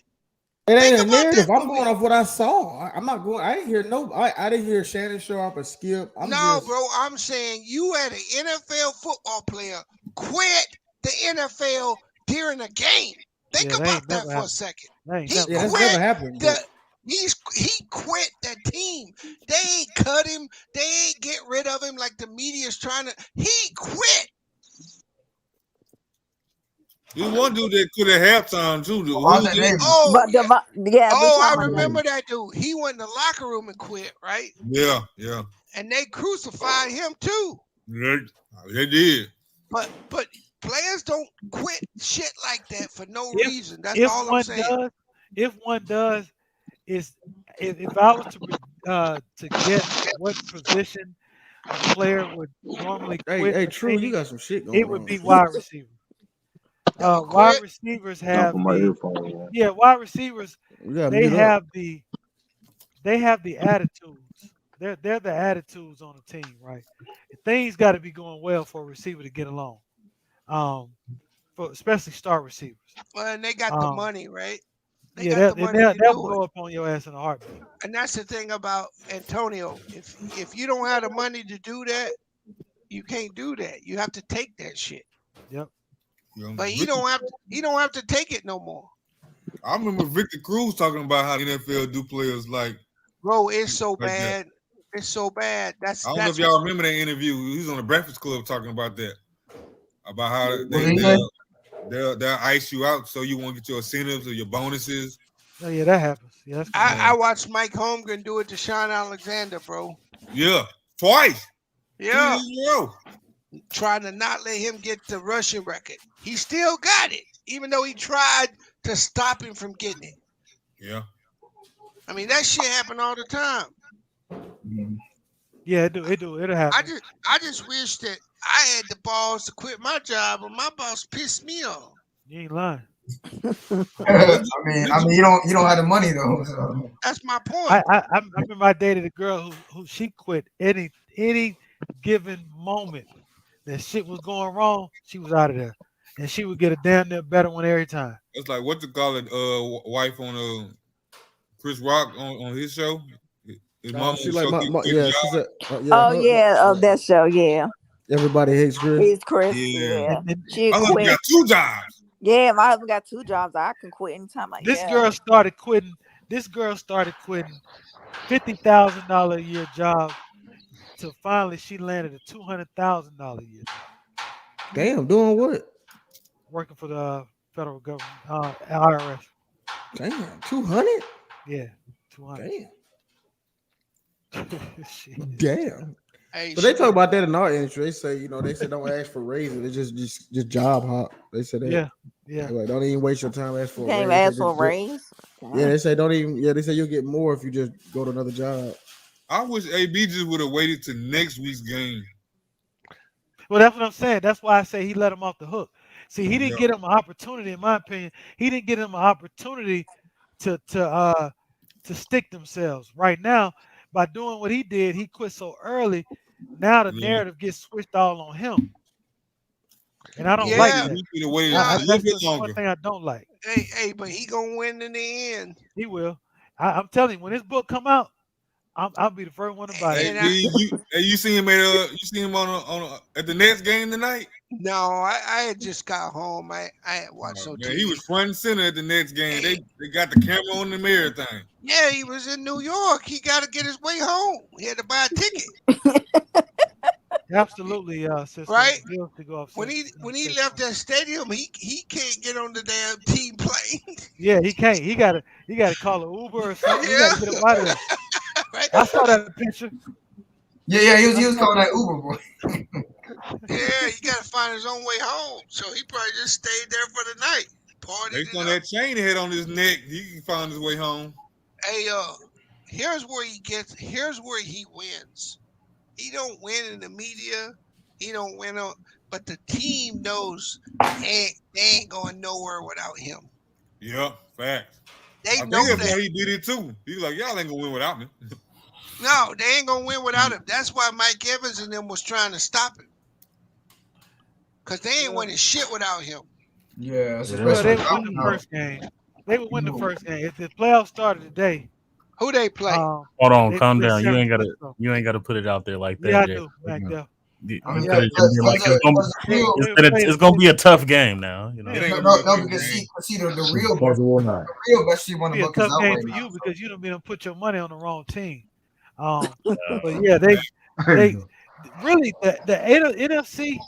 it Think ain't a about that narrative. for I'm going me. off what I saw. I'm not going. I didn't hear no. I didn't hear Shannon Sharp or Skip. I'm No, just. bro, I'm saying you had an NFL football player quit the NFL during a game. Think Yeah, that about ain't that never for a happened. second. That ain't He never Yeah, that's happened. never quit happened. But the he quit that team. They ain't cut him. They ain't get rid of him like the media's trying to. He quit. There's one dude that quit at halftime too. Who was Devontae it? Davis. Oh But yeah. yeah, we Oh, talking I about that. remember that dude. He went in the locker room and quit, right? Yeah, yeah. And they crucified him too. They, they did. But players don't quit shit like that for no If reason. That's if all I'm one saying. does, if one does, is if I was to guess what position a player would normally hey, quit hey, a True, you team, got some shit it going would on. be wide receiver. That would Wide quit. receivers Not have for my the earphones. Man. yeah, wide receivers You got to they mute up. have the attitudes. They're the attitudes on the team, right? Things got to be going well for a receiver to get along. Um, for especially star receivers. Well, and they got the Um, money, right? They yeah, got the money to they'll do it. blow up on your ass in a heartbeat. And that's the thing about Antonio. If you don't have the money to do that, you can't do that. You have to take that shit. Yep. You know, But he don't have to take it no more. I remember Victor Cruz talking about how the NFL do players Bro, it's so like that. bad. It's so bad. I don't know if y'all remember that interview. He was on the Breakfast Club talking about that, about how What did he say? they'll ice you out so you won't get your incentives or your bonuses. Oh yeah, that happens. Yeah, that's gonna I happen. watched Mike Holmgren do it to Sean Alexander, bro. Yeah, twice, 2 Yeah. years in a row. Trying to not let him get the rushing record. He still got it, even though he tried to stop him from getting it. Yeah, I mean, that shit happen all the time. Yeah, it'll happen. I just wish that I had the balls to quit my job, but my boss pissed me off. You ain't lying. I mean, you don't have the money though. So. That's my I point. I, I remember I dated a girl who she quit any given moment that shit was going wrong, she was out of there, and she would get a damn near better one every time. it's like what you call it. Wife on Chris Rock on his show. His mama She was like so my good yeah. She job. said, Oh yeah, of that show, yeah. Everybody hates Chris. It's Chris, Yeah. yeah. And She My husband quit. got 2 jobs. Yeah, my husband got 2 jobs. I can quit anytime. Like, this yeah. girl started quitting. This girl started quitting $50,000 a year job till finally she landed a $200,000 a year job Damn, doing what? working for the federal government, IRS. Damn, 200. Yeah, 200. Damn, Shit. damn. Hey, But they she talk did. about that in our industry. They say, they say don't ask for raises. They just job hop. They say that. Yeah, yeah. Like, don't even waste your time asking You for a can't even raise. They ask for a raise. yeah, they say don't even. Yeah, they say you'll get more if you just go to another job. I wish AB just would have waited to next week's game. Well, that's what I'm saying. That's why I say he let him off the hook. See, he didn't Yeah. get him an opportunity, in my opinion. He didn't get him an opportunity to stick themselves. Right now, by doing what he did, he quit so early. Now the Yeah. narrative gets switched all on him, and I don't like Yeah. that. He could have waited Nah. a little That's bit the one longer. thing I don't like. Hey, but he gonna win in the end. He will. I'm telling you, when this book come out, I'll be the first one to buy Hey, it. And you see him at the next game tonight? no, I had just got home. I had watched Oh, some man, TV. he was front and center at the next game. Hey, They got the camera on him, everything. yeah, he was in New York. He got to get his way home. He had to buy a ticket, Absolutely, sister. right? Bills to go off. When he left that stadium, he can't get on the damn team plane. Yeah, he can't. He gotta call an Uber or something. He Yeah, gotta get up out of there. right. I saw that picture. Yeah, he I was saw calling that Uber boy. Yeah, he got to find his own way home. So he probably just stayed there for the night, partied Based it on up. that chain he had on his neck, he can find his way home. Hey, here's where he gets. Here's where he wins. He don't win in the media. He don't win on, but the team knows they ain't going nowhere without him. Yeah, facts. They I think know that's that. why he did it too. He was like, y'all ain't gonna win without me. No, they ain't gonna win without him. That's why Mike Evans and them was trying to stop him. Cause they ain't winning shit without him. Yeah, Well, especially they with would win the Falcons. first game. They would win the first game if the playoffs started today. Who they play? Hold on, They calm play down. San You ain't Francisco. gotta put it out there like Yeah, that, I Jay. do. Back there. You I mean, Yeah, could have been like because the they, real they would play it's gonna be a tough game now. You Yeah, It know, ain't no, gonna be no, a no, quick because game. the real best see one be of a Buckets tough out game right for now. you because you done put your money on the wrong team. uh, But yeah, they really the NFC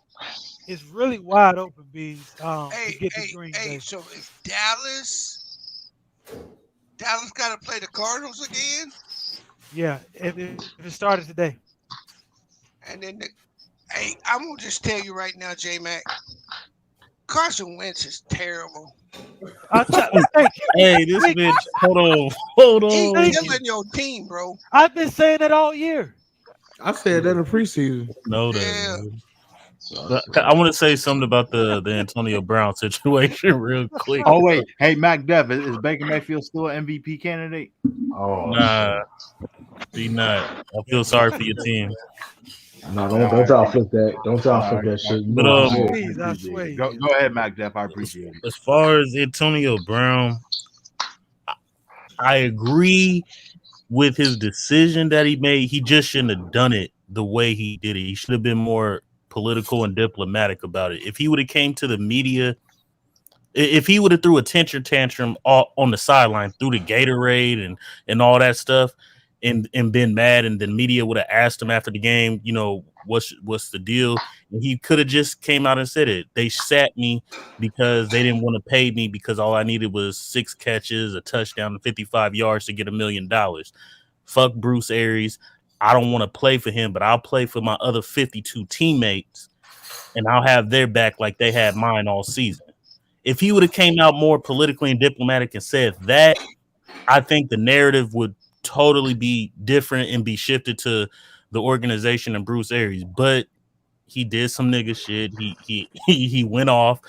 is really wide open, bees. To get to Green Bay. So if Dallas got to play the Cardinals again, Yeah, if it started today. and then I'm gonna just tell you right now, J Mac, Carson Wentz is terrible. Thank you. hey, this Thank you. bitch. Hold He on. killing your team, bro. I've been saying that all year. I said that in preseason. No, that. Yeah. Man. But I want to say something about the Antonio Brown situation real quick. Oh wait, hey Macbeth, is Baker Mayfield still an MVP candidate? Oh, Nah, he not. I feel sorry for your team. no, don't y'all flip that. Don't y'all flip that shit. You But know what I'm Please, I saying? swear. Go ahead, Macbeth. I appreciate it. As far as Antonio Brown, I agree with his decision that he made. He just shouldn't have done it the way he did it. He should have been more political and diplomatic about it. If he would have came to the media, if he would have threw a tantrum on the sideline, through the Gatorade and all that stuff, and been mad, and the media would have asked him after the game, what's the deal? And he could have just came out and said it. They sat me because they didn't want to pay me because all I needed was 6 catches, a touchdown, and 55 yards to get $1 million. Fuck Bruce Arians. I don't want to play for him, but I'll play for my other 52 teammates, and I'll have their back like they had mine all season. If he would have came out more politically and diplomatic and said that, I think the narrative would totally be different and be shifted to the organization and Bruce Arians. But he did some nigga shit. He went off,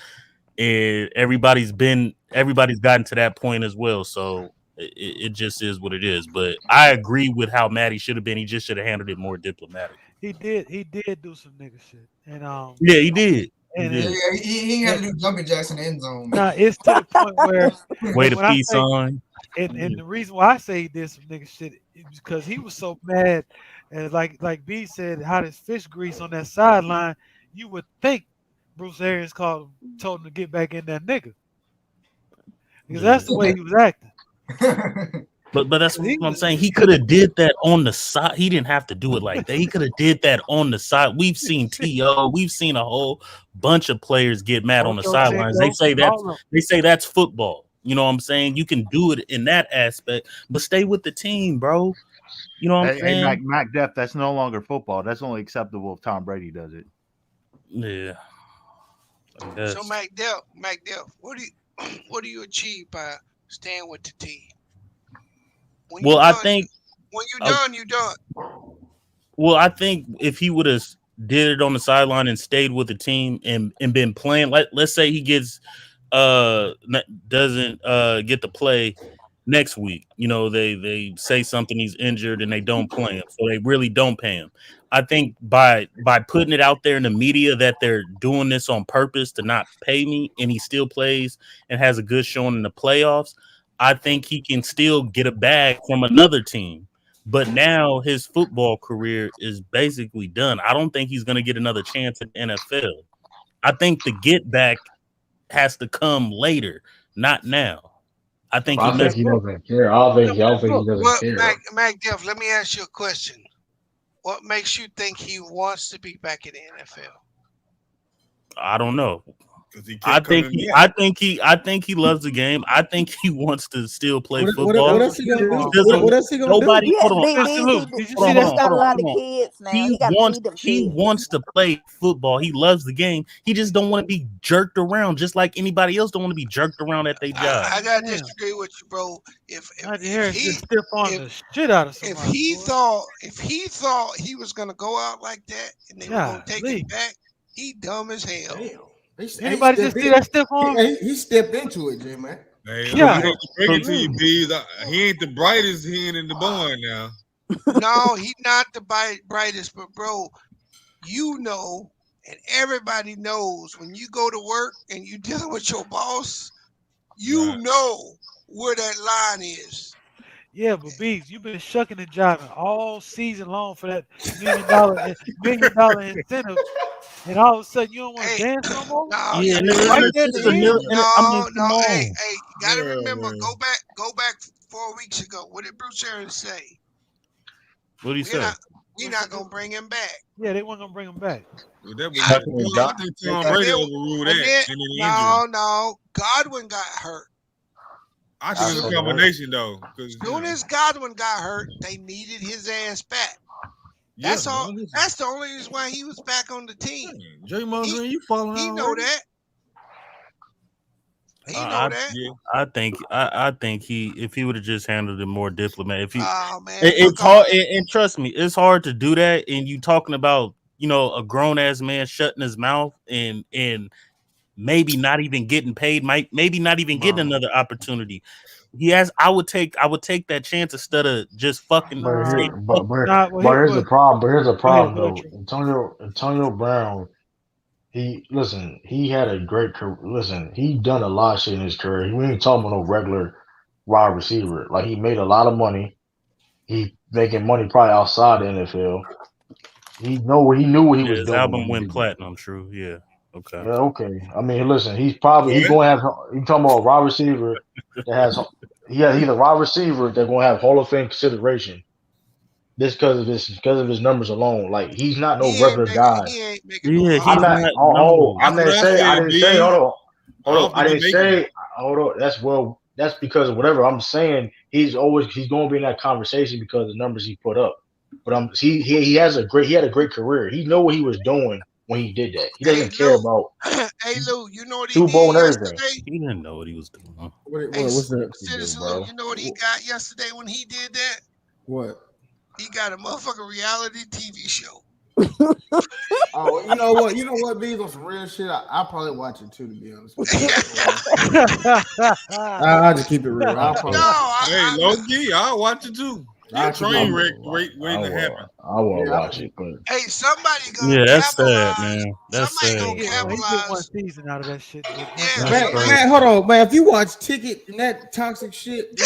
and everybody's gotten to that point as well. So it just is what it is. But I agree with how mad he should have been. He just should have handled it more diplomatic. He did do some nigga shit, and Yeah, he did. and Yeah, it, he had to do jumping jacks in the end zone. nah, it's to the point where Way to when I peace say on. and the reason why I say this nigga shit is because he was so mad, and like B said, how this fish grease on that sideline. You would think Bruce Arians told him to get back in that nigga because Yeah. that's the way he was acting. But that's 'Cause what he I'm was saying. He could because have did that on the side. He didn't have to do it like that. He could have did that on the side. We've seen T.O. We've seen a whole bunch of players get mad on the Ocho sidelines. Cinco, all of them. They say that's football. You know what I'm saying? You can do it in that aspect, but stay with the team, bro. You know what I'm Hey, saying? Mac Def, that's no longer football. That's only acceptable if Tom Brady does it. Yeah. I So guess. McDuff, what do you achieve by staying with the team? When Well, you I done, think you done. Well, I think if he would have did it on the sideline and stayed with the team and been playing, let's say he gets doesn't get to play next week. You know, they say something, he's injured and they don't play him, so they really don't pay him. I think by putting it out there in the media that they're doing this on purpose to not pay me, and he still plays and has a good showing in the playoffs, I think he can still get a bag from another team. But now his football career is basically done. I don't think he's going to get another chance in the NFL. I think the get back has to come later, not now. I think he I think messed he up. doesn't care. I don't think he doesn't Well, care. McDuff, let me ask you a question. What makes you think he wants to be back in the NFL? I don't know. Because he kept coming back. I think he loves the game. I think he wants to still play What football. else he gonna do? Hold What else he gonna do? Nobody, Yeah, hold on. big, Sister big. Lou, did you Hold see on, that He hold on, got stuff? a hold on, lot of hold on. kids now. He He got to wants feed them he kids. wants to play football. He loves the game. He just don't want to be jerked around, just like anybody else don't want to be jerked around at their job. I gotta Damn, disagree with you, bro. If Najee if Harris he just stiff on if the shit out of if somebody, he boy. thought he was gonna go out like that and they were gonna take him Golly. back, he dumb as hell. Damn. He Anybody stepped just see in. that stiff arm? He stepped into it, J man. Hey, I Yeah. hate to break it to you, Golly. Bees. He ain't the brightest hen in the barn now. No, he not the brightest, but bro, you know, and everybody knows when you go to work and you dealing with your boss, you Right. know where that line is. Yeah, but Bees, you've been shucking and jiving all season long for that $1 million incentive, and all of a sudden you don't want Hey, to dance no more? no, Yeah, you nigga, know, Right it's there at just the a end? mil. And I mean, no, come hey, on. you gotta Yeah, remember, man. go back 4 weeks ago. What did Bruce Arians say? What do you say? We're not gonna bring him back. Yeah, they weren't gonna bring him back. Well, that was I, I think Tom and Brady then, overruled and that then and then injury. no, Godwin got hurt. I think it's a combination though. Because Soon as Godwin got hurt, they needed his ass back. yeah, That's all. That's the only reason why he was back on the team. Draymond Green, you following He out know already? that. He know that. Yeah. I think if he would have just handled it more diplomatic, if he, Oh man, it's fuck all hard. that. And trust me, it's hard to do that. And you talking about a grown ass man shutting his mouth and maybe not even getting paid, maybe not even getting another opportunity. I would take that chance instead of just fucking But saying here, fuck. but here's the problem. But here's the Go ahead, problem go ahead, though. Trey. Antonio Brown. He had a great career. Listen, he done a lot of shit in his career. We ain't talking about no regular wide receiver. Like he made a lot of money. He making money probably outside the NFL. He knew what he Yeah, was his doing when album he went did that. platinum. True. Yeah. Okay. Yeah, okay. I mean, listen, he going to have. You talking about a wide receiver that has. Yeah, he's a wide receiver that's going to have Hall of Fame consideration. This because of his numbers alone. Like he's not no regular guy. He ain't making no Yeah, I'm he's Hall of not. Fame. not. Oh, No. I'm That's not what I saying. I said, didn't say. B. I Hold don't on. I think he didn't making say. it. Hold on. That's because of whatever I'm saying. He's going to be in that conversation because of the numbers he put up. But he had a great career. He know what he was doing when he did that. He Hey doesn't care Lou, about hey Lou, you know what he Super Bowl did and everything. yesterday? He didn't know what he was doing. Hey, What's that? Citizen Lou, bro. you know what he got yesterday when he did that? What? He got a motherfucking reality TV show. Oh, you know what, Bees, on some real shit. I'll probably watch it too, to be honest with you. I'll just keep it real. I'll probably No, Hey, low key, I'll watch it too. He a I keep train on. wreck waiting to happen. I want to Yeah, watch it, but Hey, somebody gonna Yeah, that's sad, capitalize. man. That's Somebody He sad, gonna get bro. he get one capitalize. season out of that shit, but once Yeah, he That's get man, out, crazy. man, hold on, man. If you watch Ticket and that toxic shit,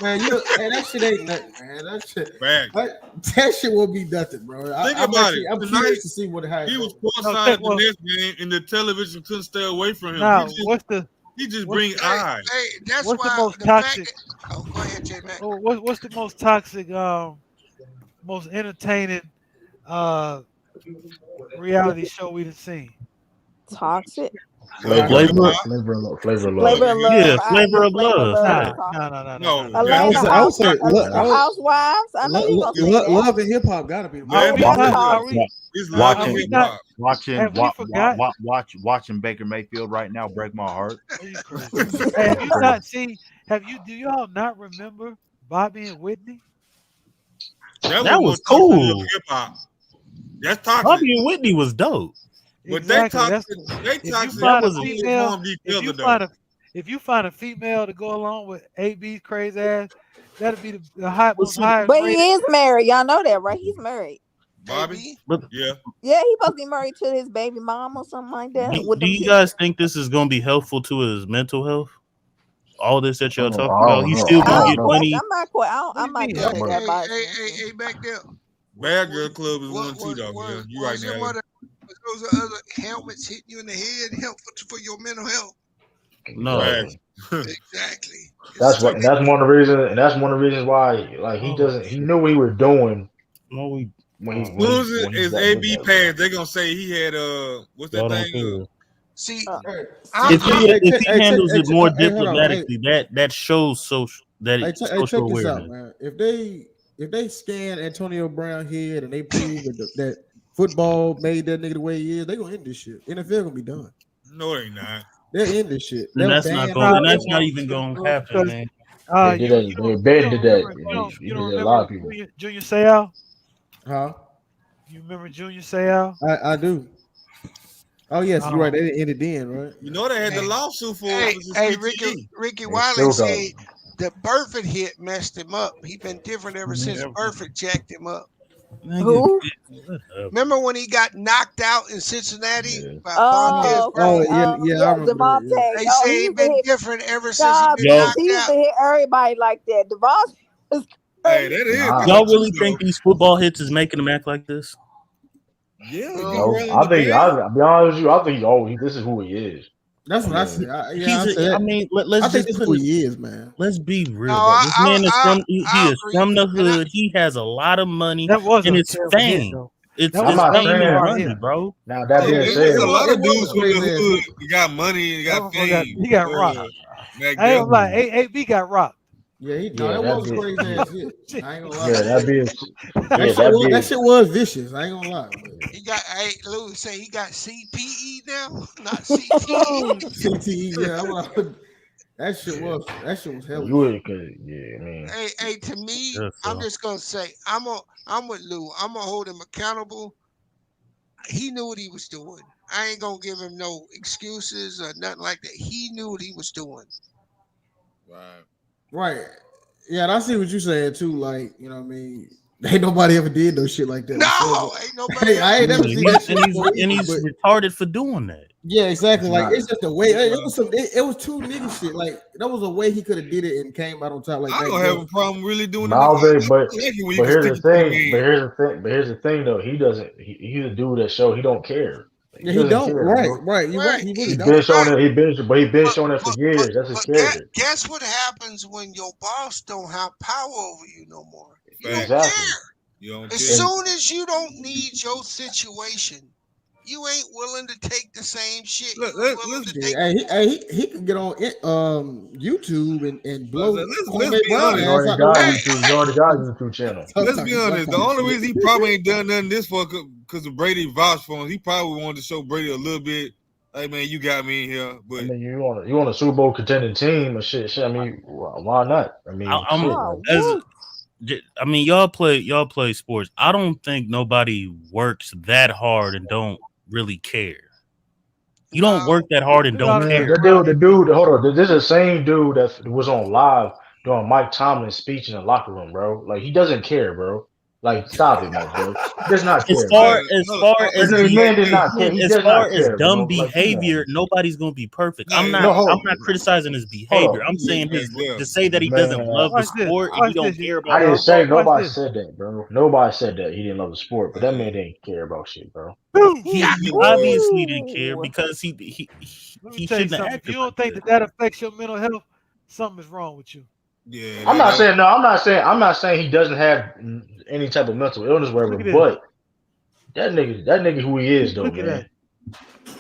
man, that shit ain't nothing, man. Back. That shit will be nothing, bro. Think about it. I'm Tonight curious to see how it he was goes. no, courtside at the well, next game, and the television couldn't stay away from him. now He just what's bring eyes. hey, that's what's the why most the fact toxic? that. Oh, go ahead, J Mac. What's the most toxic, most entertaining uh reality show we've seen? Toxic. Flavor Toxic. of Flavor, Love, Flavor of Love. Flavor of yeah, love. flavor of Flavor of love. love is Yeah. toxic. No. No, I would Atlanta say, Housewives. I know you're gonna say that. love and hip hop gotta be the Are most. that we is That's not? good. Are toxic. we? It's love Are and Watching, we hip not? hop. Have we forgot? watching Baker Mayfield right now break my heart. Are you crazy? Hey, have you not seen? Do y'all not remember Bobby and Whitney? That was That more was toxic than cool. hip hop. That's toxic. Bobby and Whitney was dope. But Exactly. they If you toxic That find a was only female, harmed each if other you though. find a if you find a female to go along with AB's crazy ass, that'd be the most see, highest But rated. he is married. Y'all know that, right? He's married. Bobby? AB. but Yeah. Yeah, he supposed to be married to his baby mom or something like that with do them you kids. guys think this is going to be helpful to his mental health? All this that y'all talking I about, don't he know. still I gonna don't get know. plenty. What do I'm you not mean? Yeah, gonna take But that hey, advice. hey, hey, hey, back there. Bad Girl Club is What one too though. Yeah, you right was your now. mother? Was those other helmets hitting you in the head help for your mental health? No, Facts. Exactly. It's That's one of the reasons, and that's one of the reasons why, like, oh, he knew what he was doing no, we Soon as when he as did AB that, bro. passed, they gonna say he had what's that y'all don't thing? care. see, Uh, Hey, I, I If he handles it more hey, hold on. Hey, diplomatically, that shows social check social this out, awareness. man. If they scan Antonio Brown head and they prove that football made that nigga the way he is, they gonna end this shit. NFL gonna be done. No, they not. They'll end this shit. And They'll that's not ban going. all And that's not football. even going to happen, Because man. They did that. Ben you don't did that. remember He you did don't that. A lot remember of people. Junior Seau? Huh? You remember Junior Seau? I do. Oh yes, you're right. Um, They didn't end it then, right? You know they had the hey, lawsuit for hey, some hey, CTE. Ricky They Wiley still got said him. the Burford hit messed him up. He been different ever since Burford jacked him up. Nigga, who? whatever. Remember when he got knocked out in Cincinnati Yeah. by Vontez Oh, Oh okay. Burfict? yeah, I Yeah, remember that. Yeah. Devontae. They Oh, say he he used to been hit. different ever since he Nah, been Y'all, because he knocked used out. to hit everybody like that. Devontae was Hey, crazy. that is Nah, y'all different too, really though. think these football hits is making him act like this? Yeah, he Bro, running I the think band. I'll be honest with you. I think this is who he is. That's I what I mean, said. I He's. said I that. mean, I let's think just this is put who it. he is, man. Let's be no, real, bro. This man is from. He I is agree. from the And hood. He has a lot of money, that was and a it's terrible hit fame. though. It's That I'm was it's a not that was fame a and saying. hard money, hit. bro. Now that Yeah, being it's said, a lot It of was dudes a from the crazy ass hood hit. that got money and That got motherfucker fame. he got rocked. Mac I ain't gonna lie, Dell. AB got rocked. Yeah, yeah, that that was a be crazy ass hit. I ain't gonna lie. yeah, that be That yeah, shit that That be shit was vicious. I ain't gonna lie. he got hey Lou say he got CPE now, not CTE. oh CTE, yeah, that shit was hella you shit. would, cause yeah, I mean, Hey, to me, Yes, I'm so. just gonna say I'm with Lou. I'm gonna hold him accountable. He knew what he was doing. I ain't gonna give him no excuses or nothing like that. He knew what he was doing. Right. Right. Yeah, and I see what you're saying too. Like, you know what I mean? Ain't nobody ever did no shit like that before. No, But ain't nobody hey, ever I ain't did never Yeah, seen that shit before and either. he's But retarded for doing that. yeah, exactly. it's Like not. it's just the way it was too nigga shit. Like that was a way he could have did it and came out on top like I Mac don't have Jones. a problem really doing it. No, I but like it when you but can here's stick the it to the thing. man. But here's the thing though. He doesn't. He's a dude that show he don't care. He Yeah, he doesn't don't. care, Right, bro. right. You're right. right. He He, really He's don't. been showing right. that. But he's been But showing that for but years. That's his but character. guess what happens when your boss don't have power over you no more? You don't Facts. Exactly. care. You don't As care. And soon as you don't need your situation, you ain't willing to take the same shit Let, you was let, willing let's to Yeah, take before. he can get on YouTube and blow let's homemade be Brown you honest. ass already out the got water. Hey, YouTube. You hey, already got a YouTube channel. Let's be I'm honest. The talking only shit. reason he probably ain't done nothing this for because of Brady vouched for him. He probably wanted to show Brady a little bit. Hey man, you got me in here, I but mean, you on a Super Bowl contending team and shit. I mean, why not? I mean, I'm shit. Like, Oh, as woo. I mean, y'all play sports. I don't think nobody works that hard and don't really care. You don't no, work that hard and we don't ought to man, be care. proud the of him. dude. Hold on. This is the same dude that was on live during Mike Tomlin's speech in the locker room, bro. Like he doesn't care, bro. Like stop it, Matt, bro. He does not As care, far bro. as far as The be man did Hey, not care. He as does far not as care, dumb bro. Like come behavior, on, nobody's gonna be perfect. hey, no, I'm not criticizing his hold behavior. on, I'm saying his yeah. to say that he doesn't man. love the Watch this. sport and he Watch don't this. care I about didn't Y'all, say watch nobody this. said that, bro. Nobody said that he didn't love the sport, but that man didn't care about shit, bro. he obviously didn't care Ooh. because Let me he tell you shouldn't have something. If acted you like don't think that. that affects your mental health, something is wrong with you. Yeah, I'm not saying no. I'm not saying he doesn't have any type of mental illness, whatever. Look at this. But that nigga, who he is, though, Look at man. that.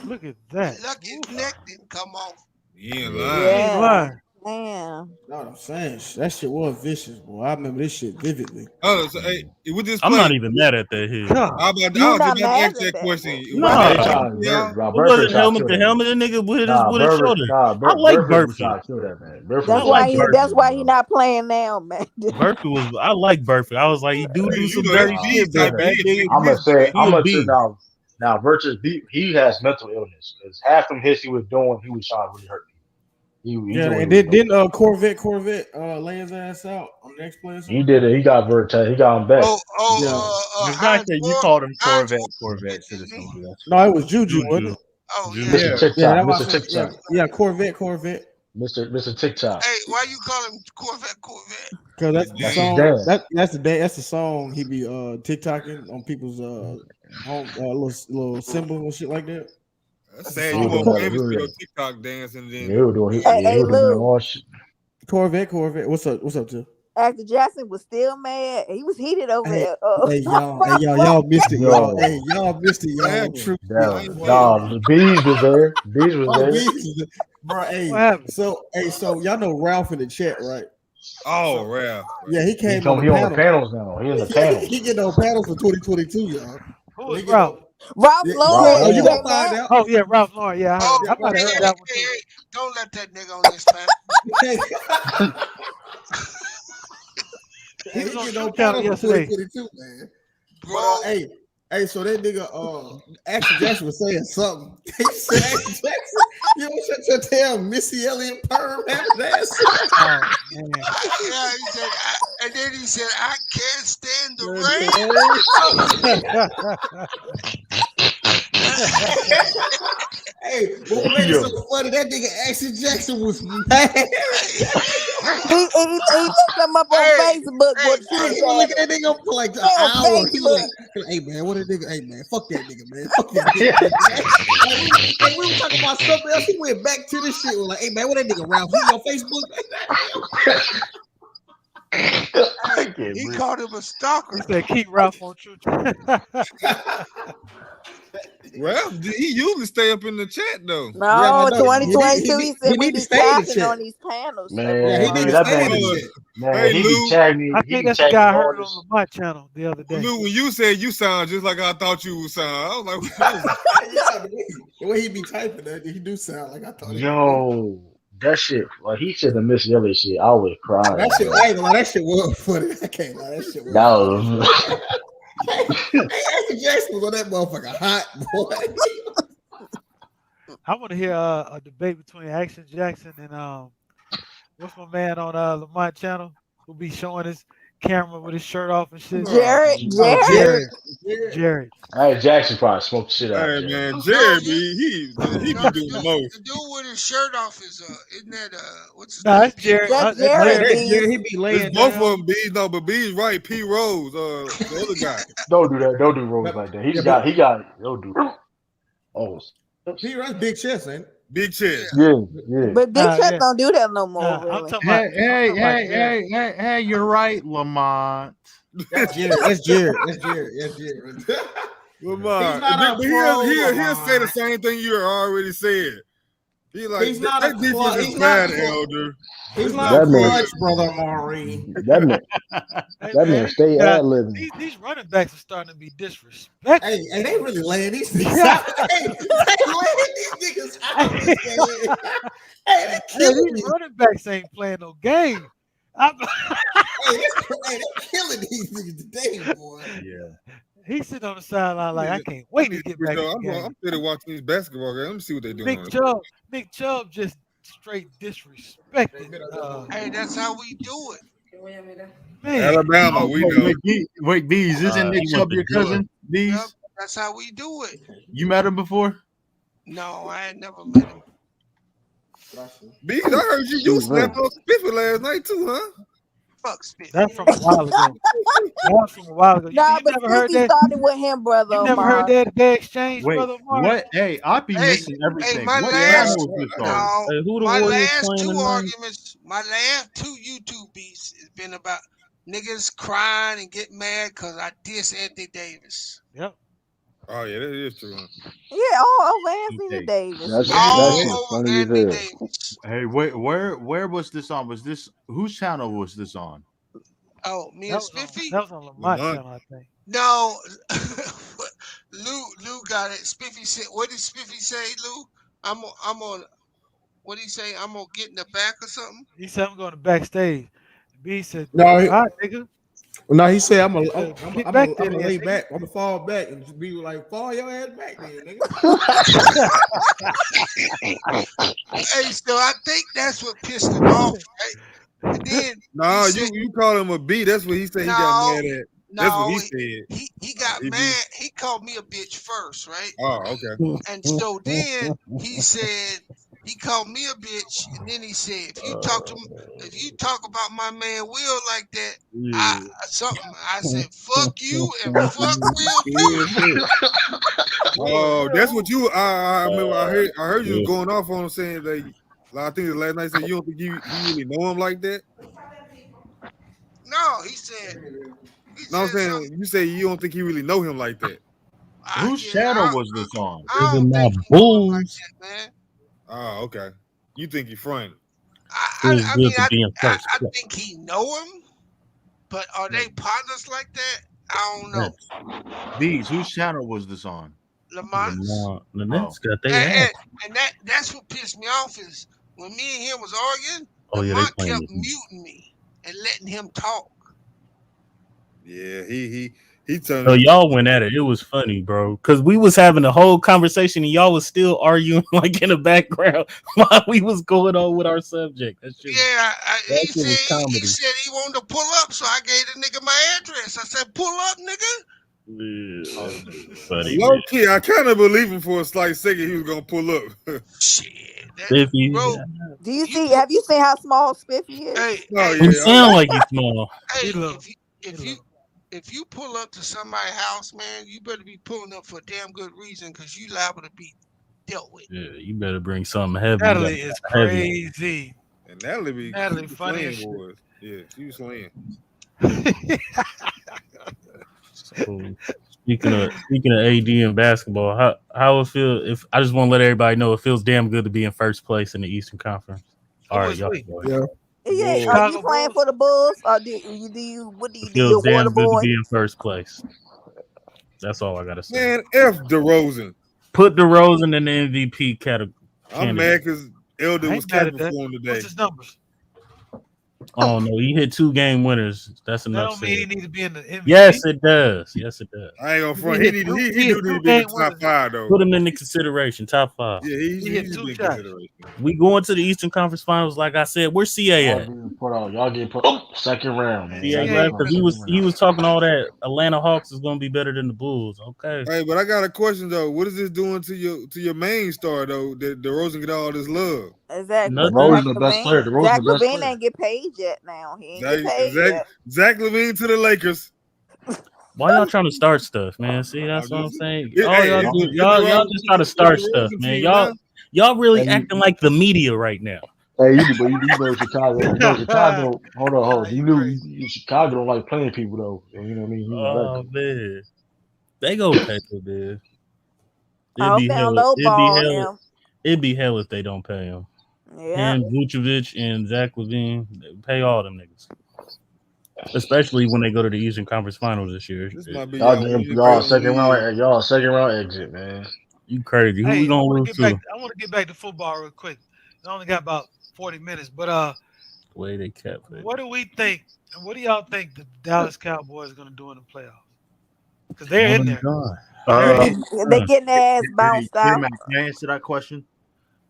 Look at that. Lucky Ooh, his neck didn't come off. he ain't Yeah. he lying. ain't Yeah. lying. Damn. No, I'm saying that shit was vicious, boy. I remember this shit vividly. Oh, so hey, with this I'm play, not even mad at that hit. God. I You was not about to mad ask at that that? question. No, Was that They it shocking trying to y'all? Burford wasn't trying to helmet kill to that man. helmet. The nigga with Nah, his shoulder. I like Burford was Burford. trying to kill that man. Burford I That's was like why trying to he. kill Burford. that That's man, why he bro. not playing now, man. Burford was. I like Burford. I was like, he do Hey, some that's dirty Nah, B's shit, but type of man. that hit. nigga, I'm gonna say he a now. beast. Now, Virtus, he has mental illness because half them hits he was doing, he was trying to really hurt people. He Yeah, wasn't and really doing. didn't Corvette lay his ass out on the next play or He something? did it. He got Vertex. He got him back. Yeah. The fact that you called him Heinz Corvette Ward, should have told you that No, shit. it was Juju, wasn't Juju. it? oh yeah. Mr. Juju. Yeah, TikTok. that's why I Mr. said TikTok. yeah, Corvette. Mr. TikTok. Hey, why you call him Corvette? Cause that's the That's his song. dad. That's the song he be TikToking on people's home little symbol and shit like that. That's That's the sad. He You was song. more doing that. famous for your TikTok dancing He than was doing. Hey, He hey, was doing that Lou. all shit. Corvette. What's up? Too? Actor Jackson was still mad. He was heated over Hey, there. y'all missed it, y'all. Yo, Hey, y'all missed it, what y'all. happened? True. I that ain't see it. nah, the bees was there. Bees was Oh, there. bees, bro. What happened? So y'all know Ralph in the chat, right? Oh, So Ralph. yeah, he He came on come. the He on the panel. panels now. He in the Yeah, panels. he getting on panels for 2022, y'all. Who So is he get Ralph? on. Ralph Yeah, Ralph Lauren, oh, he you Lauren. gonna came find back. out? Oh yeah, Ralph Lauren. Yeah, I Oh, heard. Yeah, I might Ralph have hey, heard Lauren. that hey, one hey, too. hey, don't let that nigga on this panel. Hey, He hey, was he on getting True on Channel panels for yesterday. 2022, man. But Bro, so that nigga Action Jackson was saying something. He said Action Jackson, you don't shut your tail Missy Elliott perm having ass. Oh man. yeah, he said, and then he said, I can't stand the Hey, what made it so Yo, funny? That nigga Action Jackson was mad. rain. He looked him up on Hey, Facebook, hey, but Hey, True he was looking Channel. at that nigga up for like an On hour. Facebook. Hey man, what a nigga, hey man, fuck that nigga, man. Fuck that nigga. Like, we were talking about something else. He went back to this shit. We're like, hey man, what that nigga Ralph? He on Facebook? I can't he breathe. called him a stalker. He said keep Ralph on True Channel. Ralph, he usually stay up in the chat though. Yeah, I No, know. 2022, he He said we need to be stay in the capping chat. on these panels every Yeah, he Man, need dude, to month. that stay man in the Uh, be chat. man. hey He be Lou, tagging me. I He think be that's the tagging guy I me all heard on this. my channel the other day. Lou, when you said you sound just like I thought you would sound, I was like, what is it? Yeah, the way he be typing that, he do sound like I thought he would do. Yo, that shit. Like he said the Miss Elliott shit. I was That crying, shit, bro. I ain't gonna lie, that shit was funny. I can't lie, that shit That was funny. was. Hey, Action Jackson was on that motherfucker hot, boy. I want to hear a debate between Action Jackson and what's my man on Lamont channel who be showing his camera with his shirt off and shit. Oh, Jared, Oh, Jared. Jared. Jared. Hey, Jackson probably smoked the shit out of hey Jared. man, No, Jeremy, he no, be doing the the most. dude with his shirt off is isn't that what's his Nah, name? that's Jared. That's That's Oh, yeah, Jared Jared. that's B. Jared. He be It's laying both of down. them. B's no, but B's right. P Rose, the other guy. Don't do that. Don't do Rose But, like that. yeah, but He got. Don't do. Oh, P. Rush big chest, ain't it? Big chest. yeah, yeah. But Big Nah, Chef yeah. don't do that no more, Nah, really. Hey, Jared. hey, you're right, Lamont. That's Jared. That's Jared. That's Jared. That's Jared. He's Lamar. not But a pro, he'll say the Lamont. same thing you already said. He like He's not a that defense is he's not bad, Elder. he's It's not not That man. good. clutch, brother Maury. That man. Hey That man, man stay ad libbing. these running backs are starting to be disrespectful. Hey, they really laying these niggas Yeah. out. Hey, they laying these niggas out this game. Hey, they Hey, killing these me. running backs ain't playing no game. Hey, they killing these niggas today, boy. Yeah. He's sitting on the sideline like I can't I wait need to to get switch back in up. the game. I'm sitting watching these basketball games. Let me see what they're doing Nick on it. Chubb, Nick Chubb just straight disrespected. Hey, that's how we do it. Man, Alabama, Oh, we know. wait, Bees, isn't Nick He went Chubb to your Georgia. cousin? Yep, Bees, that's how we do it. you met him before? No, I ain't never met him. Bees, I heard you snapped on Spiffy last night too, huh? Fuck Spiffy. that's from a while ago. That's from a while ago. Nah, You but never heard Spiffy that? started with him, brother You never heard Omar. that they exchange, Wait, brother Omar? what? Hey, I be Hey, missing hey, everything. my What Yeah, last channel is this on? no, Hey, who the my Warriors last playing two tonight? arguments, my last two YouTube beats has been about niggas crying and getting mad because I diss Anthony Davis. Yep. Oh yeah, that is true. Yeah, all over Anthony Hey, Davis. That All shit over funny as Anthony hell. Davis. hey, where was this on? Was this whose channel was this on? Oh, me That and was on Spiffy? that was on Lamont Lamont. channel, I think. No, Lou got it. Spiffy said, "What did Spiffy say, Lou? I'm on. What did he say? I'm gonna get in the back or something." He said I'm going to backstage. B said, No, all right, nigga. no, he said I'm He gonna said, get back there, then, lay nigga. back, I'm gonna fall back and just be like, fall your ass back then, nigga. Hey, so I think that's what pissed him off, right? And then he Nah, said, you call him a B. That's what he said. He got "No, mad at. That's what no." he said. He got He be. mad. He called me a bitch first, right? Oh, okay. And so then he said he called me a bitch, and then he said, if you talk about my man Will like that, I something. I said, fuck you and fuck Will too. Oh, that's what you. I remember. I heard you Yeah. going off on him saying that. I think the last night said you don't think you really know him like that. No, he said No, I'm something. saying you say you don't think you really know him like that. Whose Yeah, channel was this on? I Even don't my think he know him like Bulls. that, man. Oh, okay. You think you front? Feels I good mean, to be in first I place. think he know him, but are they partners like that? I don't know. Nets. Bees, whose channel was this on? Lamont's. The Oh, Nets got And, their ass. that's what pissed me off is when me and him was arguing, Oh yeah, they Lamont playing kept this. muting me and letting him talk. Yeah, he turned So it. y'all went at it. It was funny, bro. Cause we was having a whole conversation and y'all was still arguing like in the background while we was going on with our subject. That shit, Yeah, that he shit was said he comedy. said he wanted to pull up, so I gave the nigga my address. I said, "Pull up, nigga." Yeah, that shit was funny, man. Low key, I kind of believe him for a slight second. He was gonna pull up. Shit, If you, bro, Do you you see? put Have you seen how small Spiffy is? hey Oh hey he yeah, sound like he's small. hey He little. if you He if you little. if you pull up to somebody's house, man, you better be pulling up for a damn good reason, cause you liable to be dealt with. Yeah, you better bring something heavy. You got Natalie is heavy. crazy. and Natalie be she Natalie was funny as slaying shit. boys. Yeah, she was slaying. So speaking of AD and basketball, how it feel? If I just want to let everybody know, it feels damn good to be in first place in the Eastern Conference. Oh, All right, it's y'all. sweet. Go Yeah. ahead. Yeah. Boy, Are you Chicago playing Bulls. for the Bulls, or do you? What do It you do? You feels a water damn good to boy? be in first place. That's all I gotta say. man, F DeRozan. Put DeRozan in the MVP category. I'm mad because Elder I was ain't mad at capping that. for him What's today. his numbers? Oh no, he hit 2 game winners. That's That enough don't mean he said. need to be in the MVP. Yes, it does. Yes, it does. I ain't gonna He front. hit two. He He hit do need two to be in the game top winners. five though. Put him in the consideration. Top 5. Yeah, He hit he should two be in shots. consideration. We going to the Eastern Conference Finals. Like I said, where's CA Y'all at? getting put out. Y'all getting put. Second round, man. CA Y'all He getting left ain't put out because finna. second he round. was talking all that Atlanta Hawks is going to be better than the Bulls. Okay, Hey, but I got a question though. What is this doing to your main star though? That DeRozan get all this love. Exactly. nothing. Zach DeRozan the best Levine. player. DeRozan Zach the best Levine player. ain't get paid yet. Now he ain't Zach get paid Zach, yet. Zach Levine to the Lakers. Why y'all trying to start stuff, man? See, I'm that's what I'm just saying. All hey, y'all Y'all, do, it's y'all just try to it's start stuff, DeRozan man. team now. Y'all really hey, acting like the media right now. hey, you know Chicago. You know Chicago. Hold on, hold on. You You knew crazy. Chicago don't like playing people though. And you know what I mean. You know that Oh though. man, they go pay for this. It'd I'm be down hell. low It'd be ball hell. him. It'd be hell if they don't pay him. Yeah. Him, Vucevic, and Zach Levine, they pay all them niggas. Especially when they go to the Eastern Conference Finals this year. This might be Y'all y'all getting one failing league. y'all second round exit, man. You crazy? Who we Hey, gonna lose to? I want to get back to football real quick. I only got about 40 minutes, but The way they kept it. what do we think? And what do y'all think the Dallas Cowboys are going to do in the playoffs? Because Oh they're in my there. god! They're Uh, in. They getting their ass hey, bounced out. Mac, can I answer that question?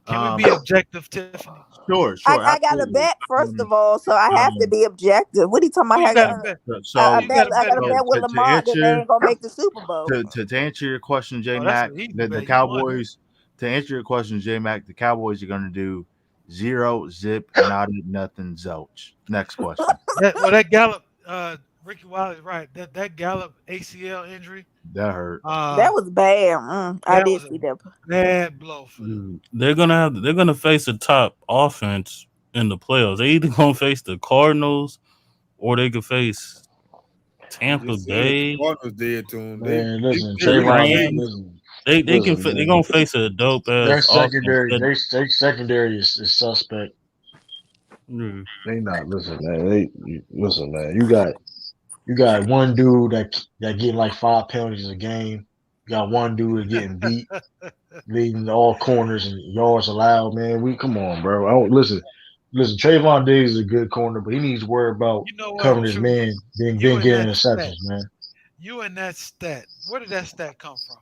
Can we be objective, Tiffany? Sure, I got a absolutely. bet first of all, so I have to be objective. What are you talking Who about? you got to bet? I So, You got bet to I bet got a on. bet with to Lamar that they answer ain't gonna make the Super Bowl. to answer your question, J Oh, that's Mac, an easy the bet. You won. Cowboys. To answer your question, J Mac, the Cowboys are going to do 0 zip naughty nothing zilch. Next question. That Gallup, Ricky Wiley's right. That Gallup ACL injury, That hurt. That was bad. I that did was a see that. bad blow for them. They're gonna face a top offense in the playoffs. They either gonna face the Cardinals or they could face I'm Tampa just saying, Bay, the Cardinals dead to him. Man, listen, the Trayvon, Rams. listen, They listen, they're man. gonna face a dope Their ass offense. secondary, their secondary is suspect. Mm. They not listen, man. Listen, man. You got one dude that getting like 5 penalties a game. You got one dude that getting beat, leading all corners and yards allowed. Man, we come on, bro. I don't listen. Listen, Trayvon Diggs is a good corner, but he needs to worry about You know what? covering his True. man, then You and getting that stat. interceptions, man. You and that stat. Where did that stat come from?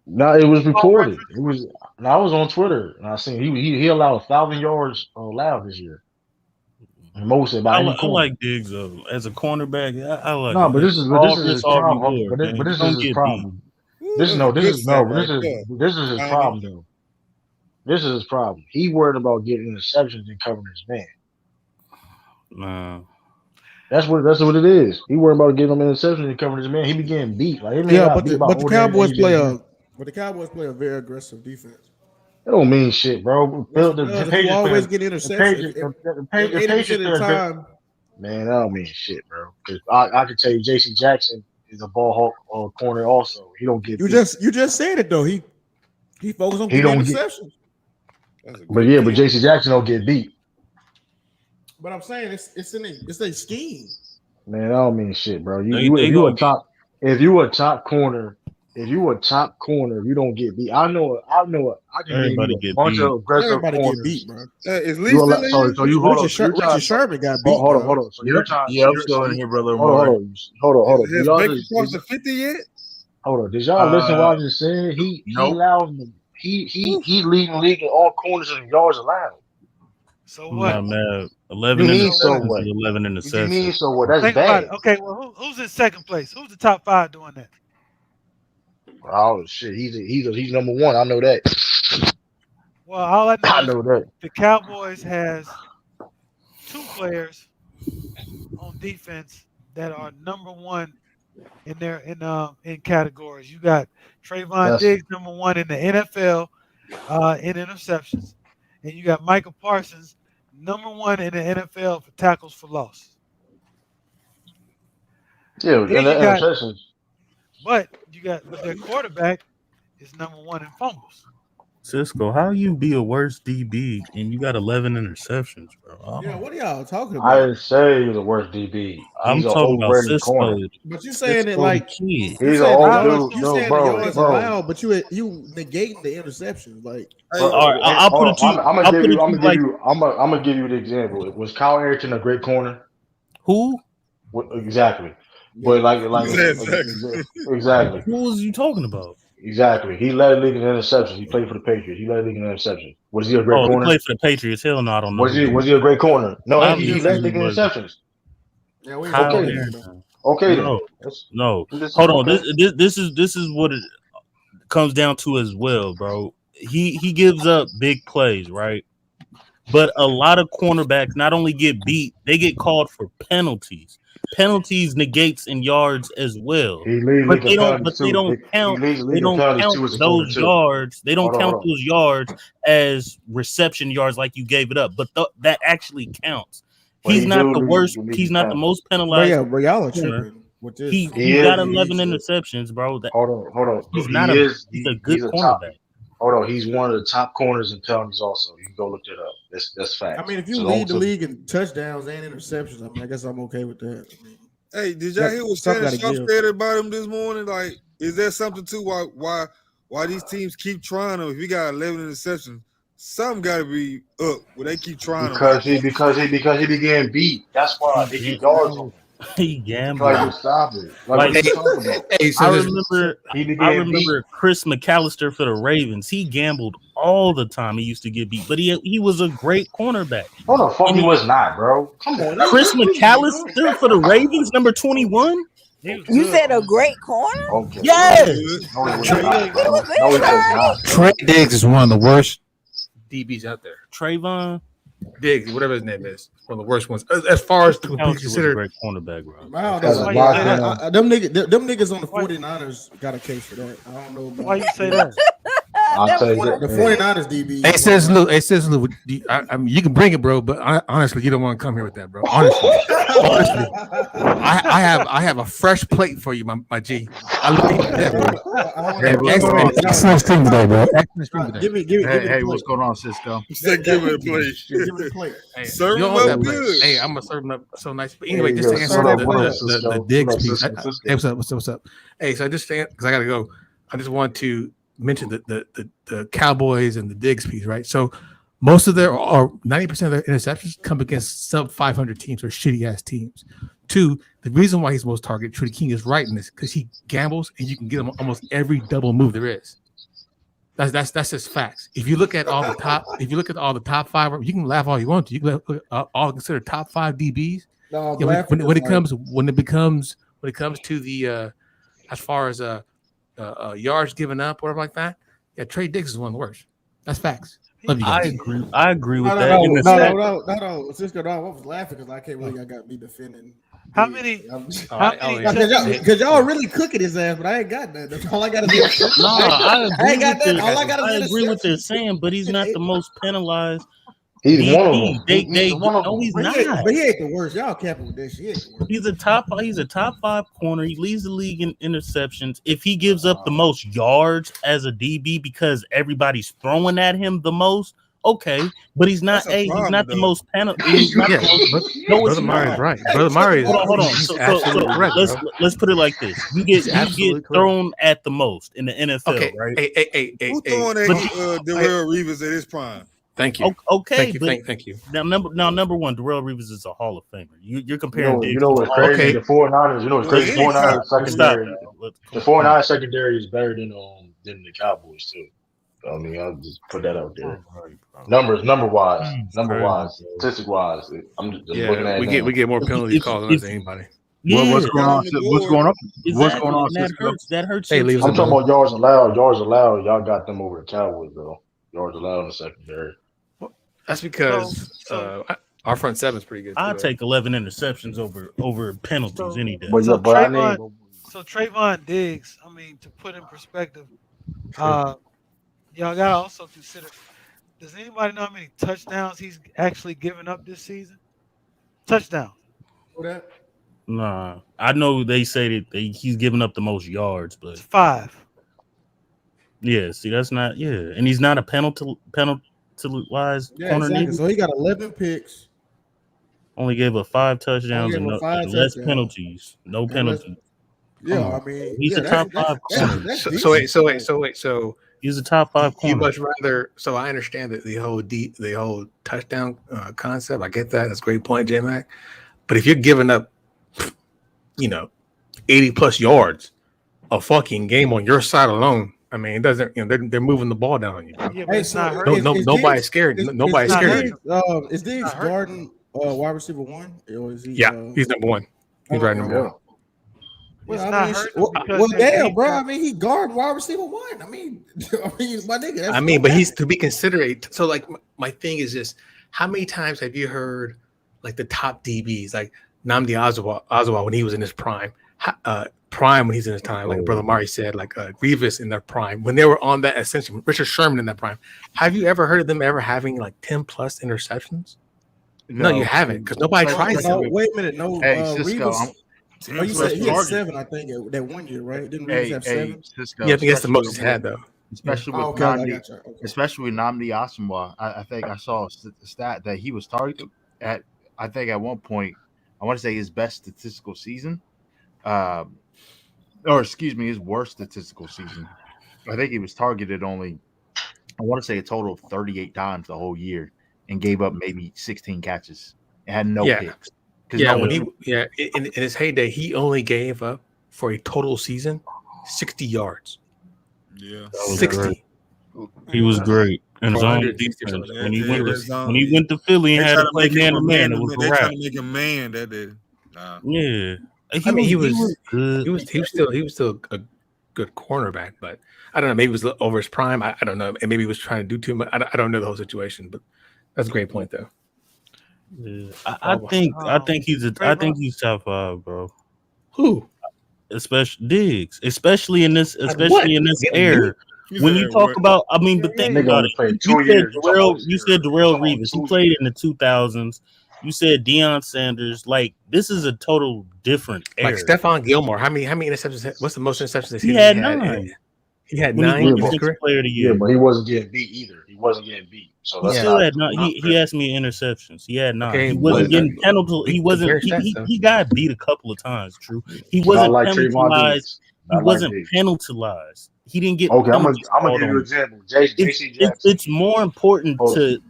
No, it was Football reported. reference? It was. And I was on Twitter and I seen he allowed 1,000 yards allowed this year, most by any I corner. like Diggs though as a cornerback. I like No, him. but this is his All problem. reward, man. But You this is don't his get beat. problem. Ooh, that's a good sack right there. This is his problem though. This is his problem. He worried about getting interceptions and covering his man. No. That's what it is. He worried about getting them interceptions and covering his man. He be getting beat. Like him, Yeah, got beat by ordinary AJ. The Cowboys play a very aggressive defense. It don't mean shit, bro. Yes, it The does. If you Patriots always play- get the interceptions, Patriots, the if Patriots 80% of the play- time, Man, that don't mean shit, bro. Because I can tell you, J.C. Jackson is a ball hawk corner. Also, he don't get. you beat. just said it though. He focused on He getting don't get. interceptions. But yeah, but J.C. Jackson don't get beat. But I'm saying it's a scheme. Man, that don't mean shit, bro. They If you a gonna top corner, if you don't get beat. I know. I can name everybody you a get bunch beat. of aggressive Everybody corners. get beat, bro. Is Lee You still allow, in so here? so you hold on. Richard Sherman got beat. Hold bro. on. So you're trying. Yeah, I'm still in here, brother. Hold on. Hold on. Has Y'all Baker just, crossed the 50 yet? hold on. Did y'all listen to what Uh, I just said? He nope. allowed me. He leading the league in all corners and yards allowed. So I'm what? not mad. You 11 mean so interceptions what? is 11 What you mean interceptions. so what? That's Think about bad. it. Okay, well, who's in second place? Who's the top 5 doing that? Oh shit, he's number one. I know that. Well, all I know I is know that. the Cowboys has 2 players on defense that are number 1 in their in categories. You got Trayvon That's Diggs, number 1 in the NFL in interceptions, and you got Michael Parsons, number 1 in the NFL for tackles for loss. yeah, Then and the you got, interceptions. but their quarterback is number 1 in fumbles. Cisco, how you be a worse DB and you got 11 interceptions, bro? Yeah, what are y'all talking I about? didn't say he was the worst DB. I'm He's an talking about overrated Cisco. corner. But you saying it Cisco the like kid. you He's an saying the old How yards, is dude. you no, No, saying the bro, yards bro, allowed, but you negating the interceptions. Like Hey, All right, I'll put it to you. I'm gonna I'll give put it you. to you like I'm gonna give you the example. Was Kyle Harrington a great corner? who? Exactly. yeah, But exactly. Who was you talking about? Exactly. He led the league in interceptions. He played for the Patriots. He led the league in interceptions. Was he a great Oh, he corner? played for the Patriots. Hell no, I don't know Was who he he was is. he a great corner? No, he Obviously led the he league in wasn't. interceptions. yeah, we ain't Kyle Okay talking about then. that though. Harrison. Okay then. No, That's, no. this Hold on. okay. This is what it comes down to as well, bro. He gives up big plays, right? But a lot of cornerbacks not only get beat, they get called for penalties. Penalties negates in yards as well. He leads the But league in penalties but they too. don't He count leads the they league in don't penalties count too as a corner those too. yards. They don't count Hold on. those yards as reception yards like you gave it up. But that actually counts. But He's he not do the worst. lead He's the not the penalties. most But penalized yeah, bro, y'all are corner. tripping with this. He He got is. 11 interceptions, bro. Hold on. He's not He a is. he's a good He's a top. cornerback. Hold on. He's one of the top corners in penalties. Also, you can go look it up. That's I facts. mean, if you So lead the don't. league in touchdowns and interceptions, I mean, I guess I'm okay with that. I mean, hey, did y'all hear what something Shannon gotta Sharp give. said about him this morning? Like, is there something to why these teams keep trying him? If he got 11 interceptions, something got to be up where they keep trying him like Because he be getting beat. That's why they keep yards on him. He Like, gambled. just stop it. Like, Like, what you talking about? Hey, I so this, remember, He be I getting beat. remember Chris McAllister for the Ravens. He gambled all the time. He used to get beat, but he was a great cornerback. No, the fuck And he he, was not, bro. Come on, Chris let's be real. McAllister for the Ravens, number 21. He was You good, said a man. great corner? Okay. Yes. No, he was Trey not, He Diggs. bro. was No, he was inside. not, Trey bro. Diggs is one of the worst DBs out there. Trayvon Diggs, whatever his name is, one of the worst ones. As far as to be McAllister was a considered, great cornerback, bro. I don't As know. a Why you say that? lockdown. Them niggas on the Why- 49ers got a case for that. I don't know about Why you say that? I'll That tell was you one that. of the Hey, 49ers DB. hey, says Lou. Hey, says Lou. I mean, you can bring it, bro, but honestly, you don't want to come here with that, bro. Honestly, I have a fresh plate for you, my G. I look at that, bro. hey, what's going on? Excellent stream today, bro. Excellent stream today. Give me the Hey, plate. what's going on, Cisco? Give it a plate. Give me the plate. Hey, Serve you him hold up that plate. good. Hey, I'm gonna serve him up so nice. But Hey, anyway, just yo, to answer what up, the Cisco? Diggs What up, piece. Cisco? Hey, what's up? Hey, so I just because I gotta go. I just want to mention the Cowboys and the Diggs piece, right? So most of their or 90% of their interceptions come against sub 500 teams or shitty ass teams. Two, the reason why he's most targeted, Trudy King is right in this because he gambles and you can get him almost every double move there is. That's just facts. If you look at all the top five, you can laugh all you want to. You can look at all considered top 5 DBs. No, Yeah, when it comes to the as far as yards given up, whatever like that, yeah, Trey Diggs is one of the worst. That's facts. Love you guys. I agree with No, that. In the sense- no. Cisco, no, I was laughing because I can't really. I got to be defending. How many? How many? Because y'all really cooking his ass, but I ain't got that. That's all I got to do. No, I agree ain't got with that. this. All I got I is agree with this saying, but he's not the most penalized. He's DB. one of them. They one of no, them. he's But not. he ain't the worst. Y'all capping with that shit. He ain't the worst. He's a top 5 corner. He leads the league in interceptions. If he gives up the most yards as a DB because everybody's throwing at him the most, okay, but he's not That's a he's problem, not the though. most penalty. He's not the most, no, it's Brother Murray is not. right. Brother Murray, Hold on. he's So absolutely correct. let's Bro. let's put it like this: you get absolutely correct. thrown at the most in the NFL, Okay, right? hey. Who throwing at Darrell Reeves at his prime? Thank you. Okay, Thank you. Number one, Darrell Reeves is a Hall of Famer. You're You comparing know, Diggs you know to a what's Hall of crazy? Okay. The 49ers, you know what's crazy? The Well, 49ers Stop secondary, that. the 49ers secondary is better than the Cowboys too. I mean, I'll just put that out there. Number wise, statistic wise. I'm just looking Yeah, at we it now. get more penalties If- called if- than anybody. Yeah, What's going on? What's going on? What's exactly. going on, And that Cisco? hurts. That hurts. Hey, your leave us I'm team. talking about yards allowed. Yards allowed. Y'all got them over the Cowboys though. Yards allowed in the secondary. That's because our front seven's pretty good. I'll too, take 11 interceptions over penalties any day. But So yeah, but I Trayvon, need. so Trayvon Diggs. I mean, to put in perspective, y'all gotta also consider. Does anybody know how many touchdowns he's actually given up this season? Touchdowns. Nah, I know they say that he's giving up the most yards, but It's 5. yeah, see, that's not and he's not a penalty wise corner. exactly. Neither. So he got 11 picks. Only gave up 5 touchdowns and, Only gave up 5 and less touchdowns. penalties. No And less- penalties. Yeah, on. I mean, He's a top 5 corner. that's So decent. wait. So He's a top 5 you corner. much rather? So I understand that the whole touchdown concept. I get that. That's a great point, J Mac. But if you're giving up, 80 plus yards a fucking game on your side alone, I mean, it doesn't. They're moving the ball down on you. Bro. Yeah, but it's not so hurting. Nobody's scared. Nobody's not scared. hurting. Is Diggs Not hurting. guarding wide receiver 1? Or is he? Yeah, he's number 1. He's right number 1. It's Well, not I mean, hurting because well, they damn, beat bro. them. I mean, he guard wide receiver 1. I mean, my nigga. That's But he's to be considered. So, like, my thing is just how many times have you heard like the top DBs, like Nnamdi Aswa when he was in his prime, when he's in his time, like Brother Mari said, like Revis in their prime, when they were on that ascension, Richard Sherman in that prime. Have you ever heard of them ever having like 10 plus interceptions? No, you haven't, because nobody tries No, it. wait a minute. No, Hey, Cisco, Revis. You said he had 7, I think, that 1 year, right? Didn't Revis have 7? Cisco. Yeah, I think that's the most he's had though. Especially with Oh, okay, I Nnamdi, got you. Okay. especially with Nnamdi Asomugha. I think I saw a stat that he was targeted at. I think at one point, I want to say his best statistical season, or excuse me, his worst statistical season. I think he was targeted only, I want to say a total of 38 times the whole year, and gave up maybe 16 catches. It had no picks. Yeah, in his heyday, he only gave up for a total season 60 yards. Yeah, 60. He was great in For his own 160 or defense. something. When he They went to Philly and had try to to play make him man a to man, man. it was a They wrap. trying to make him man. That did. Nah. Yeah, I mean, he was good. He was still a good cornerback, but I don't know. Maybe it was over his prime. I don't know. And maybe he was trying to do too much. I don't know the whole situation, but that's a great point, though. Yeah. I think he's top 5, bro. Who? Especially Diggs, especially in this Getting era. He When said you talk what? about, I mean, but think Nigga about only it. played You 2 said years. You talking about You said you Darrell talking about Reeves. He 2 played years. in the 2000s. You said Deion Sanders. Like, this is a total different Like era. Stephon Gilmore. How many interceptions? What's the most interceptions this He season had he had? 9 He had when he 9 won in his Defensive career. Player of the Yeah, Year. but he wasn't getting beat either. He wasn't getting beat. So He that's still not. had 9. He asked me interceptions. He had 9. Okay, He wasn't getting penalty. we He can wasn't. compare stats, though. He got beat a couple of times. True. He Not wasn't like Trayvon penalized. Diggs. He Not like wasn't Diggs. penalized. He didn't get Okay, I'm penalties gonna called give you on an him. example. J.C. Jackson. It's more important Hold to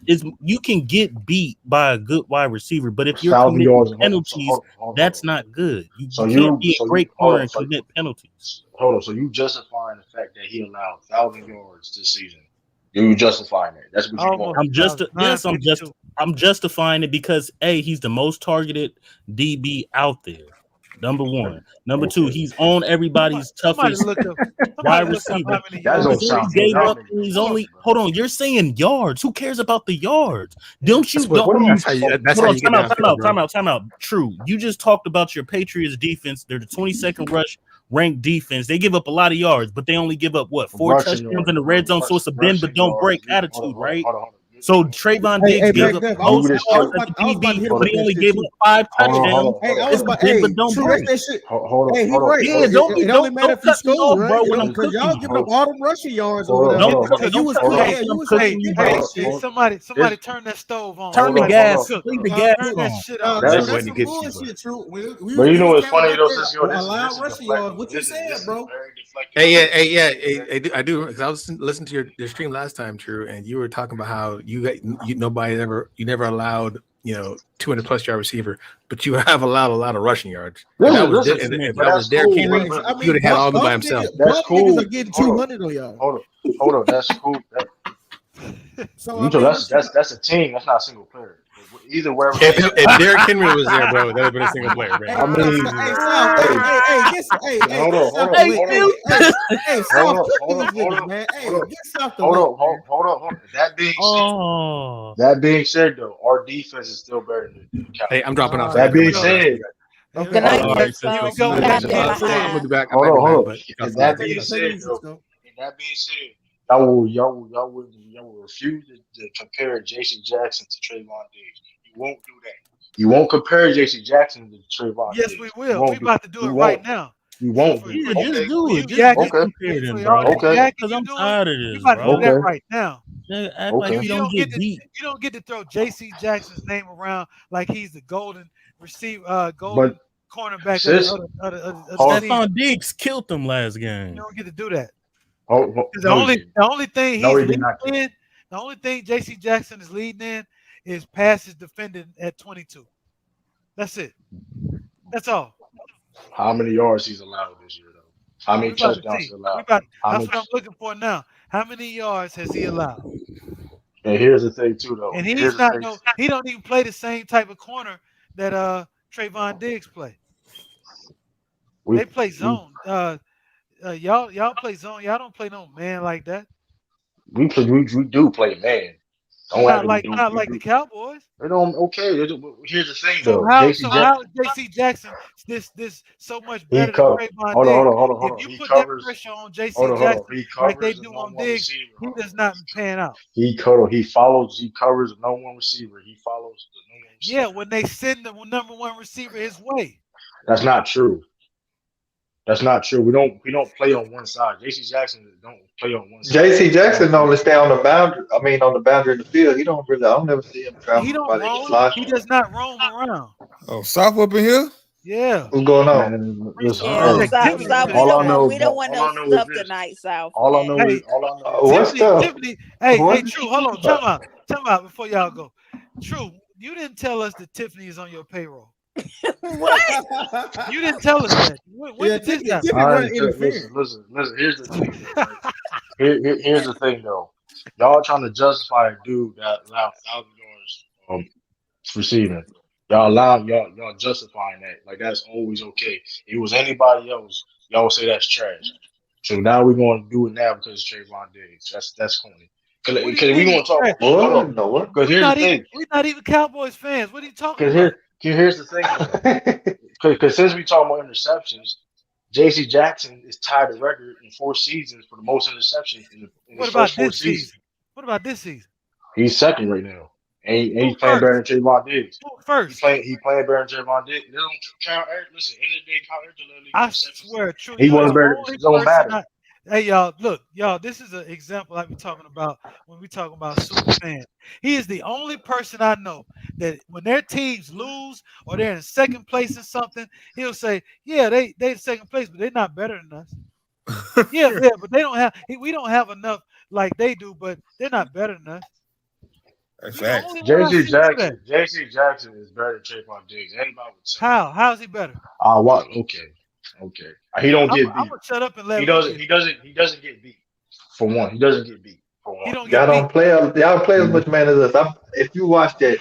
you can get beat by a good wide receiver, but if you're 1,000 committing yards. penalties, that's not good. You So can't be a so great hold corner on. and commit penalties. Hold on. So you justifying the fact that he allowed 1,000 yards this season? You justifying it? That's what you want. I'm justifying it because he's the most targeted DB out there. Number one. Number two, he's on everybody's toughest wide receiver. That don't sound good. Y'all niggas He's don't only bro. hold on. You're saying yards. Who cares about the yards? Don't you? What Hold on. that's how you get downfield, bro. Time out. True. You just talked about your Patriots defense. They're the 22nd rush ranked defense. They give up a lot of yards, but they only give up 4 Rushing touchdowns yards, in the red zone. So it's a bend but don't break attitude, right? Hold on. So Trayvon Diggs gives up Def, most I yards was as a about to DB, hit him but with he that only shit gave too. up 5 touchdowns. Hey, I It's was a about, bend but don't true, break. that's that shit. Hold on. Hey, he right. Yeah, It only matter if you cut me score, off, right? bro, when I'm Because cooking y'all you. giving up all them rushing yards Hold over on. there. Hold on. Because you was Hold cooking. on. Yeah, you was Hold on. hitting deep that shit. Somebody turn that stove on. Turn the Somebody gas. cook. Leave the gas Turn that on. shit Nah, on. true, That's- that's Waiting some to get you, bullshit, true. But you know what's capping funny about though, that since yo, this allowed is rushing deflecting. yards. What you This saying, is bro? very deflecting. I do because I was listening to your stream last time, True, and you were talking about how you never allowed 200 plus yard receiver, but you have allowed a lot of rushing yards. If that was Derrick Henry, he would have had all by himself. That's cool. Niggas are getting 200 on y'all. Hold on. That's cool. So You I mean, that's a team. That's not a single player. Either wherever. If Derrick Henry was there, bro, that would have been a single player, bro. I mean, hold on. That being said, though, our defense is still better than the Cowboys. Hey, I'm dropping off. That being said, Good night, Here we go with that I'm stand. gonna be back. hold on. But That being said, y'all will refuse to compare J.C. Jackson to Trayvon Diggs. You won't do that. You won't compare J.C. Jackson to Trayvon Diggs. Yes, we will. We about to do it right now. You won't. Yeah, Okay. just do it. Just Yakking, compare them, bro. Okay. Because I'm tired of We this, about to bro. do that right now. They act like we don't get beat. You don't get to throw J.C. Jackson's name around like he's the golden golden cornerback. Stephon Diggs killed them last game. You don't get to do that. The only thing he's leading in, the only thing J.C. Jackson is leading in is passes defended at 22. That's it. That's all. How many yards he's allowed this year, though? How many touchdowns he's allowed? That's what I'm looking for now. How many yards has he allowed? And here's the thing, too, though. And he don't even play the same type of corner that Trayvon Diggs play. They play zone. Y'all play zone. Y'all don't play no man like that. We do play man. Not like the Cowboys. They don't. Okay. Here's the thing, So though. how is J.C. Jackson this so much better than Trayvon Diggs? Hold on. If you put that pressure on J.C. Jackson like they do on Diggs, he does not pan out. He covers the number one receiver. He follows the number one receiver. Yeah, when they send the number one receiver his way. That's not true. We don't play on one side. J.C. Jackson don't play on one side. J.C. Jackson only stay on the boundary. I mean, on the boundary of the field. I don't never see him travel. He don't roam. He does not roam around. Oh, South up in here? Yeah. What's going on? Listen, South, we don't want no stuff is tonight, South. All I know is what's up? Tiffany, hey, True, hold on. Time out before y'all go. True, you didn't tell us that Tiffany is on your payroll. What? You didn't tell us that. When Yeah, did this Tippy happen? All run right, interference. listen. Here's the thing, though, right? Here's the thing, though. Y'all trying to justify a dude that allowed 1,000 yards receiving. Y'all justifying that like that's always okay. If it was anybody else, y'all would say that's trash. So now we're going to do it now because it's Trayvon Diggs. That's corny. What do you Because we mean going he's to talk trash? about. Hold What? on. No what? Because here's the thing. We're not even Cowboys fans. What are you talking Because about? here's the thing. Because since we talking about interceptions, J.C. Jackson is tied the record in 4 seasons for the most interceptions in What his about first 4 this seasons. season? What about this season? He's second right now, and Who he's playing better first? than Trayvon Diggs. Who first? He playing better than Trayvon Diggs. They don't Kyle Eric. Listen, end of the day, Kyle Eric led league I interceptions. swear, true. He You are wasn't the better. only It don't person. matter. Hey, y'all, look, y'all. This is an example like we're talking about when we talking about super fans. He is the only person I know that when their teams lose or they're in second place in something, he'll say, "Yeah, they in second place, but they're not better than us." Yeah, but they don't have. We don't have enough like they do, but they're not better than us. That's You're the facts. only one I J.C. see do that. Jackson is better than Trayvon Diggs. Anybody would say. How's he better? What? Okay. He don't I'm get beat. gonna shut up and let He Lou doesn't. get. He doesn't get beat. For one, he doesn't get beat. For He one. don't Y'all get beat. don't play. Y'all don't play as much man as us. If you watch that,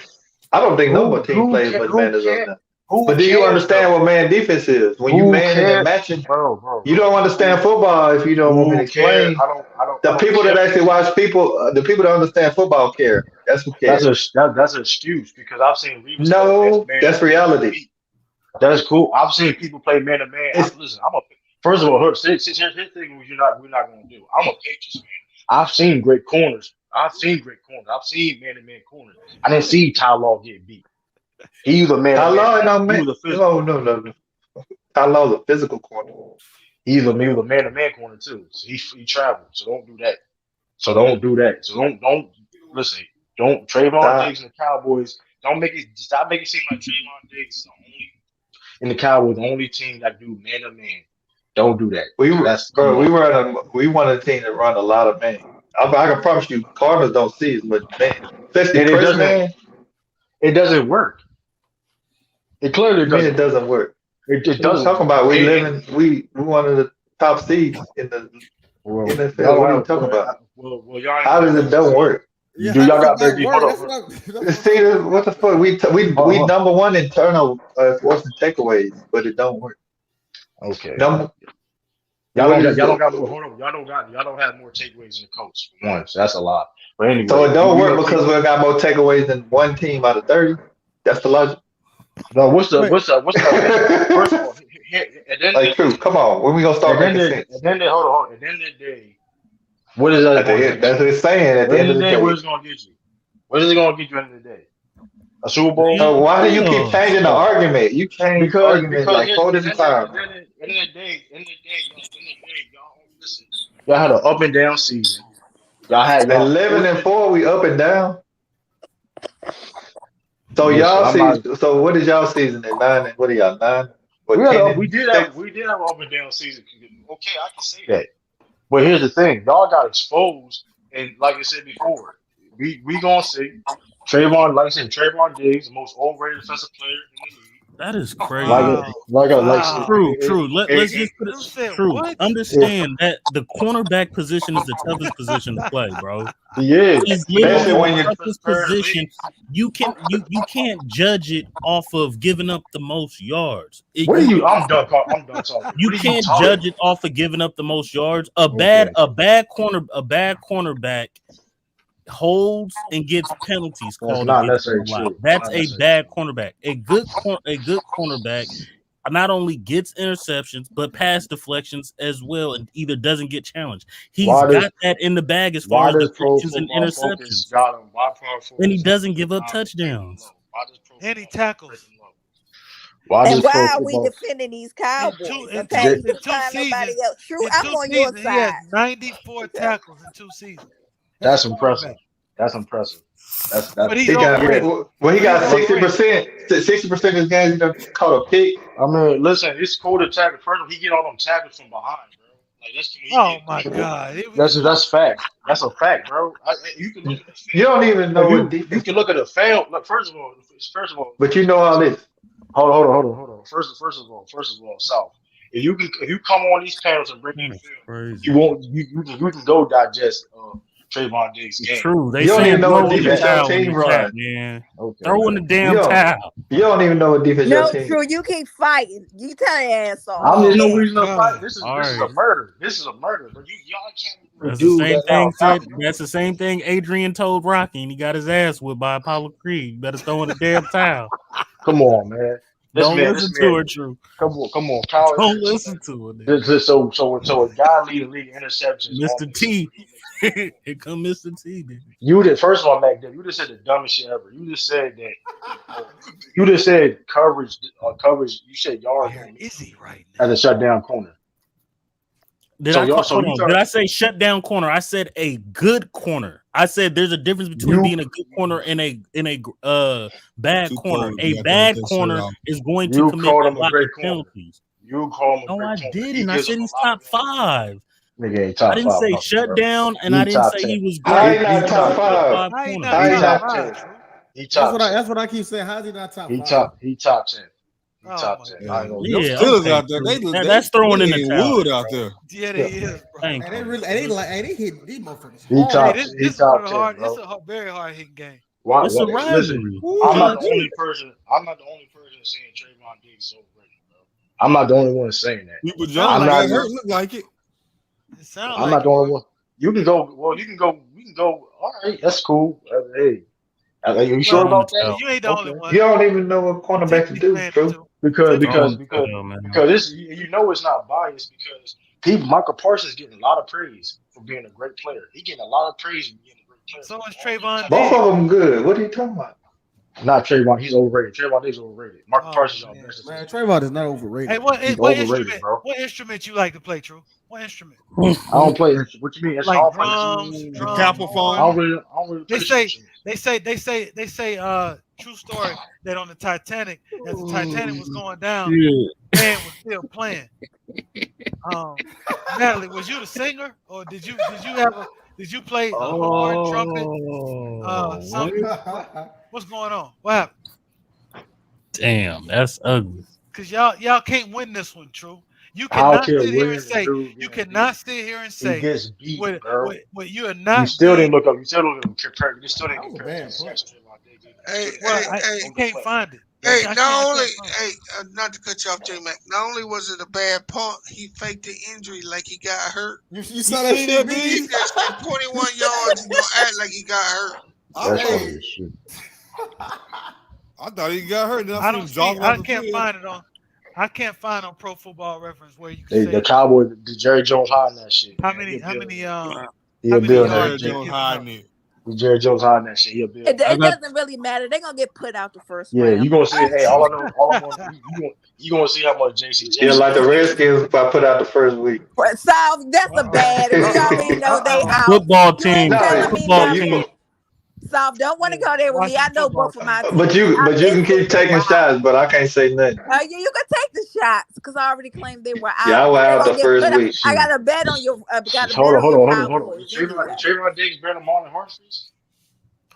I don't think no more team plays as much man as us now. But do you understand what man defense is? When you Who manning and cares, matching, bro? you don't understand football if you don't want me to Who cares? explain. I don't. The people that actually watch the people that understand football care. That's who cares. That's an excuse because I've seen Revis play No, man. that's reality. That's cool. I've seen people play man to man. Listen, first of all, here's the thing we're not going to do. I'm a Patriots fan. I've seen great corners. I've seen man to man corners. I didn't see Ty Law get beat. He was a man to man. He was a physical. No. Ty Law's a physical corner. He was a man to man corner too. So he traveled. So don't do that. So don't listen. Don't Trayvon Diggs and the Cowboys. Don't make it. Stop making it seem like Trayvon Diggs is the only in the Cowboys, the only team that do man to man. Don't do that. We wanted a team that run a lot of man. I can promise you, Cardinals don't see as much man, especially press man. It doesn't work. It clearly doesn't. It doesn't work. It doesn't. We're talking about we one of the top seeds in the NFL. What are you talking about? How does it don't work? Yeah, do y'all got better? See, what the fuck? We number one in turnover forcing takeaways, but it don't work. Okay. Y'all don't got more. Hold on. Y'all don't have more takeaways than the coach. One, so that's a lot. But anyway, so it don't work because we got more takeaways than one team out of 30. That's the logic. No, what's the first of all? Like, true. Come on, when we gonna start making sense? Hold on. At the end of the day, what is that? That's what it's saying. At the end of the day, what is it gonna get you? What is it gonna get you at the end of the day? A Super Bowl? So why do you keep changing the argument? You change the argument like 4 different times. At the end of the day, y'all listen. Y'all had an up and down season. Y'all had 11-4. We up and down. So y'all see. So what is y'all season at 9? And what are y'all 9? We did have an up and down season. Okay, I can say that. But here's the thing: y'all got exposed, and like I said before, we gonna see Trayvon. Like I said, Trayvon Diggs, the most overrated defensive player in the league. That is crazy. True. Let's just put it true. Understand that the cornerback position is the toughest position to play, bro. Yeah, it's literally the toughest position. You can't judge it off of giving up the most yards. I'm done talking. You can't judge it off of giving up the most yards. A bad cornerback holds and gets penalties called against him a lot. That's a bad cornerback. A good cornerback not only gets interceptions but pass deflections as well, and either doesn't get challenged. He's got that in the bag as far as deflections and interceptions, and he doesn't give up touchdowns. And he tackles. And why are we defending these Cowboys? In 2 seasons, True, I'm on your side. He had 94 tackles in 2 seasons. That's impressive. That's But he got 60%. 60% of his games he done caught a pick. I mean, listen, it's cool to tackle. First of all, he get all them tackles from behind, bro. Like that's my god, that's fact. That's a fact, bro. You can look at the film. You don't even know what you can look at the film. Look, first of all. But you know all this. Hold on. First of all, South. If you come on these panels and break Man, the it's film, crazy. you can go digest Trayvon Diggs' game. True. They You don't even saying know what throw in the defense your towel in team the chat, run. man. Okay, Throw in the man. damn towel. You don't even know what defense your No, team. true. You keep fighting. You tell your ass off. There's Oh no my reason to fight. god. This All is a right. murder. This is a murder. But y'all can't That's the do same that now. thing. That's the same thing Adrian told Rocky, and he got his ass whipped by Apollo Creed. You better throw in the damn towel. Come on, man. Don't listen to it, True. Come on. Kyle Don't listen to it, So a guy leading league interceptions on Mr. T. Here come Mr. T. Baby. You did first of all, Mac. You just said the dumbest shit ever. You just said that. You just said coverage. Coverage. You said yards Where is he right as a shutdown corner. Did I say shut down corner? I said a good corner. I said there's a difference between being a good corner and a bad corner. A bad corner is going to commit a lot of penalties. You call him a No, I great corner. didn't. I said he's top 5. Nigga ain't top 5. I didn't say shut down, and I didn't say he was great. How he not top 5? How he not top 10? That's what I keep saying. How's he not top 5? He top 10. He top 10. Yeah, Steelers okay. out there. That's throwing in the towel. Wood out there. Yeah, they is, bro. And they hit these motherfuckers. This is a very hard hitting game. It's a rivalry. I'm not the only person saying Trayvon Diggs is overrated, bro. I'm not the only one saying that. People John got hurt, look like it. I'm not the only one. You can go. Well, we can go. All right, that's cool. Hey, are you sure about that? You ain't the only one. You don't even know what cornerback to do, bro. Because this, you know, it's not biased because Michael Parsons getting a lot of praise for being a great player. He getting a lot of praise for being a great player. So is Trayvon. Both of them good. What are you talking about? Not Trayvon. He's overrated. Trayvon Diggs overrated. Michael Parsons on best. Man, Trayvon is not overrated. Hey, what overrated, bro. What instrument you like to play, True? What instrument? I don't play. What you mean? Like drums, capophone. I don't really play. They say true story that on the Titanic, as the Titanic was going down, man was still playing. Natalie, was you the singer or did you play a horn, trumpet, something? What's going on? What happened? Damn, that's ugly. Cause y'all can't win this one, True. You cannot sit here and say you cannot sit here and say he gets beat, bro. What you are not. You still didn't look up. You still didn't compare. You still didn't compare. I can't find it. Hey, not to cut you off, J Mac. Not only was it a bad punt, he faked the injury like he got hurt. You saw that shit, B? He just spent 21 yards and don't act like he got hurt. I thought he got hurt. I can't find on Pro Football Reference where you can say the Cowboys, the Jerry Jones hiding that shit. How many Jerry Jones hiding it. Jerry Jones hiding that shit. It doesn't really matter. They're gonna get put out the first round. Yeah, you gonna see. Hey, all I know, you gonna see how much JC. Yeah, like the Redskins if I put out the first week. South, that's a bad. We already know they out. Football team. Football team. South, don't want to go there with me. I know both of my teams. But you can keep taking shots, but I can't say nothing. Yeah, you can take the shots because I already claimed they were out. Yeah, I was out the first week. I got a bet on your. Hold on. Is Trayvon Diggs better than Marlon Hartford?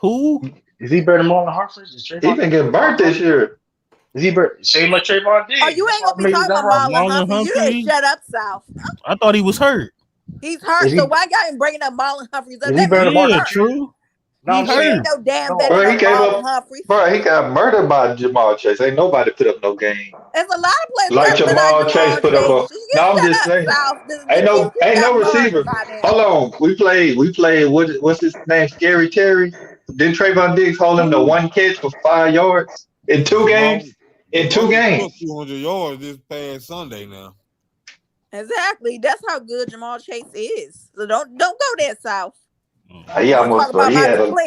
Who is he better than Marlon Hartford? He been getting burnt this year. Is he better? Same like Trayvon Diggs. Oh, you ain't gonna be talking about Marlon Humphrey. You didn't shut up, South. I thought he was hurt. He's hurt. So why y'all ain't bringing up Marlon Humphreys? Is he better than Marlon? True. He ain't no damn better than Marlon Humphreys. Bro, he got murdered by Jamal Chase. Ain't nobody put up no game. There's a lot of players like Jamal Chase put up. No, I'm just saying. Ain't no receiver. Hold on, we played. What's his name? Scary Terry. Didn't Trayvon Diggs hold him to one catch for 5 yards in 2 games? In 2 games, 200 yards this past Sunday. Now, exactly. That's how good Jamal Chase is. So don't go there, South. He almost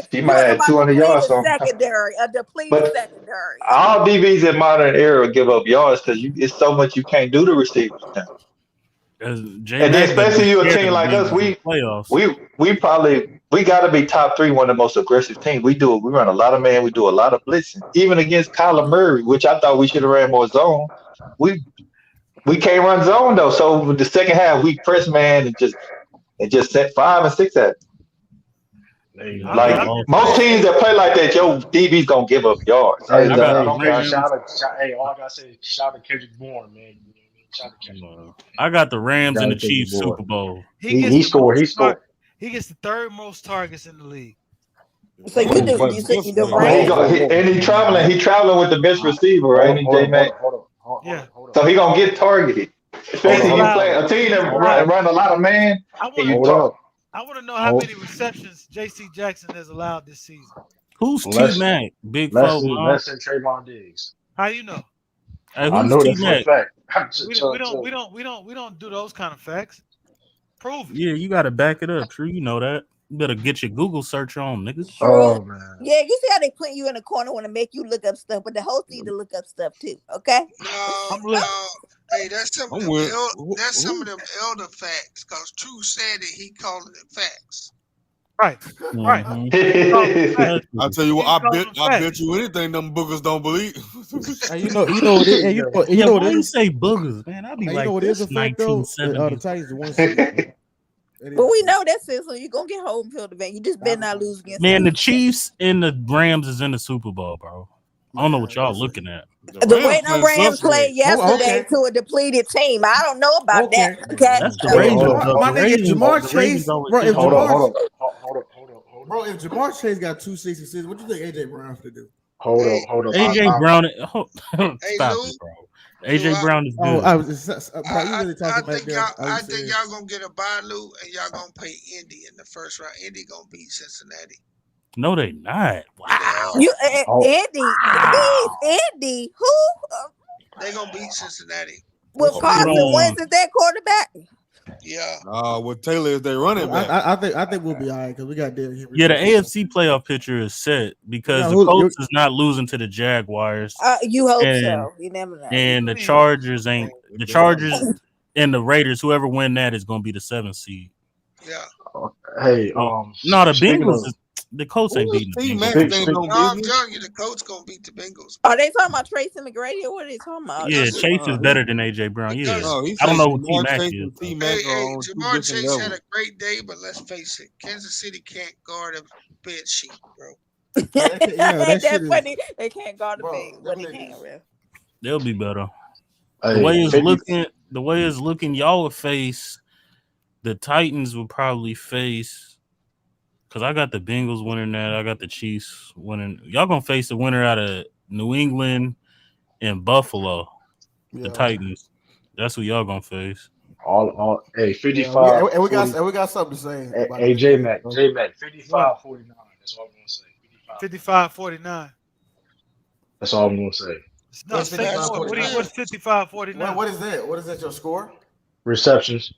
he might have 200 yards on secondary, a depleted secondary. All DBs in modern era give up yards because it's so much you can't do to receivers now. And then especially you a team like us, we got to be top 3, one of the most aggressive teams. We run a lot of man, we do a lot of blitzing. Even against Kyler Murray, which I thought we should have ran more zone. We can't run zone though. So the second half, we press man and just set 5 and 6 at. Like most teams that play like that, your DB's gonna give up yards. I don't care. Hey, all I gotta say is shout out to Kendrick Bourne, man. Shout out to Kendrick Bourne. I got the Rams Shout and out the to Kendrick Chiefs Bourne. Super Bowl. He scored. He gets the third most targets in the league. So you do the Rams. And he traveling with the best receiver, right? J Mac. Yeah. So he gonna get targeted. Especially you play a team that run a lot of man. I want to know how many receptions J.C. Jackson has allowed this season. Who's T Mac? Big Four. Less than Trayvon Diggs. How you know? Hey, I know that for a fact. We don't do those kind of facts. Prove it. Yeah, you got to back it up. True, you know that. You better get your Google search on, nigga. Oh man. Yeah, you see how they put you in the corner when they make you look up stuff, but the host need to look up stuff too. Okay. No. Hey, that's some of them. Some of them elder facts. Cause True said it. He called it facts. Right. I tell you what, I bet you anything them boogers don't believe. You know why you say boogers, man? I'll be like, what is a fact though? The Titans the one seed. But we know that's it, so you're gonna get home field advantage. You just better not lose against the Chiefs and the Rams is in the Super Bowl, bro. I don't know what y'all looking at. The way the Rams played yesterday to a depleted team. I don't know about that. Okay. That's the Ravens. My nigga, if Jamar Chase, Hold on. If Jamar Chase got 266, what do you think AJ Brown to do? Hold up. AJ Brown. Stop it, bro. AJ Brown is good. I think y'all gonna get a bye, Lou, and y'all gonna play Indy in the first round. Indy gonna beat Cincinnati. No, they not. Wow. Andy, who? They gonna beat Cincinnati. With Carson Wentz as their quarterback. Yeah. With Taylor as their running back. I think we'll be all right because we got Derrick Henry. Yeah, the AFC playoff picture is set because the Colts is not losing to the Jaguars. You hope so. You never know. And the Chargers ain't. The Chargers and the Raiders, whoever win that is going to be the 7th seed. Yeah. Hey, no, the Bengals. The Colts ain't beating the Bengals. I'm telling you, the Colts gonna beat the Bengals. Are they talking about Tracy McGrady or what are they talking about? Yeah, Chase is better than AJ Brown. Yeah, I don't know what T-Mac is. Jamar Chase had a great day, but let's face it, Kansas City can't guard a bed sheet, bro. That's funny. They can't guard the bed. What they can, they'll be better. The way it's looking, y'all would face the Titans. Would probably face. Because I got the Bengals winning that. I got the Chiefs winning. Y'all going to face the winner out of New England and Buffalo, the Titans. That's who y'all going to face. Hey, 55. And we got something to say. Hey, J-Mac, 55-49. That's all I'm going to say. 55-49. That's all I'm going to say. What's 55-49? What is that? What is that, your score? Receptions,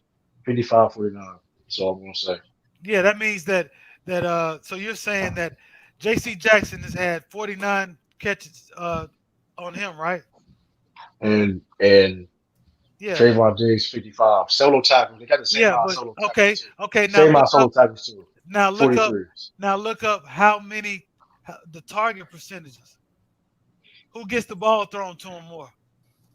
55-49. That's all I'm going to say. Yeah, that means that so you're saying that J.C. Jackson has had 49 catches on him, right? And Trayvon Diggs 55 solo tackles. They got the same amount of solo tackles. Okay. Now same amount of solo tackles too. Now look up how many the target percentages. Who gets the ball thrown to him more?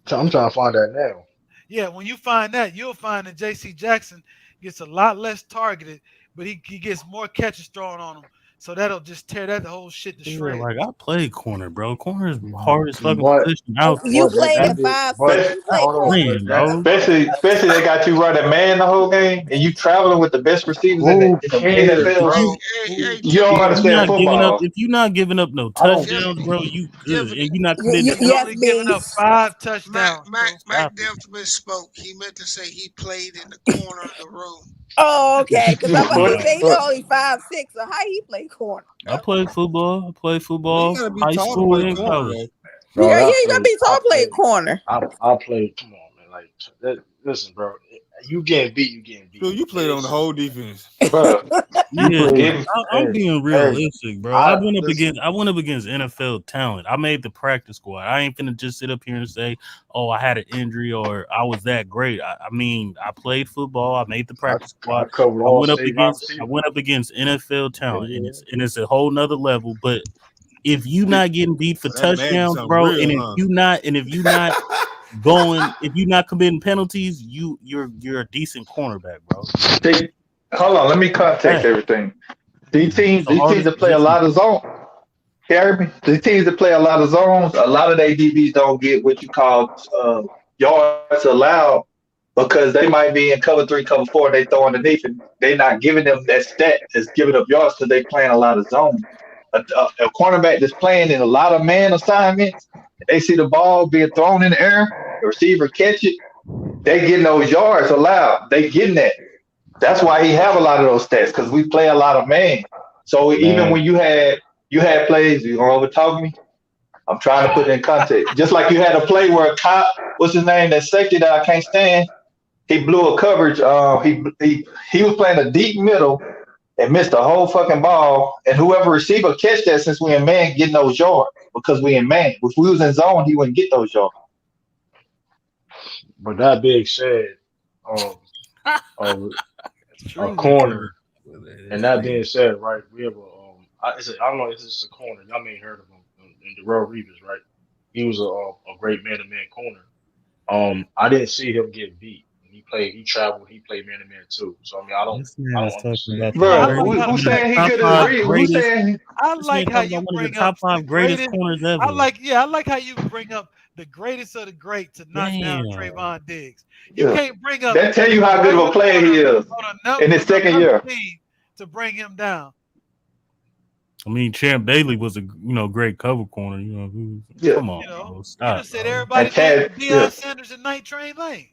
I'm trying to find that now. Yeah, when you find that, you'll find that J.C. Jackson gets a lot less targeted, but he gets more catches thrown on him. So that'll just tear that whole shit to shreds. Like I played corner, bro. Corner is hard as fucking position out. You played at 5'6". You played corner. Especially they got you running man the whole game, and you traveling with the best receivers in the NFL. You don't understand football. If you're not giving up no touchdowns, bro, you good. And you're not committing. You're only giving up 5 touchdowns. Mac Delphin spoke. He meant to say he played in the corner of the room. Oh, okay. Because I'm about to say he's only 5'6", so how he play corner? I played football. High school and college. Yeah, you gotta be tall. Play corner. I played. Come on, man. Like, listen, bro. You getting beat. Dude, you played on the whole defense, bro. I'm being realistic, bro. I went up against NFL talent. I made the practice squad. I ain't finna just sit up here and say, "Oh, I had an injury" or "I was that great." I mean, I played football. I made the practice squad. I went up against NFL talent, and it's a whole nother level. But if you not getting beat for touchdowns, bro, and if you not if you're not committing penalties, you're a decent cornerback, bro. Hold on, let me context everything. It's a These teams hardest that play a position. lot of zone. Hear me? The teams that play a lot of zones, a lot of their DBs don't get what you call yards allowed because they might be in cover three, cover four, and they throw underneath, and they're not giving them that stat as giving up yards because they playing a lot of zone. A cornerback that's playing in a lot of man assignments, they see the ball being thrown in the air, the receiver catch it, they getting those yards allowed. They getting that. That's why he have a lot of those stats because we play a lot of man. So even when Man, you had plays, you gonna overtalk me. I'm trying to put it in context. Just like you had a play where a cop, what's his name, that safety that I can't stand, he blew a coverage. He was playing a deep middle and missed the whole fucking ball. And whoever receiver catch that since we in man getting those yards because we in man. If we was in zone, he wouldn't get those yards. but that being said, um, a corner, and that being said, right, we have I don't know if this is a corner. Y'all may have heard of him in Darrell Reeves, right? He was a great man-to-man corner. I didn't see him get beat. He traveled, he played man-to-man too. So I mean, This man I is don't talking understand. about No, the I Bro, like greatest, how who's one of the saying he top good as five Reed? Who's greatest. saying I This man like how talking about you one of the bring up top the five greatest greatest. corners I ever. like, yeah, I like how you bring up the greatest of the great to knock down Damn. Trayvon Diggs. You yeah? can't bring up That tell the you how good of a greatest player he corner is in his from second another year. team to bring him down. I mean, Champ Bailey was a great cover corner. Yeah. Come on, You know, bro, you stop, just said bro. everybody And name Chad, was Deion yeah. Sanders and Night Train Lane.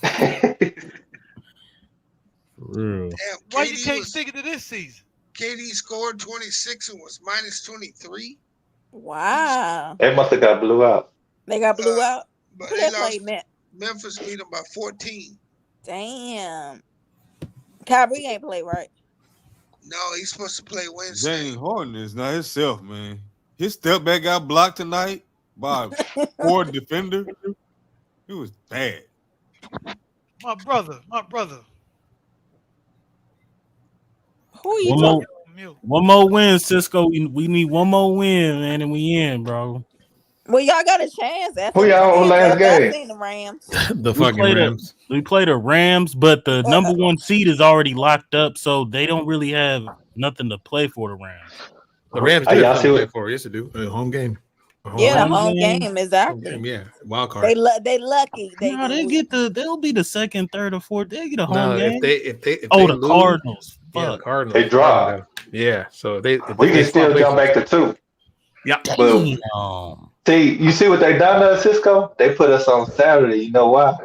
For real. Damn, Why you can't stick it to this season? KD scored 26 and was minus 23. Wow. They must have got blew out. They got blew out. But Who they they played, lost. Matt? Memphis beat them by 14. Damn. Kyrie ain't play right. No, he's supposed to play Wednesday. James Harden is not himself, man. His step back got blocked tonight by a poor defender. It was bad. My brother. Who are you One talking? more, one more win, Cisco. We need one more win, man, and we in, bro. Well, y'all got a chance Who after the y'all on Rams. last After I game? seen the Rams. The We fucking played Rams. the Rams, but the number one seed is already locked up, so they don't really have nothing to play for. The Rams. The Rams Hey, do have y'all see something to play what? for. Yes, they do. A home game. A home Yeah, the game. home game. game, Home exactly. game, yeah. Wild They card. they lucky. No, they'll be the second, third, or fourth. They get a home No, if game. they The lose, Cardinals. yeah, the Fuck. Cardinals. They dropped. Yeah, so if We can they fall still jump places. back to 2. Yeah. But Damn. see, you see what they done to us, Cisco? They put us on Saturday. You know why?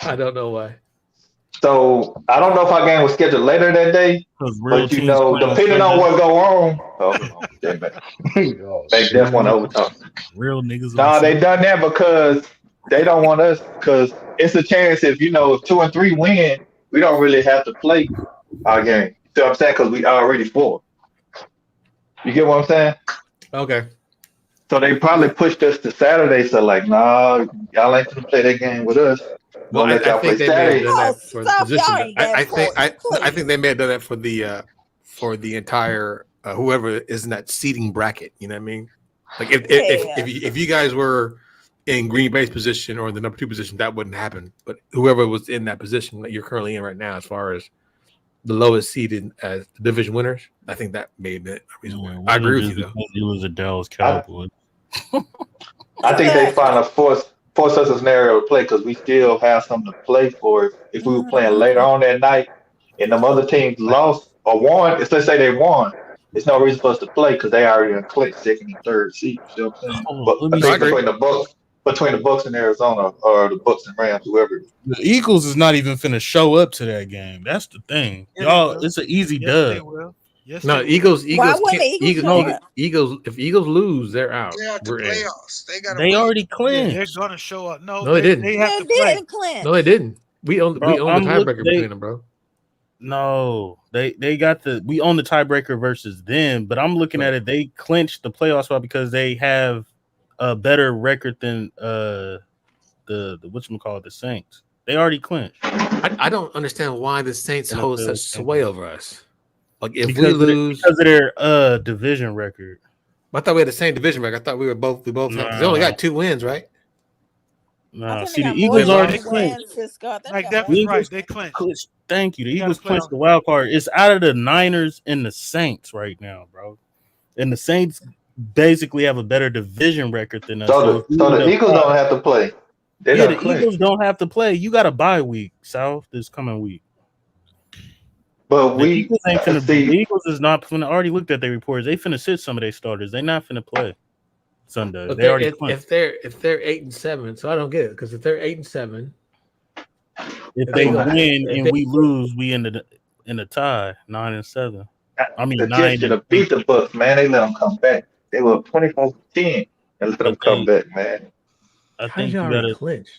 I don't know why. So I don't know if our game was scheduled later that day, Because real but teams play on depending on Sunday. what go on, they make Real that one niggas, overtime. real niggas on Nah, they Sunday. done that because they don't want us. Because it's a chance if 2 and 3 win, we don't really have to play our game. See what I'm saying? Because we already 4. You get what I'm saying? Okay. So they probably pushed us to Saturday. So like, nah, y'all ain't gonna play that game with us. Well, Gonna let I y'all play think they may have Saturday. done Oh, that for the stop! Y'all position. ain't that I think they may have done that for the entire whoever is in that seating bracket. You know what I mean? Like if you guys were in Green Bay's position or the number 2 position, that wouldn't happen. But whoever was in that position that you're currently in right now, as far as the lowest seeded as the division winners, I think that may have been a reason why. I agree with you though. It was a Dallas Cowboy. I think they find force us a scenario to play because we still have something to play for. If we were playing later on that night and them other teams lost or won, let's say they won, there's no reason for us to play because they already in click second and third seed. You see what I'm saying? But I think between the Bucks and Arizona or the Bucks and Rams, whoever. The Eagles is not even finna show up to that game. That's the thing. Y'all, it's an easy dub. Yes, no, Eagles. Why wouldn't the Eagles show up? Eagles. If Eagles lose, they're out. They're out the We're in. playoffs. They already Yeah, clinched. they're gonna show up. No, they didn't. They have to They play. didn't clinch. No, they didn't. We own the tiebreaker They- between them, bro. No, they got we own the tiebreaker versus them, but I'm looking at it. They clinched the playoff spot because they have a better record than the whatchamacallit, the Saints. They already clinched. I don't understand why the Saints hold such sway over us. Like if Because we lose, because of their division record. I thought we had the same division record. I thought we both had, they only got 2 wins, right? I Nah, think they see, the got more Eagles than already 20 clinched. clinched. wins, Cisco. I think they Mike got Def more The is than right. 20. They clinched. Thank you. The They got a Eagles clinched playoff the berth. wild card. It's out of the Niners and the Saints right now, bro. And the Saints basically have a better division record than us. So So if the we so end the up Eagles don't have to play. They yeah, done the Eagles clinched. don't have to play. You got a bye week, South, this coming week. But The we Eagles ain't finna. The see. Eagles is not finna. Already looked at their reports. They finna sit some of their starters. They not finna play Sunday. But They already clinched. if they're 8-7, so I don't get it because if they're 8-7, If if they they go win if and they we lose, we in the tie 9-7. I mean The Jets should 9. have beat the Bucks, man. They let them come back. They were 24-10 and let I them come think. back, man. I how did think you you already gotta. clinched?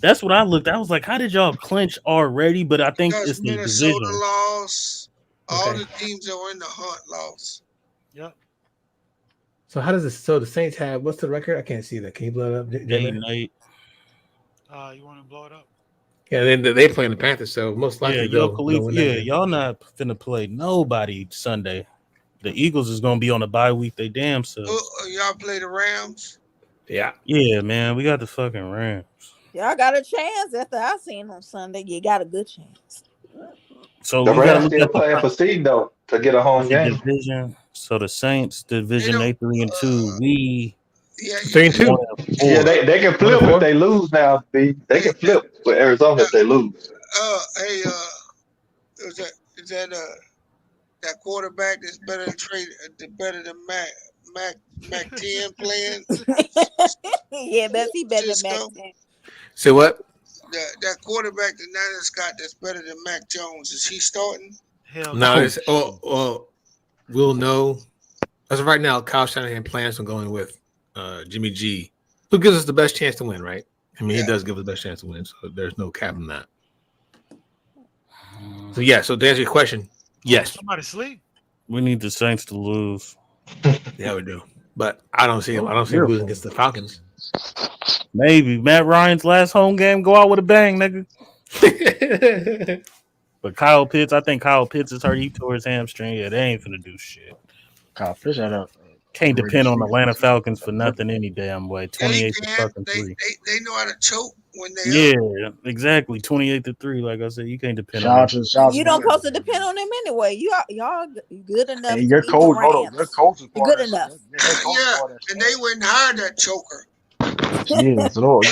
That's what I looked. I was like, how did y'all clinch already? But I think Because it's the Minnesota division. lost. All Okay. the teams that were in the hunt lost. Yep. So how does this? So the Saints have what's the record? I can't see that. Can you blow it up, J-Man? 8-8. You want to blow it up? Yeah, then they play in the Panthers, so most Yeah, likely yo, they'll Khalif. win that Yeah, game. y'all not finna play nobody Sunday. The Eagles is gonna be on a bye week. They damn selves. Y'all play the Rams? Yeah. Yeah, man, we got the fucking Rams. Y'all got a chance after I seen on Sunday. You got a good chance. So The we got to Rams look still at playing for seed though to get a home the game. division. So the Saints They division, don't. they 3-2. We Yeah, you can. 3-2. Yeah, 1-4. they can flip if 1-4. they lose now. B. They Hey, can flip with Arizona if they lose. hey, is that quarterback that's better than better than Mac 10 playing Yeah, that's he better than Mac Cisco? 10. Say what? That quarterback the Niners got that's better than Mac Jones. Is he starting? Hell No, no. it's we'll know. As of right now, Kyle Shanahan plans on going with Jimmy G, who gives us the best chance to win, right? I mean, he does give us the best chance to win, so there's no cap on that. So yeah, so to answer your question, yes, Somebody sleep. We need the Saints to lose. yeah, we do. But I don't see him. I don't see him losing against the Falcons. Maybe Matt Ryan's last home game go out with a bang, nigga. But Kyle Pitts, I think Kyle Pitts is hurt. He tore his hamstring. Yeah, they ain't finna do shit. Kyle Fish had a Can't great depend on season. Atlanta Falcons for nothing any damn way. Yeah, they 28 to can. fucking 3. They know how to choke when they up. Yeah, exactly. 28 to 3. Like I said, you can't depend on Shout them. out to You them. don't supposed to depend on them anyway. Y'all good enough And to your beat the coach, hold on, your Rams. coach is You're part good of that. enough. Your head coach is Yeah, part of that and they staff. wouldn't hire that choker. Yeah, so no,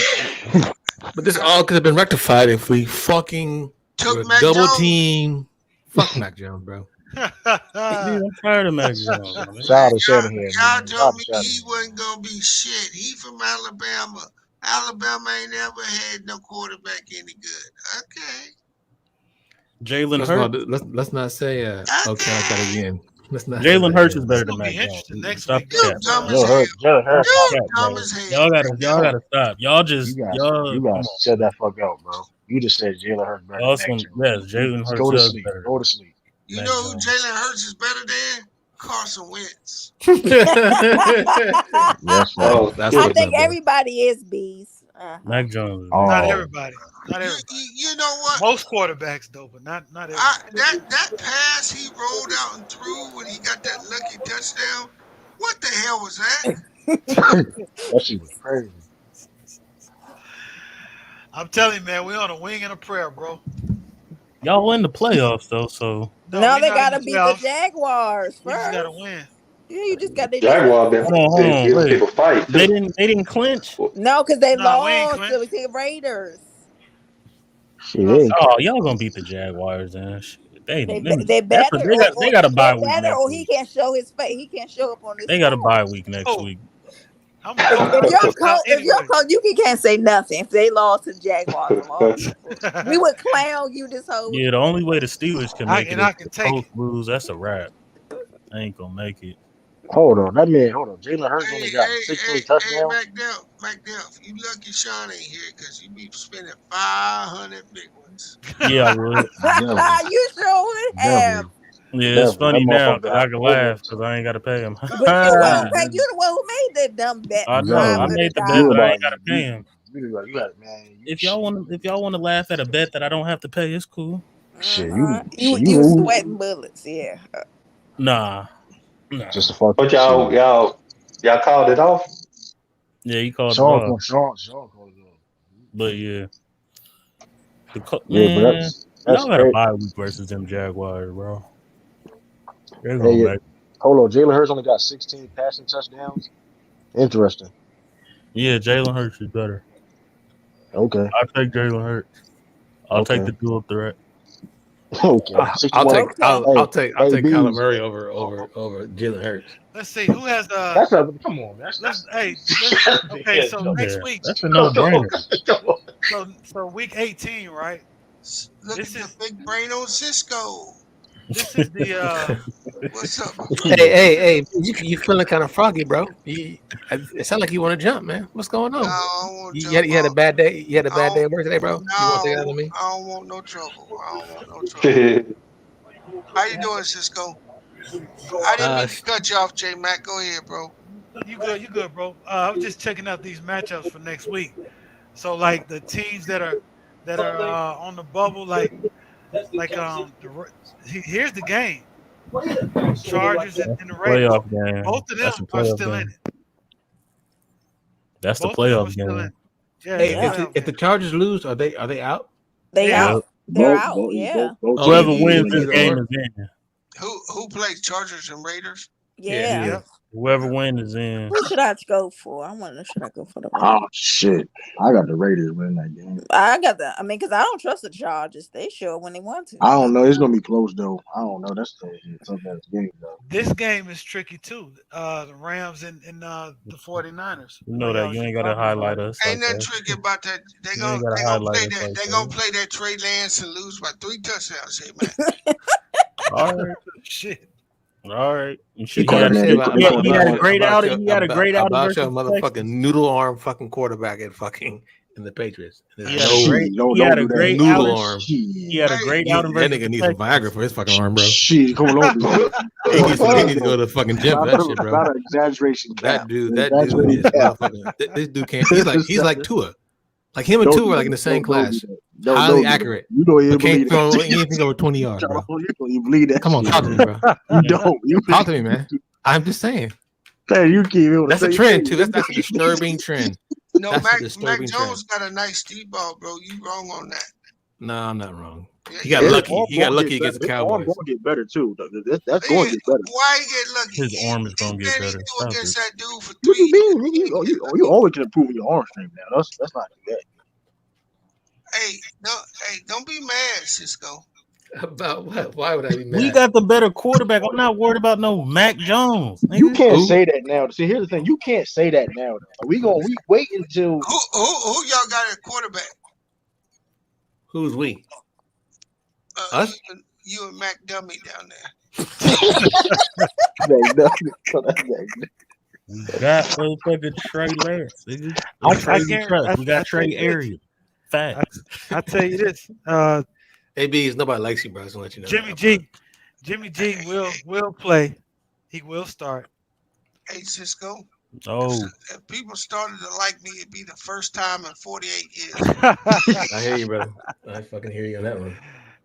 But this all could have been rectified if we fucking Took would Mac double Jones. team. Fuck Mac Jones, bro. Dude, I'm tired of Mac Jones, man. shout out to Shanahan, Y'all man. Shout told out me to he Shanahan. wasn't gonna be shit. He from Alabama. Alabama ain't never had no quarterback any good. Okay. Jalen Let's not say okay like that again. Let's not say Jalen that Hurts again. is better It's than gonna Mac be Jones. interesting next Stop week the though. You cap. dumb Jalen as hell. Hurts Stop got the You cap, dumb bro. as hell. Y'all gotta stop. Y'all just you come guys on. shut that fuck out, bro. You just said Jalen Hurts better than Y'all Mac some Jones. yes, Jalen Just Hurts go to does sleep. better Go than to sleep. You Mac know who Jones. Jalen Hurts is better than? Carson Wentz. Yes, sir. Oh That's I shit. fucked think up, bro. everybody is bees. Mac Jones is better. Not Oh, everybody. Not everybody. You know what? Most quarterbacks though, but not everybody. That pass he rolled out and threw when he got that lucky touchdown. What the hell was that? that shit was crazy. I'm telling you, man, we on a wing and a prayer, bro. Y'all in the playoffs though, so No, Now we they not in the gotta beat the playoffs. Jaguars We just gotta first. win. Yeah, you just got Jaguar been hold on, giving wait. people fight They too. didn't clinch. No, because they Nah, we ain't lost clinched. to the Raiders. Shit, Lost. Oh, y'all gonna beat the Jaguars and shit. They better They got a they bye week better next or he week. can't show his face. He can't show up on this They got a score. bye week next Oh, week. I'm gonna call If my your touchdown coach, anyway. you can't say nothing if they lost to the Jaguars of all people. We would clown you this whole. Yeah, the only way the Steelers can make it is I if can the take Colts it. lose. That's a wrap. I ain't gonna make it. hold on. That man, hold on. Jalen Hurts Hey, only got hey, 16 hey, hey, touchdowns. McDuff, you lucky Sean ain't here because you be spending 500 big ones. Yeah, I would. Definitely, You sure would have. definitely, Yeah, it's definitely. That funny now motherfucker because I have can no laugh mercy. because I ain't got to pay him. But you won't pay. Definitely, You the one who made that dumb bet, I know. five I definitely. hundred made the You bet, but I dollars. ain't got to pay him. you got man. If y'all want to laugh at a bet that I don't have to pay, it's cool. Shit, You sweating bullets, yeah. Nah. just a fuck But shit. y'all called it off. Yeah, he called it off. Sean called But yeah, Yeah, but man, that's y'all got a bye week versus them Jaguars, bro. They're going hey, back. hold on. Jalen Hurts only got 16 passing touchdowns. Interesting. Yeah, Jalen Hurts is better. Okay. I'll take Jalen Hurts. I'll take Okay. the dual threat. Okay. I'll 61. take I'll take Hey, Kyler Bees. Murray over Jalen Hurts. Let's see who has That's a come on. okay. So next Yeah, week, that's a no-brainer. so week 18, right? Look This at the is big brain on Cisco. this is the What's up? Hey, you feeling kind of froggy, bro? It sounds like you want to jump, man. What's going No, on? I don't want You jump had a out. bad day. You had a bad I day don't, at work today, bro. You want to take it out no, on me? I don't want no trouble. I don't want no trouble. How you doing, Cisco? I didn't mean to cut you off, J Mac. Go ahead, bro. you good, bro. I was just checking out these matchups for next week. So like the teams that are on the bubble, here's the game: Chargers and the Raiders. Playoff game. Both of That's them a are playoff still in game. it. That's the Both of them are playoff still in game. it. Yeah, it's Hey, a Yeah. playoff if the game. Chargers lose, are they out? They Yeah. out. They're out. Yeah. Oh, Whoever either wins this either game or. is in. Who plays Chargers and Raiders? Yeah. Yeah. Yep. Whoever wins is in. Who should I go for? I wonder, should I go for the Raiders? Oh shit! I got the Raiders winning that game. I got the. I mean, because I don't trust the Chargers. They sure when they want to. I don't know. It's gonna be close though. I don't know. That's the tough ass game though. This game is tricky too. The Rams and the 49ers. You I know know y'all that was you just ain't gotta talking about highlight it. us Ain't like nothing that. tricky about that. They You ain't gonna gotta they gonna highlight play us that. like They gonna that. play that Trey Lance and lose by 3 touchdowns, J Mac. All right. Shit. All right. And He shit, caught that man. He he had a caught great outing. He had a great outing about your versus the motherfucking Texans. noodle arm fucking quarterback in the Patriots. There's He had a no great. Don't He had do a that. great noodle outing. arm. He had a great That outing versus nigga the needs some Viagra Texans. for his fucking arm, bro. Shit, come on, don't do that. He needs Please to go to don't. the fucking gym for that shit, bro. Not an exaggeration cap. That dude Exaggerated is cap. motherfucking. This dude can't. He's like Tua. Like him and Tua are like in the same Don't do class. that. Highly Don't do that. accurate, You don't even but can't believe that. throw anything over 20 yards, bro. You don't even believe that. Come on, shit. talk to me, bro. You don't. You Talk to me, man. I'm just saying. Man, you keep it. That's a trend too. That's a disturbing trend. No, That's a Mac disturbing Jones trend. got a nice deep ball, bro. You wrong on that. No, I'm not wrong. Yeah, He got yeah. lucky. He got lucky against the His arm Cowboys. going to get better too. That's going to get better. Why he get lucky? His arm is gonna get He better. threw against that dude for What 3 you mean? You always can improve your arm strength now. That's not that. Hey, don't be mad, Cisco. About what? Why would I be mad? We got the better quarterback. I'm not worried about no Mac Jones. Nigga. You can't say that now. See, here's the thing. You can't say that now. We wait until Who y'all got at quarterback? Who's we? Us? You and Mac Dummy down there. We got motherfucking Trey Lance. Nigga. We got Trey Area. Facts. I tell you this. ABs, nobody likes you, bro. I just want to let you know. Jimmy G will play. He will start. Hey, Cisco. Oh. If people started to like me, it'd be the first time in 48 years. I hear you, brother. I fucking hear you on that one.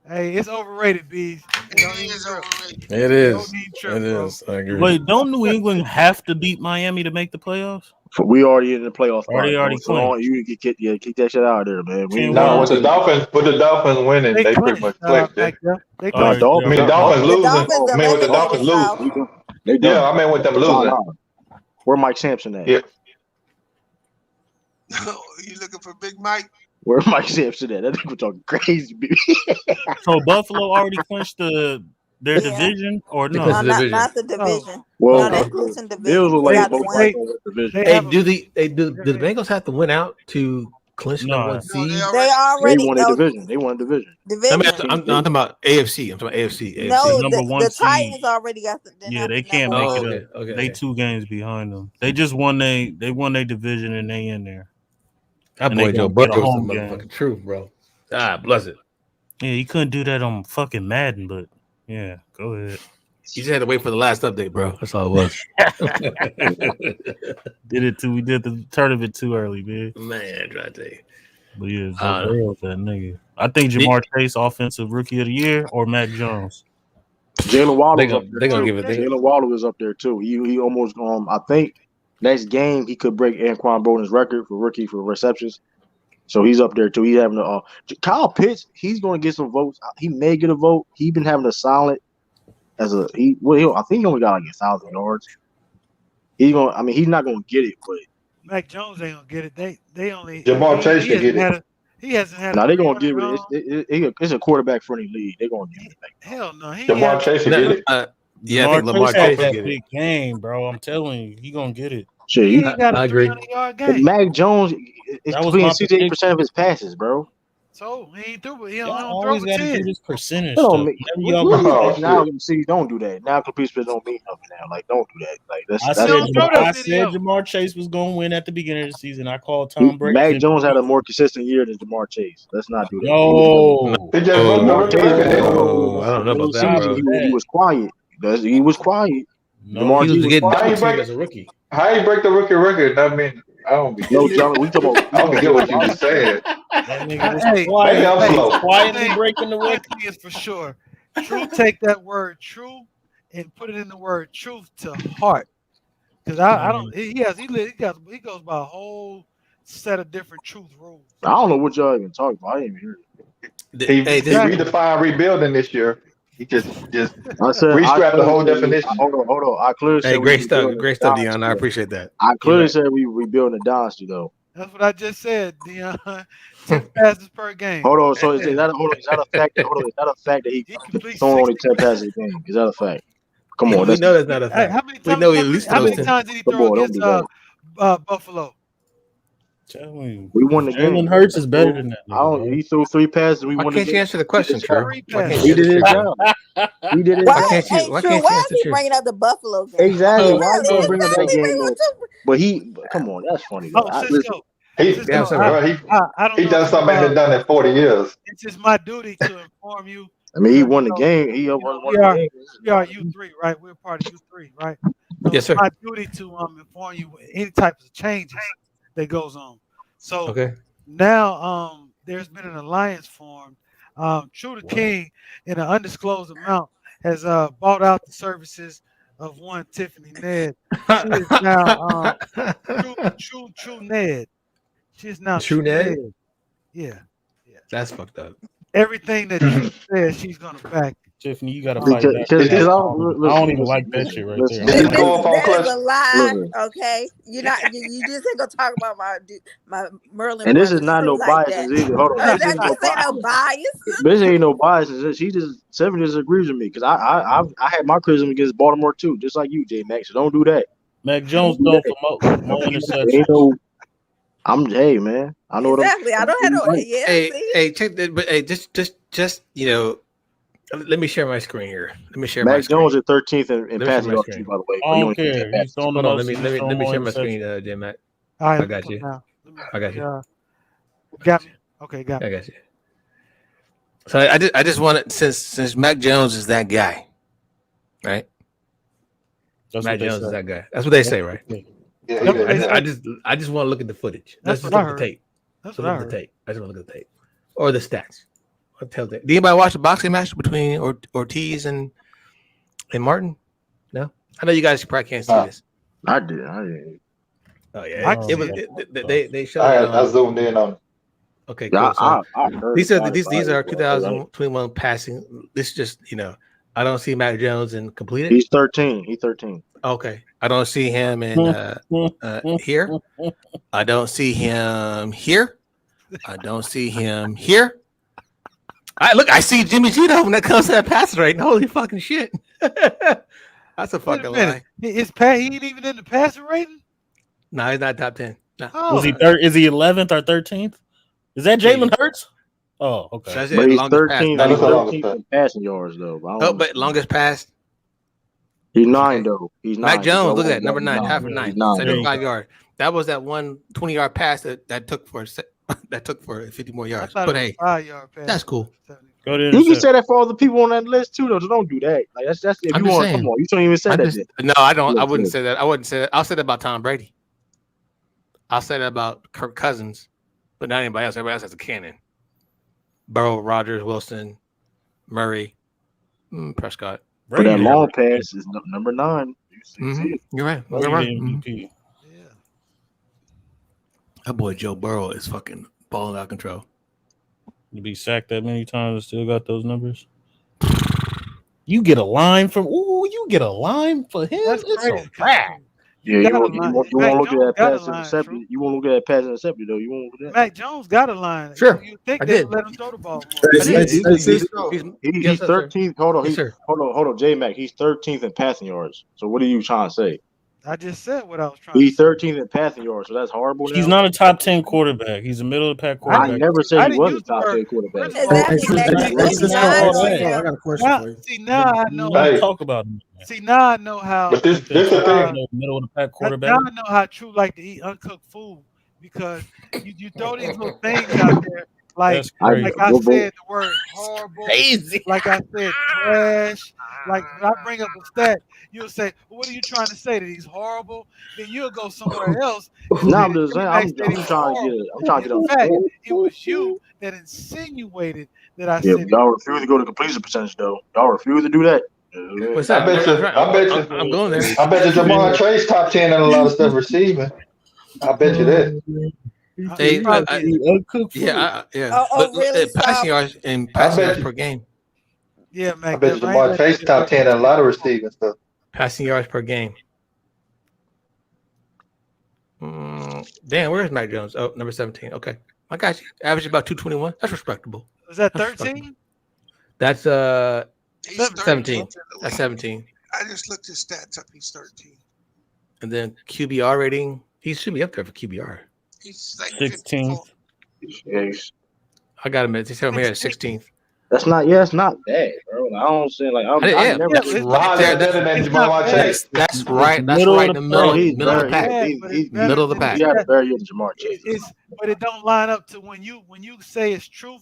Hey, it's overrated, B's. It is overrated. It is. It is. I agree. Wait, don't New England have to beat Miami to make the playoffs? we already in the playoffs. Already So you kick that shit out of there, man. No, with the Dolphins winning, they pretty much clinched it. They I mean, Dolphins losing. I mean, with the Dolphins losing. Yeah, I mean, with them losing. Where Mike Sampson at? Yeah. You looking for Big Mike? Where Mike Sampson at? That nigga talking crazy, baby. So Buffalo already clinched their division, or no? Not the division. Well, no, they clinching division. Bills will like both division. Hey, do the Bengals have to win out to clinch the one seed? They already won a division. They won a division. I'm talking about AFC. I'm talking about AFC. No, number one the seed. Titans already got the. Yeah, they can't make it up. Okay. They 2 games behind them. They just won their division and they in there. That boy Joe Burrow was the motherfucking truth, bro. God bless it. Yeah, he couldn't do that on fucking Madden, but yeah, go ahead. You just had to wait for the last update, bro. That's all it was. We did the tournament too early, man. Man, try to tell you. But yeah, that nigga. I think Jamar Chase, offensive rookie of the year, or Mac Jones. Jalen Waddle They're gonna give it. Jalen Waddle is up there too. He almost I think next game he could break Anquan Boldin's record for rookie for receptions. So he's up there too. He's having Kyle Pitts. He's going to get some votes. He may get a vote. He's been having a solid I think he only got like 1,000 yards. He's going. I mean, he's not going to get it, but Mac Jones ain't gonna get it. They only Jamar Chase he can hasn't get had it. he hasn't had now a they're going to 300 give it. It's a quarterback friendly league. They're going to give it back. hell no. He Jamar had Chase can get it. Yeah, I think Lamar Chase had Chase that get it. big game, bro. I'm telling you, he gonna get it. Shit, he ain't got a I agree. 300-yard but game. Mac Jones is That was completing my 68% of his passes, bro. So he ain't through, but he Y'all don't throw always for got to do 10. this percentage That don't stuff. mean, Whenever y'all what bring Oh, is that now? shit. See, don't do that. Now complete split don't mean nothing now. Like, don't do that. Like, I that's said don't throw that I video. said Jamar Chase was gonna win at the beginning of the season. I called Tom Brady's Mac Jones had MVP. a more consistent year than Jamar Chase. Let's not do that. No, He just broke the rookie record, didn't he? I don't know about that, Stop bro. He was quiet. He was quiet. no. Jamar He Chase was was getting quiet. How double you teamed break? as a rookie. How you break the rookie record? I mean, I don't be No, getting it. John, we talking about. I don't get what you be saying. That nigga was Hey, quiet. Maybe I'm hey, He was slow. quietly thing, breaking the one record. thing is for sure. True, take that word true and put it in the word truth to heart. Because I don't he goes by a whole set of different truth rules. I don't know what y'all even talking about. I didn't even hear it. He Exactly. redefined rebuilding this year. He just I said restrapped the whole definition. hold on. I clearly Hey, said we great stuff, rebuilding great the stuff, dynasty. Dion. I appreciate that. I You're clearly right. said we rebuilding the dynasty though. That's what I just said, Dion. 10 passes per game. Hold on. So is that a fact? Hold on. Is that a fact that he He completes throwing only 60. 10 passes a game? Is that a fact? Come on, We that's know that's not a Hey, fact. how many We times? know he at least How throws many 10. times did he come throw on, don't against do that. Buffalo? Telling you, We won the game. Jalen Hurts is better than that nigga, He threw 3 passes. We Why won the can't you game. answer the question, True? 3 Why can't passes. you He did answer his True? job. He did his Why job. Why ain't can't true? you Why answer is he True? bringing up the Buffalo game? Exactly. Oh, Why you gonna bring up that He game bringing though? up the- But come on, that's funny though. Oh, Listen, Cisco. He, Damn, Cisco, sorry. bro, I don't he know if done you something ain't been done in 40 years. it's just my duty to inform you I mean, he because won the game. He won we the are game. U3, right? We're part of U3, right? So Yes, it's sir. my duty to inform you any types of changes that goes on. So Okay. now there's been an alliance formed. True the King, in an undisclosed amount, has bought out the services of one Tiffany Ned. She is now True Ned. She is now True True Ned? Ned. Yeah. That's fucked up. Everything that True says, she's gonna back. Tiffany, you got to Um, fight back. Because It just- I don't even like that shit right there. It just go up on That is clutch. a lie. Listen. Okay, you just ain't gonna talk about my Merlin And this is brothers not True no like biases that. either. Hold on, this That ain't no this ain't no bias. This ain't no biases. She just Seven just agrees with me because I had my criticism against Baltimore too, just like you, J Max. So don't do that. Mac Jones thrown for more interceptions. Ain't no. Hey man, I know Exactly. I don't have no. right. Yeah. Hey, See? hey, check that. But hey, just let me share my screen here. Let me share my Mac screen. Jones at 13th in Let me share passing my yards screen. too, by the way. I don't care. He's thrown Hold the on. most. Let me share my screen, J Mac. All right, I got you. I got you. Got me. Okay, got me. I got you. So I just wanted since Mac Jones is that guy, right? That's Mac what they Jones say. is that guy. That's what they say, right? Yeah, That's what they say. I just want to look at the footage. That's Let's just what I look at the heard. tape. That's Look what I at the heard. tape. I just want to look at the tape or the stats. I'll tell that. Did anybody watch the boxing match between Ortiz and Martin? No, I know you guys probably can't see this. I did. Oh I yeah, can it see was. it. They showed. I zoomed in on. Okay, Yeah, cool. So I heard these about these are it, bro. 2021 passing. This is just I don't see Mac Jones in completed. He's 13. He's 13. Okay, I don't see him in here. I don't see him here. I don't see him here. I see Jimmy G though when that comes to that pass rate. Holy fucking shit! That's a fucking lie. He ain't even in the passer rating. No, he's not top 10. No. Was he third? Is he 11th or 13th? Is that Jalen Hurts? Oh, okay. That's But it. he's Longest pass. 13. He's 13th in passing yards though. But longest pass. He's 9 though. He's 9. Mac Jones, look at that, number 9, half of He's 9, 9. 75 yards. That was that one 20-yard pass that took for 50 more yards. But hey, 5-yard pass. that's cool. Go to You can say that for all the people on that list too, though. So don't do that. Like that's if I'm you just want. saying. Come on, you don't even say that. Shit. No, I don't. I wouldn't say that. I wouldn't say that. I'll say that about Tom Brady. I'll say that about Kirk Cousins, but not anybody else. Everybody else has a cannon. Burrow, Rodgers, Wilson, Murray, Prescott. But that long pass is number 9. You're right. You're right. That boy Joe Burrow is fucking balling out of control. You be sacked that many times and still got those numbers. You get a line from you get a line for him. That's It's crazy. a wrap. You got a line. You Mac won't look at Jones that got a pass line, intercepted. True. You won't look at that pass intercepted though. You won't look at that. Mac Jones got a line. Sure, You think I they did. would let him throw the ball more? I did. He's Yes, sir. 13th. Hold on, Yes, sir. hold on, J Mac. He's 13th in passing yards. So what are you trying to say? I just said what I was trying to He's say. 13th in passing yards, so that's horrible. He's now? not a top 10 quarterback. He's a middle of the pack I quarterback. never said I he didn't was use a the top word. 10 quarterback. First of all, Exactly, see, Mac. see, Put some now I shine know. on I got him. a question Now, for you. see, now I know. Don't Hey, talk about him. See, now I know how. but this This the thing. middle of the pack Now quarterback. I know how True like to eat uncooked food because you throw these little things out there like That's crazy. like I said the word horrible, Crazy. like I said trash. Like when I bring up a stat, you'll say, well, "What are you trying to say that he's horrible?" Then you'll go somewhere else and No, say I'm that just saying. J-Mac I'm said he just was trying to get. horrible. I'm trying to get In on. fact, it was you that insinuated that I Yeah, said but y'all refuse to go to completion percentage though. Y'all refuse to do that. What's I that? bet you. I bet you. I'm going there. I bet you Jamar Chase top 10 in a lot of stuff receiving. I bet you that. he Hey, probably is. Uncooked food. yeah. But Really? passing So yards and I passing bet yards you. per game. Yeah, I Mac bet you Def. I ain't Jamar letting you Chase get top away 10 with in a that. lot of receiving stuff. Passing yards per game. Damn, where's Mac Jones? Oh, number 17. Okay. I got you. Average about 221. That's respectable. Was that That's respectable. 13? That's He's 17. 13th in the That's league. 17. I just looked his stats up. He's 13. And then QBR rating. He should be up there for QBR. He's like 16th. 54. I got him at he's over here at 16th. That's not. Yeah, it's not bad, bro. I don't say like I'm. I Yeah, never. that's it's right How's there. that better than it's not Jamar bad. Chase? That's It's right. That's middle right of in the the Bro, middle, pack. he's middle of the better. pack. Bad, but it's better Middle of the than pack. He had a that. better year than Jamar Chase. It's but it don't line up to when you say it's true,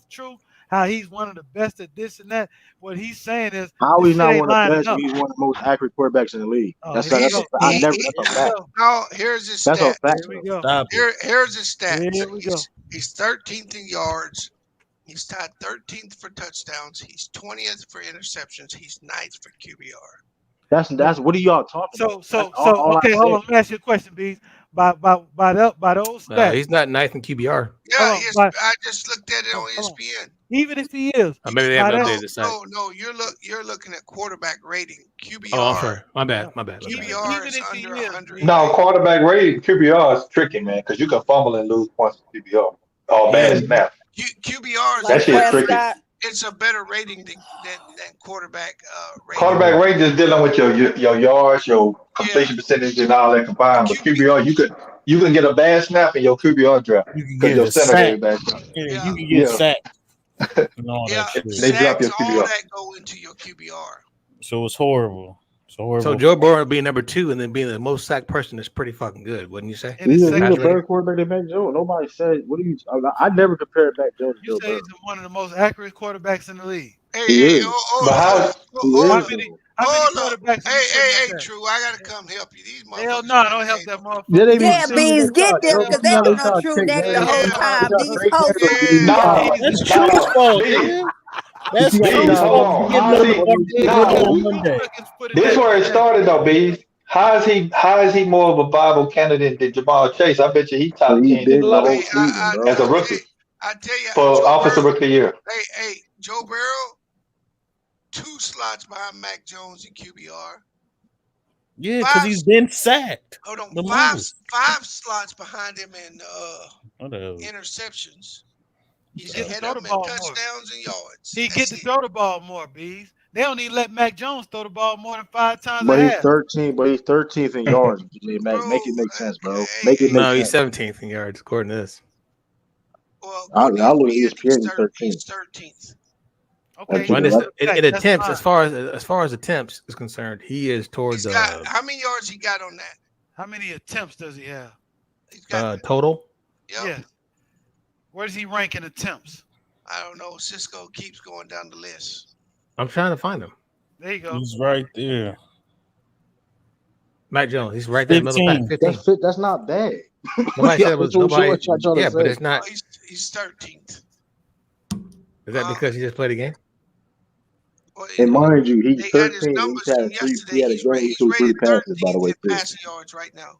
how he's one of the best at this and that. What he's saying is How this he's shit not ain't one of the lining best? up. He's one of the most accurate quarterbacks in the league. Oh, That's here we that's a. go. I never. He, That's a Here we fact. go. no, here's his That's a stats. fact. Here we go. Stop it. Here's his stats. Here we go. He's 13th in yards. He's tied 13th for touchdowns. He's 20th for interceptions. He's 9th for QBR. That's what are y'all talking about? So That's all okay, I hold said. on. Let me ask you a question, B. By those stats. He's not ninth in QBR. Yeah, Hold on, but I just looked at it on hold on. ESPN. Even if he is, Maybe they by haven't that, updated the site. No, you're looking at quarterback rating. QBR. Oh, I'm sorry. My bad. QBR even is if he under is, 100. No, quarterback rating QBR is tricky, man, because you can fumble and lose points to QBR. Oh, yeah, bad snap. QBR is That like shit's tricky. Prescott. it's a better rating than quarterback rating. Quarterback rating is dealing with your yards, your Yeah, completion percentage, and all that combined. But QB, QBR, you can get a bad snap in your QBR draft You can because get your a center gave sack. a bad snap. Yeah, yeah, you can get Yeah, sacked and all yeah. that shit. they drop your Sacks, all QBR. that go into your QBR. So it's horrible. It's horrible. So Joe Burrow being number 2 and then being the most sacked person is pretty fucking good, wouldn't you say? and his He's a second better quarterback than Mac Jones. Nobody said. What are you? I never compared Mac Jones to you Joe say Burrow. he's one of the most accurate quarterbacks in the league. Hey, He hey, is. But how? hold How up. many Hold up. quarterbacks are you putting Hey, up there? True, I gotta come help you. These Hell motherfuckers no, playing don't help games. that motherfucker. Yeah, they be Yeah, seeing bees, they get try. them Hell because You they've know no. they been on try to True take Neck the narrative. whole Yeah, time. Try to These break posts. narrative. No, That's no, Truth's fault, B, man. That's You gotta B, Truth's stop. hold fault for on. getting How's on the he? barricade No, on Monday. Put it this that where it way. started though, B. How is he more of a viable candidate than Jamal Chase? I bet you he But top he 10 in a did the lot of whole Hey, season, bro. as a rookie I tell you, for Joe offensive Burrow. rookie of the year. Hey, Joe Burrow, 2 slots behind Mac Jones in QBR. Yeah, because he's been sacked. Hold on, The five most. slots behind him in Whatever. interceptions. He's Get to ahead throw of the him in ball more. touchdowns and yards. He get That's to it. throw the ball more, Bees. They don't even let Mac Jones throw the ball more than 5 times a But he's half. 13. But he's 13th in yards. Mac, make it make sense, bro. Make it make No, he's sense. 17th in yards, according to this. Well, I according to look at ESPN, ESPN. He's 13th. he's 13th. Okay, Well, That's- in attempts, as far as attempts is concerned, he is towards He's got, how many yards he got on that? How many attempts does he have? He's got total. Yep. Yeah. Where does he rank in attempts? I don't know. Cisco keeps going down the list. I'm trying to find him. There you go. He's right there. Mac Jones, he's right there in the middle of the pack. 15. That's not bad. Nobody said it was nobody. What y'all trying to Yeah, but say? it's not. He's 13th. Is that because he just played a game? Well, And mind you, they he's got his 13. numbers He's had from three. yesterday. He had a He's game. He threw 3 rated passes, by the 13th way, in too. passing yards right now.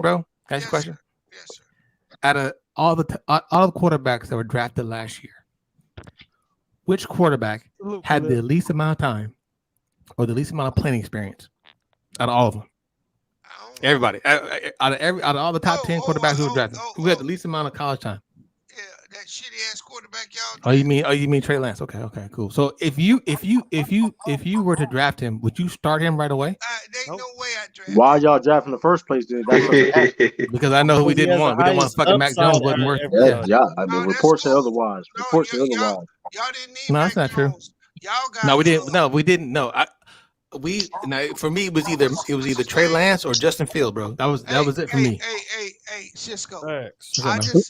question, bro? Can I ask you a question? Sir. Yes, sir. Out of all the quarterbacks that were drafted last year, which quarterback had the least amount of time or the least amount of playing experience out of all of them? Everybody, out of all the top 10 quarterbacks who were drafted, who had the least amount of college time? Yeah, that shitty ass quarterback y'all. Oh, you mean Trey Lance? Okay, cool. So if you were to draft him, would you start him right away? There ain't no way I draft. Why y'all draft in the first place? Then that's what I'm asking. Because I know who we didn't want. We didn't want fucking Mac Jones. Wasn't worth. Yeah, I mean, reports say otherwise. Reports say otherwise. Y'all didn't need No, Mac that's not true. Jones. Y'all got No, we didn't. No, we didn't. No, for me it was either Trey Lance or Justin Fields, bro. That was it for me. Hey, Cisco. What's I up, man?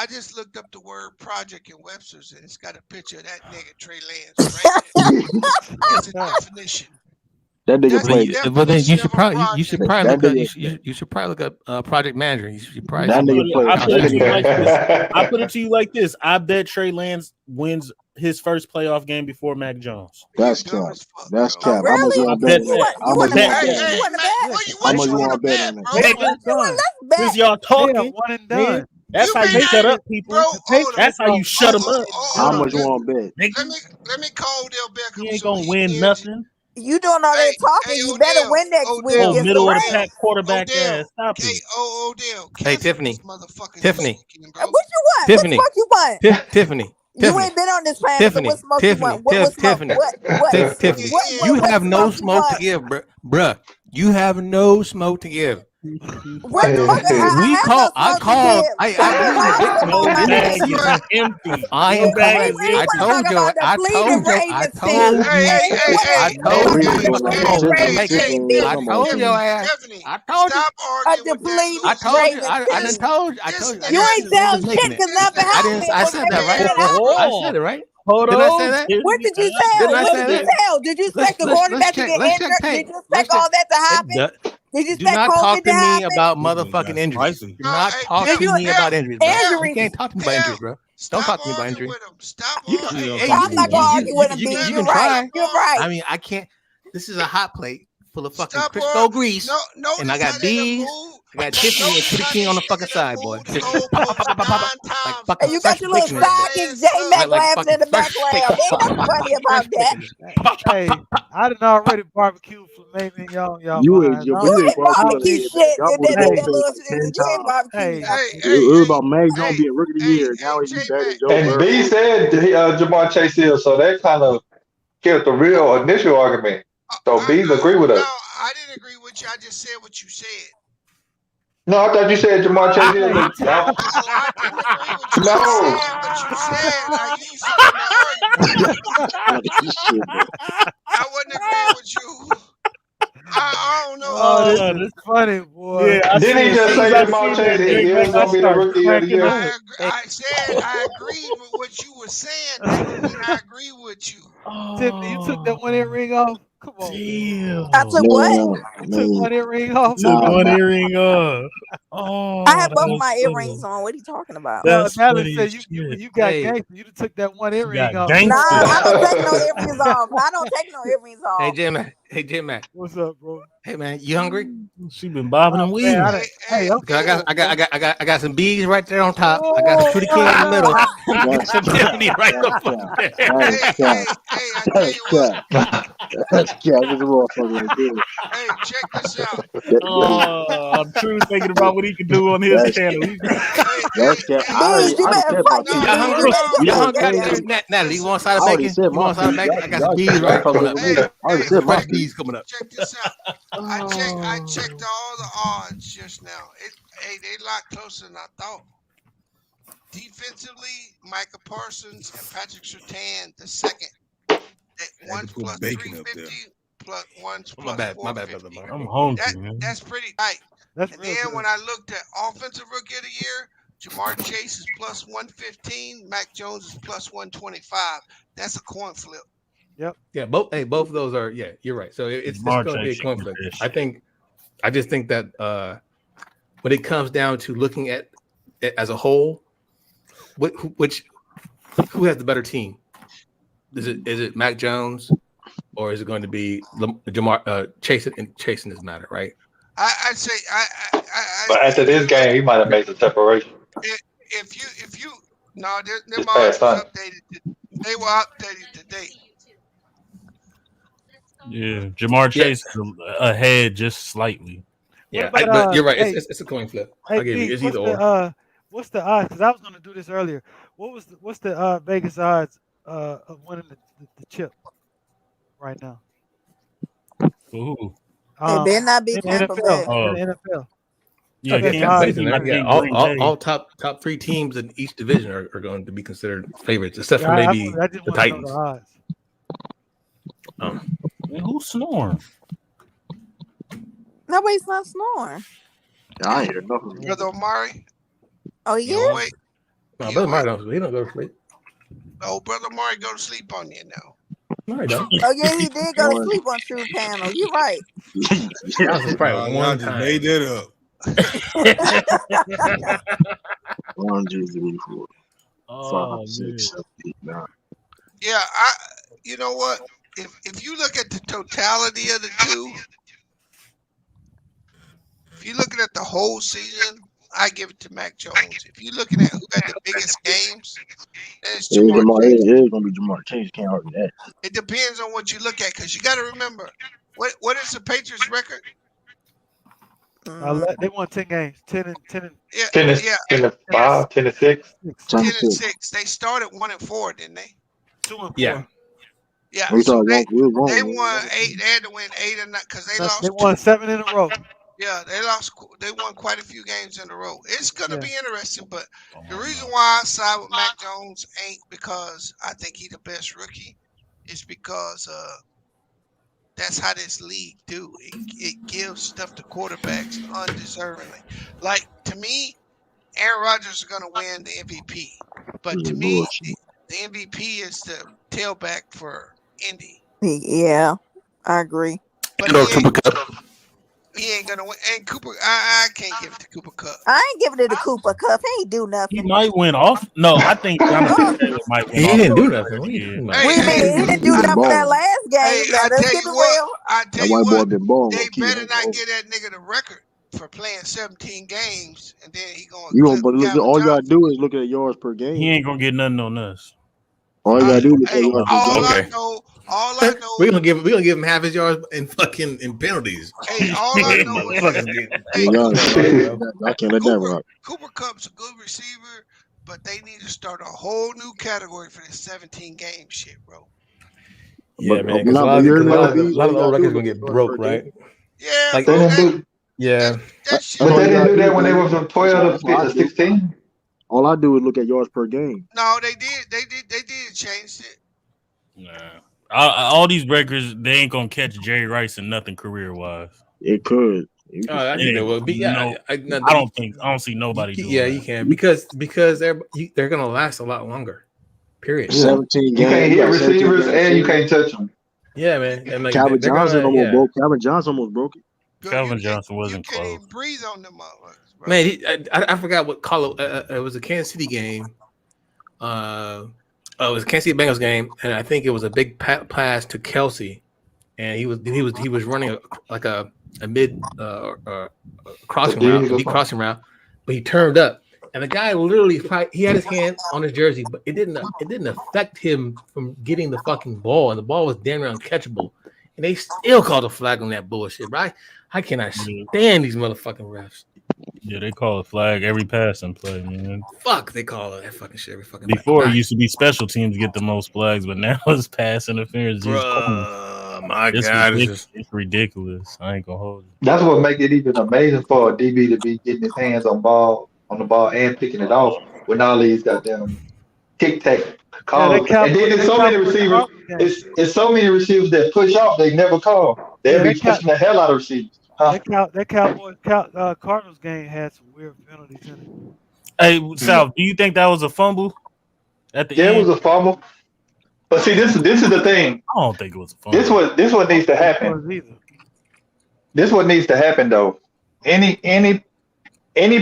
just looked up the word project in Webster's and it's got a picture of that nigga Trey Lance right there. It's a definition. That nigga played. But then you should probably look up project manager. You should probably. I put it to you like this. I bet Trey Lance wins his first playoff game before Mac Jones. That's cap. That's cap. Really? How much you want to bet? How much you want to bet on that? Since y'all talking, one and done. That's how you shut up people. That's how you shut them up. How much you want to bet? Let me call Odell Beckham. He ain't gonna win nothing. You doing all that talking? You better win next week. Oh, middle of the pack quarterback ass. Stop it. Odell. Hey, Tiffany. Tiffany. What you want? Tiffany. What you want? Tiffany. You ain't been on this planet. Tiffany. So what smoke you want? What Tiffany. What? Tiffany. You have no smoke to give, bruh. You have no smoke to give. I called. I am correct. I told you. You ain't tell shit because nothing happened. I said that right. I said it right. Hold on. I say that? What did you tell? What did you tell? Did you expect the quarterback to get injured? Did you expect all that to happen? Did you Do not talk to me about motherfucking injuries. Do not talk to me about injuries. You can't talk to me about injuries, bro. Don't talk to me about injuries. I'm not gonna argue with him. You're right. You're right. I mean, I can't. This is a hot plate full of fucking Crisco grease, and I got bees. I got Tiffany and Kitty King on the fucking side, boy. And you got your little sidekick J Mac laughing in the background. Ain't nothing funny about that. Hey, I done already barbecued filet mignon, y'all. You ain't barbecue shit. You ain't barbecue. It was about Mac Jones being rookie of the year. Now he's better than Joe And Burrow. B said Jamar Chase Hill, so that kind of killed the real initial argument. So B's agree with us. No, I didn't agree with you. I just said what you said. No, I thought you said Jamar Chase Hill. I didn't agree with you. No. I wasn't agreeing with you. I don't know. Oh, this is funny, boy. Yeah, didn't he just say Jamar Chase Hill gonna be the rookie of the year? I said I agreed with what you were saying. That don't mean I agree with you. Tiffany, you took that one earring off? Come on. I took what? You took one earring off? Took one earring off. Oh, I have both my earrings on. What are you talking about? Natalie said you got gangster. You took that one earring off. Nah, I don't take no earrings off. I don't take no earrings off. Hey, Jim Mac. What's up, bro? Hey, man, you hungry? She been bobbing and weaving. Hey, I got some bees right there on top. I got some Fruity King in the middle. I got some Tiffany right That's cap. This motherfucker. Hey, check this out. I'm truly thinking about what he can do on his channel. That's cap. You hungry? Natalie, you want a side of bacon? You want a side of bacon? I got some bees right fresh bees coming up. Check this out. I checked all the odds just now. They a lot closer than I thought. Defensively, Micah Parsons and Patrick Surtain the second. At 1 plus 350 plus 1 plus My bad, 450. I'm hungry, man. That's pretty tight. And then when I looked at offensive rookie of the year, Jamar Chase is plus 115, Mac Jones is plus 125. That's a coin flip. Yep. Yeah, both of those are. Yeah, you're right. So it's going to be a coin flip. I just think that when it comes down to looking at it as a whole, who has the better team? Is it Mac Jones, or is it going to be Jamar chasing this matter, right? I'd say but after this game, he might have made the separation. If you no, their models was updated. They were updated today. Yeah, Jamar Chase is ahead just slightly. Yeah, but you're right. It's a coin flip. Hey, I'll give you. It's either or. What's the odds? Because I was going to do this earlier. what's the Vegas odds of winning the chip right now? Ooh. It better not be In the Tampa NFL. Bay. In Oh, the NFL. yeah, Yeah, Best Tampa odds Bay's in to there. I win. Yeah, think Green Bay. all top three teams in each division are going to be considered favorites, except Yeah, for maybe I just the want to know the Titans. odds. Man, who's snoring? Nobody's not snoring. I ain't hear nothing. Brother Omari, Oh you yeah. awake? No, You Brother awake? Mario he don't go to sleep. Oh, Brother Omari, go to sleep on you now. No, he don't. Oh yeah, he did go to sleep on True Panel. You're right. That was probably Y'all one just time. made that up. 1, 2, 3, 4, 5, Oh 6, man. 7, 8, 9. Yeah, you know what? If you look at the totality of the two, if you're looking at the whole season, I give it to Mac Jones. If you're looking at who had the biggest games, then it's It is Jamar Chase. gonna be Jamar Chase. Can't argue that. It depends on what you look at, because you got to remember what is the Patriots' record? They won 10 games. 10 and Yeah, 10 yeah, 5, 10 6. 6. 10 10 to and 6. 6. They started 1-4, didn't they? 2 and 4. Yeah. Yeah, We so thought they wrong. won 8. They had to win 8 or 9 because they They lost won 2. 7 in a row. Yeah, they won quite a few games in a row. It's gonna Yeah. be interesting, but the reason why I side with Mac Jones ain't because I think he's the best rookie. It's because that's how this league do. It gives stuff to quarterbacks undeservingly. Like, to me, Aaron Rodgers is gonna win the MVP, but to me, the MVP is the tailback for Indy. Yeah, I agree. But he ain't gonna win. And Cooper, I can't give it to Cooper Kupp. I ain't giving it to Cooper Cup. He ain't do He nothing. might win off. No, I think Jonathan Taylor might win He off. didn't do nothing. What are you talking about? We mean he didn't do nothing that last game. Hey, Now, I let's tell keep you it what, real. I tell That you white boy what, been balling. they Key, better not give that nigga the record for playing 17 games, and then he going You gonna, to but look, Calvin all you gotta Johnson. do is look at yards per game. He ain't gonna get nothing on us. All you gotta do is look at Hey, yards per game. Okay. all I know, We're gonna give him half his yards in fucking in penalties. hey, all I know is Motherfuckers that, get hey, Y'all bro. can't let that rock. Cooper Kupp's a good receiver, but they need to start a whole new category for this 17 game shit, bro. Yeah, But man. Because a lot of the old records gonna get broke, right? Yeah, Like, bro. yeah. That shit. But all they you didn't gotta do do, that when they man. went from 12 to 16. All I do is look at yards per game. No, they did. They did change it. Nah. All these records, they ain't gonna catch Jerry Rice in nothing career wise. It could. I think they will. But yeah, I don't see nobody doing yeah, that. you can because they're gonna last a lot longer. Period. 17 You can't games. hit receivers and you can't touch them. Yeah, man. And like Calvin they're Johnson gonna, almost broke. Calvin Johnson almost broke it. Calvin Johnson You wasn't can't close. even breathe on them motherfuckers, bro. Man, I forgot what call it was a Kansas City game. It was a Kansas City Bengals game, and I think it was a big pass to Kelsey, and he was running a mid crossing route, a deep crossing route, but he turned up, and the guy literally he had his hand on his jersey, but it didn't affect him from getting the fucking ball, and the ball was damn near uncatchable, and they still called a flag on that bullshit, right? I cannot stand these motherfucking refs. Yeah, they call a flag every passing play, man. Fuck, they call it that fucking shit every fucking Before play. it used to be special teams get the most flags, but now it's pass interference. My God, it's ridiculous. I ain't gonna hold you. That's what make it even amazing for a DB to be getting his hands on the ball and picking it off when all these goddamn tic-tac calls. And then there's so many receivers. It's so many receivers that push off they never call. They'll be touching the hell out of receivers. Huh? That Cowboys Cardinals game had some weird penalties in it. Hey, Sal, do you think that was a fumble at the end? Yeah, it was a fumble. But see, this is the thing. I don't think it was a fumble. This what needs to happen. This what needs to happen though. Any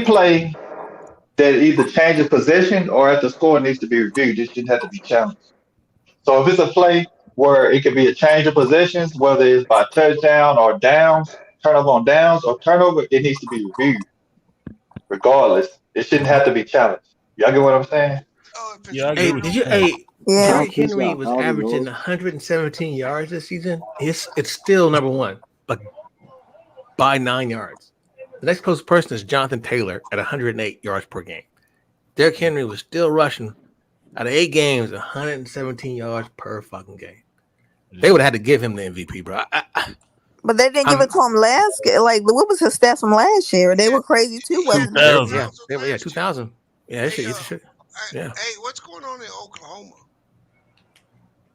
play that either changes possession or at the score needs to be reviewed. This shouldn't have to be challenged. So if it's a play where it could be a change of possessions, whether it's by touchdown or downs, turnover on downs or turnover, it needs to be reviewed. Regardless, it shouldn't have to be challenged. Y'all get what I'm saying? Yeah, Hey, did you? Derrick Henry was averaging 117 yards this season. It's still number one, but by 9 yards. The next closest person is Jonathan Taylor at 108 yards per game. Derrick Henry was still rushing Out of 8 games, 117 yards per fucking game. They would have had to give him the MVP, bro. But they didn't give it to him last. Like, what was his stats from last year? They were crazy too, wasn't it? 2000. They were 2000. Yeah, shit. Yeah. Hey, what's going on in Oklahoma?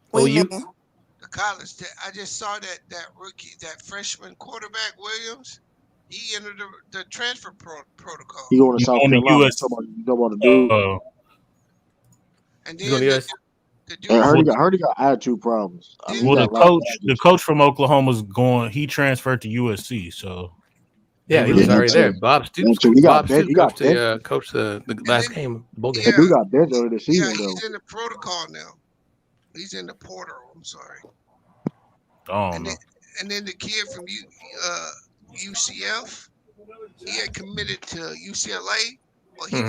What you mean? The college. I just saw that rookie, that freshman quarterback Williams. He entered the transfer protocol. He going to South on the Carolina. US. You know about the dude. And He's on then the US. I heard he got attitude problems. Well, the coach from Oklahoma's going. He transferred to USC, so yeah, he was already there. Bob Stoops. Bob Stoops coached the last game. Bowl game. That dude got benched earlier this season, though. He's in the protocol now. He's in the portal. I'm sorry. And then the kid from UCF, he had committed to UCLA. Well, he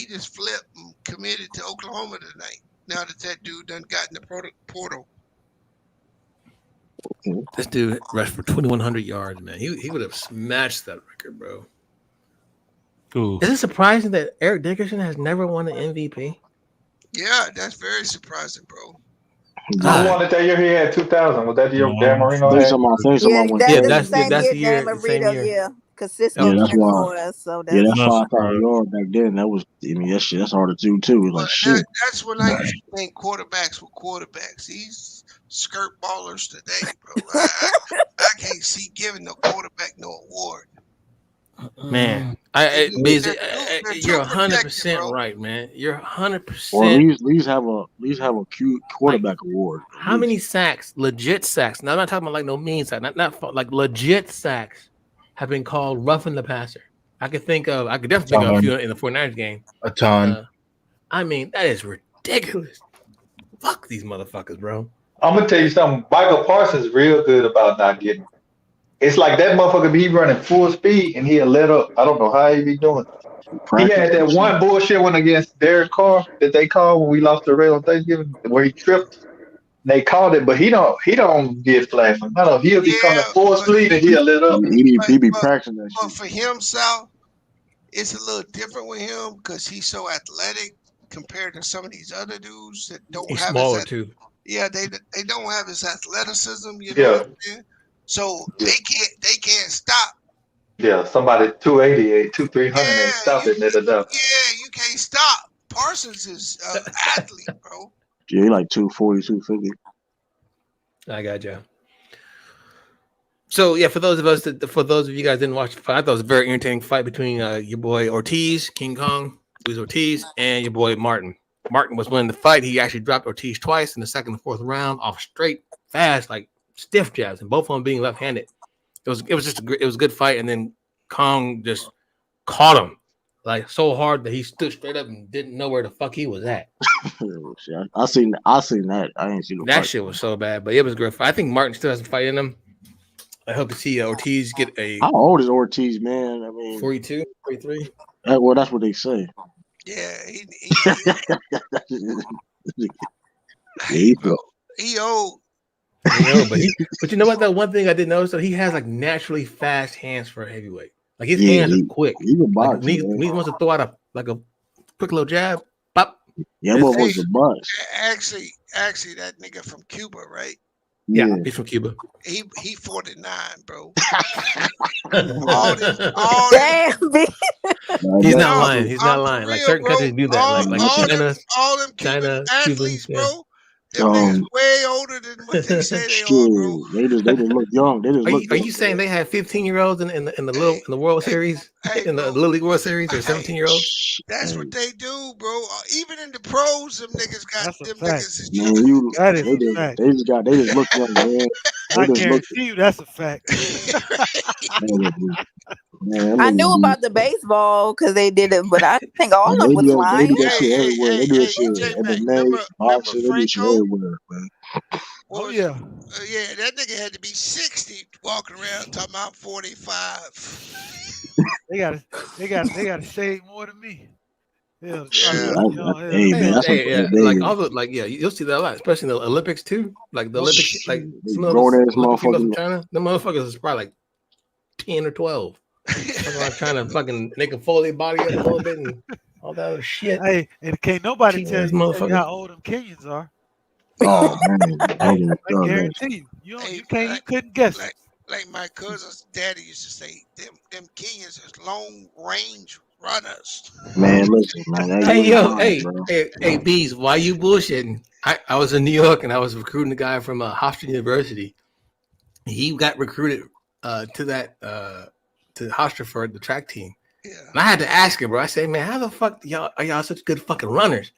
just flipped and committed to Oklahoma tonight. Now that dude done got in the portal. This dude rushed for 2,100 yards, man. He would have smashed that record, bro. Cool. Is it surprising that Eric Dickerson has never won an MVP? Yeah, that's very surprising, bro. Who won it that year? He had 2000. Was that the year Dan Marino had? That's the year. The same year. Yeah, because Cisco that's came why. for us. So That's 5,000 yards back then. That was, that's hard to do too. Like shit. That's when I used to think quarterbacks were quarterbacks. These skirt ballers today, bro. I can't see giving no quarterback no award. Man, you're 100% right, man. You're 100%. Or at least have a cute quarterback award. How many sacks, legit sacks? Now I'm not talking about like no mean sack, not like legit sacks have been called roughing the passer. I could definitely think of a few in the 49ers game. A ton. I mean, that is ridiculous. Fuck these motherfuckers, bro. I'm gonna tell you something. Michael Parsons is real good about not getting. It's like that motherfucker be running full speed and he'll let up. I don't know how he be doing. He had that one bullshit one against Derek Carr that they called when we lost the rail on Thanksgiving where he tripped. They called it, but he don't get flagged. No, he'll be coming full speed and he'll let up. He be practicing that shit. But for him, Sal, it's a little different with him because he's so athletic compared to some of these other dudes that don't he's have smaller too. Yeah, they don't have his athleticism, you know what I'm saying? So they can't stop. Yeah, somebody 288, 300 ain't stopping it enough. Yeah, you can't stop. Parsons is an athlete, bro. Yeah, he like 240, 250. I got you. So yeah, for those of you guys didn't watch the fight, I thought it was a very entertaining fight between your boy Ortiz, King Kong, Luis Ortiz, and your boy Martin. Martin was winning the fight. He actually dropped Ortiz twice in the second and fourth round off straight, fast, like stiff jabs, and both of them being left-handed. It was a good fight, and then Kong just caught him like so hard that he stood straight up and didn't know where the fuck he was at. I seen that. I ain't seen that fight. Shit was so bad, but it was a great fight. I think Martin still has a fight in him. I hope to see Ortiz get a. How old is Ortiz, man? I mean, 42, 43. Well, that's what they say. Yeah, he old. But you know what? Though one thing I did notice that he has like naturally fast hands for a heavyweight. Like his hands are quick. He can box. When he wants to throw out a quick little jab, pop. Yeah, but was the box. Actually, that nigga from Cuba, right? Yeah, he's from Cuba. He 49, bro. He's not lying. He's not lying. Like certain countries do that. Like China, athletes, Cuba, bro. Them niggas way older than what they say they are, bro. They just look young. Are you saying they have 15-year-olds in the World Series, in the Little League World Series, or 17-year-olds? That's what they do, bro. Even in the pros, them niggas got them niggas. That is a fact. They just look young, man. I guarantee you that's a fact. Man, I knew about the baseball because they did it, but I think all of them was lying. They do that shit everywhere. They do that shit MMA, boxing, they do shit everywhere, man. Oh yeah. Yeah, that nigga had to be 60 walking around talking about 45. They gotta shade more than me. Yeah. Like all the you'll see that a lot, especially in the Olympics too. Like the Olympics, like some of those Olympic people from China, the motherfuckers is probably like 10 or 12. Trying to fucking they can fold their body up a little bit and All that other shit. Hey, and can't nobody Cheating tell ass you motherfuckers. how old them Kenyans are. Oh man, I guarantee you, Hey, you couldn't guess it. like my cousin's daddy used to say, them Kenyans is long range runners. man, listen, man, hey, Hey you ain't yo, lying, bro. hey, bees, why you bullshitting? I was in New York and I was recruiting a guy from Hofstra University. He got recruited to Hofstra for the track team. Yeah. And I had to ask him, bro. I said, man, how the fuck are y'all such good fucking runners?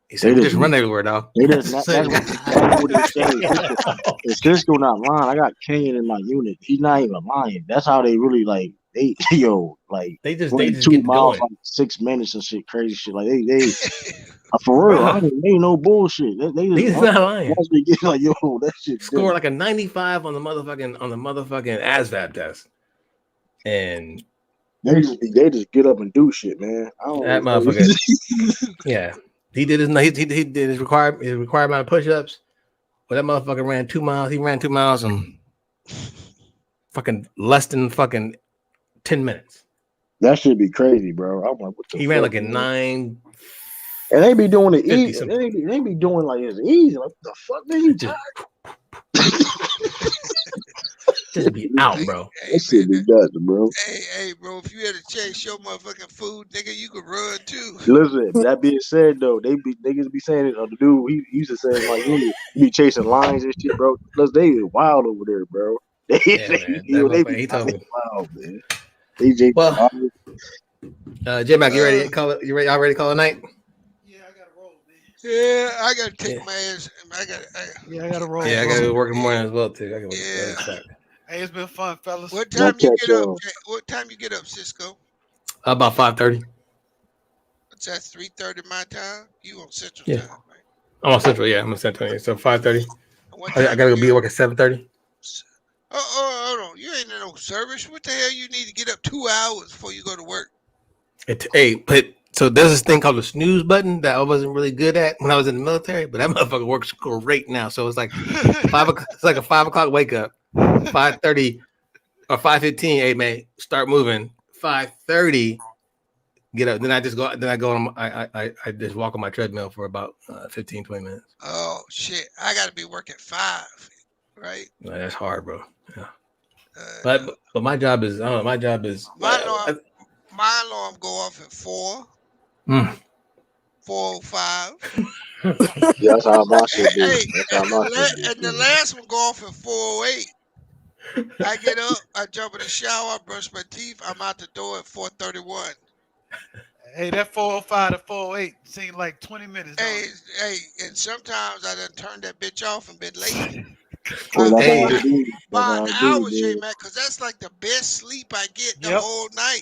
He said, we just run everywhere, dog. That's what they say. Cisco not lying. I got Kenyon in my unit. He's not even lying. That's how they really like. They they just run get 2 miles going. like 6 minutes and shit, crazy shit. Like they for real. I mean, they ain't no bullshit. They just He's not lying. once they get like, yo, that shit Score like a 95 on the motherfucking ASVAB test, and they just get up and do shit, man. I don't that know. motherfucker. Yeah, he did his required amount of push-ups. But that motherfucker ran 2 miles. He ran 2 miles in fucking less than fucking 10 minutes. That should be crazy, bro. I'm like, what the He fuck, ran like a man? 9. And they be doing it easy. They be doing like it's easy. Like, what the fuck, man? You tired? Just be out, bro. That shit be nuts, bro. Hey, bro, if you had to chase your motherfucking food, nigga, you could run too. Listen, that being said, though, niggas be saying it. The dude, he used to say like, you be chasing lions and shit, bro. Plus, they is wild over there, bro. They be wild, man. Well, J-Mac, you ready to call it? Y'all ready to call it night? Yeah, I gotta take my ass. I gotta roll. Yeah, I gotta work in the morning as well too. Hey, it's been fun, fellas. What time you get up? What time you get up, Cisco? About 5:30. That's 3:30 my time. You on Central Yeah. time, right? I'm on Central. Yeah, I'm on Central. Yeah, so 5:30. I gotta go be at work at 7:30. Oh, hold on. You ain't in no service. What the hell? You need to get up 2 hours before you go to work. So there's this thing called the snooze button that I wasn't really good at when I was in the military, but that motherfucker works great now. So it's like 5 o'clock. It's like a 5 o'clock wake up. 5:30 or 5:15. Hey man, start moving. 5:30. Get up. Then I just go. Then I go on. I just walk on my treadmill for about 15, 20 minutes. Oh shit! I gotta be working 5, right? No, that's hard, bro. Yeah. But my job is. I don't know. My job is. My alarm go off at 4. 4:05. Yeah, that's how my shit be. And the last one go off at 4:08. I get up, I jump in the shower, I brush my teeth, I'm out the door at 4:31. Hey, that 4:05 to 4:08 seemed like 20 minutes. Hey, and sometimes I done turned that bitch off and been late. By an hour, J-Mac, because that's like the best sleep I get the whole night.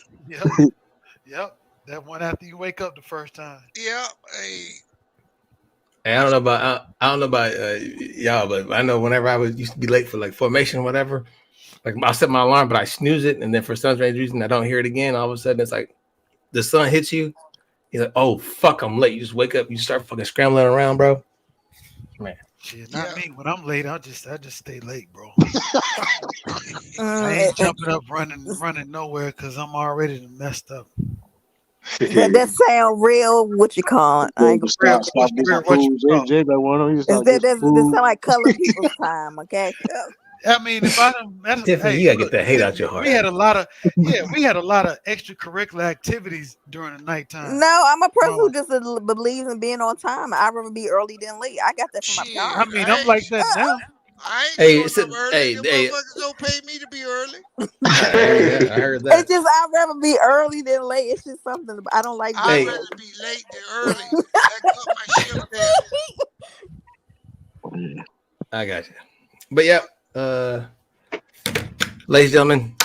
Yep. That one after you wake up the first time. Yep. Hey, I don't know about y'all, but I know whenever I used to be late for like formation or whatever, like I'll set my alarm, but I snooze it, and then for some strange reason I don't hear it again. All of a sudden it's like the sun hits you. You're like, oh fuck, I'm late. You just wake up, you start fucking scrambling around, bro. Man. Shit, not me. When I'm late, I just stay late, bro. I ain't jumping up running nowhere because I'm already messed up. That sound real. What you call it? I ain't gonna That sound like colored people's time. Okay. I mean, if I don't, Tiffany, you gotta get that hate out your heart. We had a lot of extracurricular activities during the nighttime. No, I'm a person who just believes in being on time. I'd rather be early than late. I got that from my parents. I mean, I'm like that now. I ain't showing up early. The motherfuckers don't pay me to be early. I heard that. It's just I'd rather be early than late. It's just something I don't like. I'd rather be late than early. That cut my shit down. I got you. But yeah, ladies and gentlemen,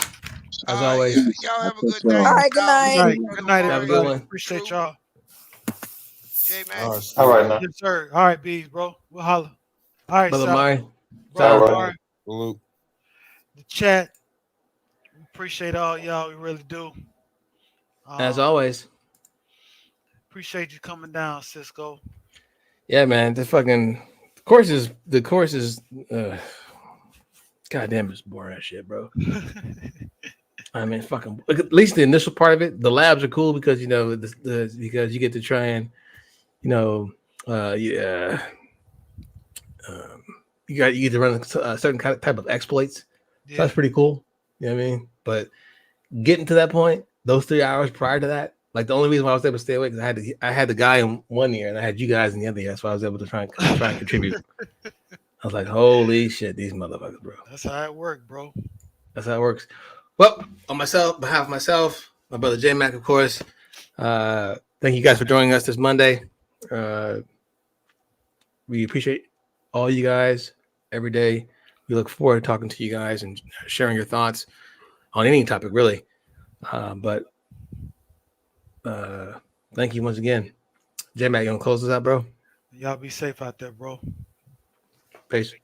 as always, y'all have a good night. All right, good night. Good night, have a good everybody. one. Appreciate y'all. J-Mac. All right, now. Yes, sir. All right, Bees, bro. We'll holler. All right, Brother Sal. Mari. Brother All right. The chat. We appreciate all y'all. We really do. As always. Appreciate you coming down, Cisco. Yeah, man. The course is goddamn, it's boring as shit, bro. I mean, fucking. At least the initial part of it, the labs are cool because because you get to try and yeah. You get to run a certain kind of type of exploits. Yeah. So that's pretty cool. You know what I mean? But getting to that point, those 3 hours prior to that, like the only reason why I was able to stay awake because I had the guy in one year and I had you guys in the other year, so I was able to try and contribute. I was like, holy shit, these motherfuckers, bro. That's how it worked, bro. That's how it works. Well, on behalf of myself, my brother J Mac, of course. Thank you guys for joining us this Monday. We appreciate all you guys every day. We look forward to talking to you guys and sharing your thoughts on any topic, really. But thank you once again. J Mac, you want to close this out, bro? Y'all be safe out there, bro. Peace.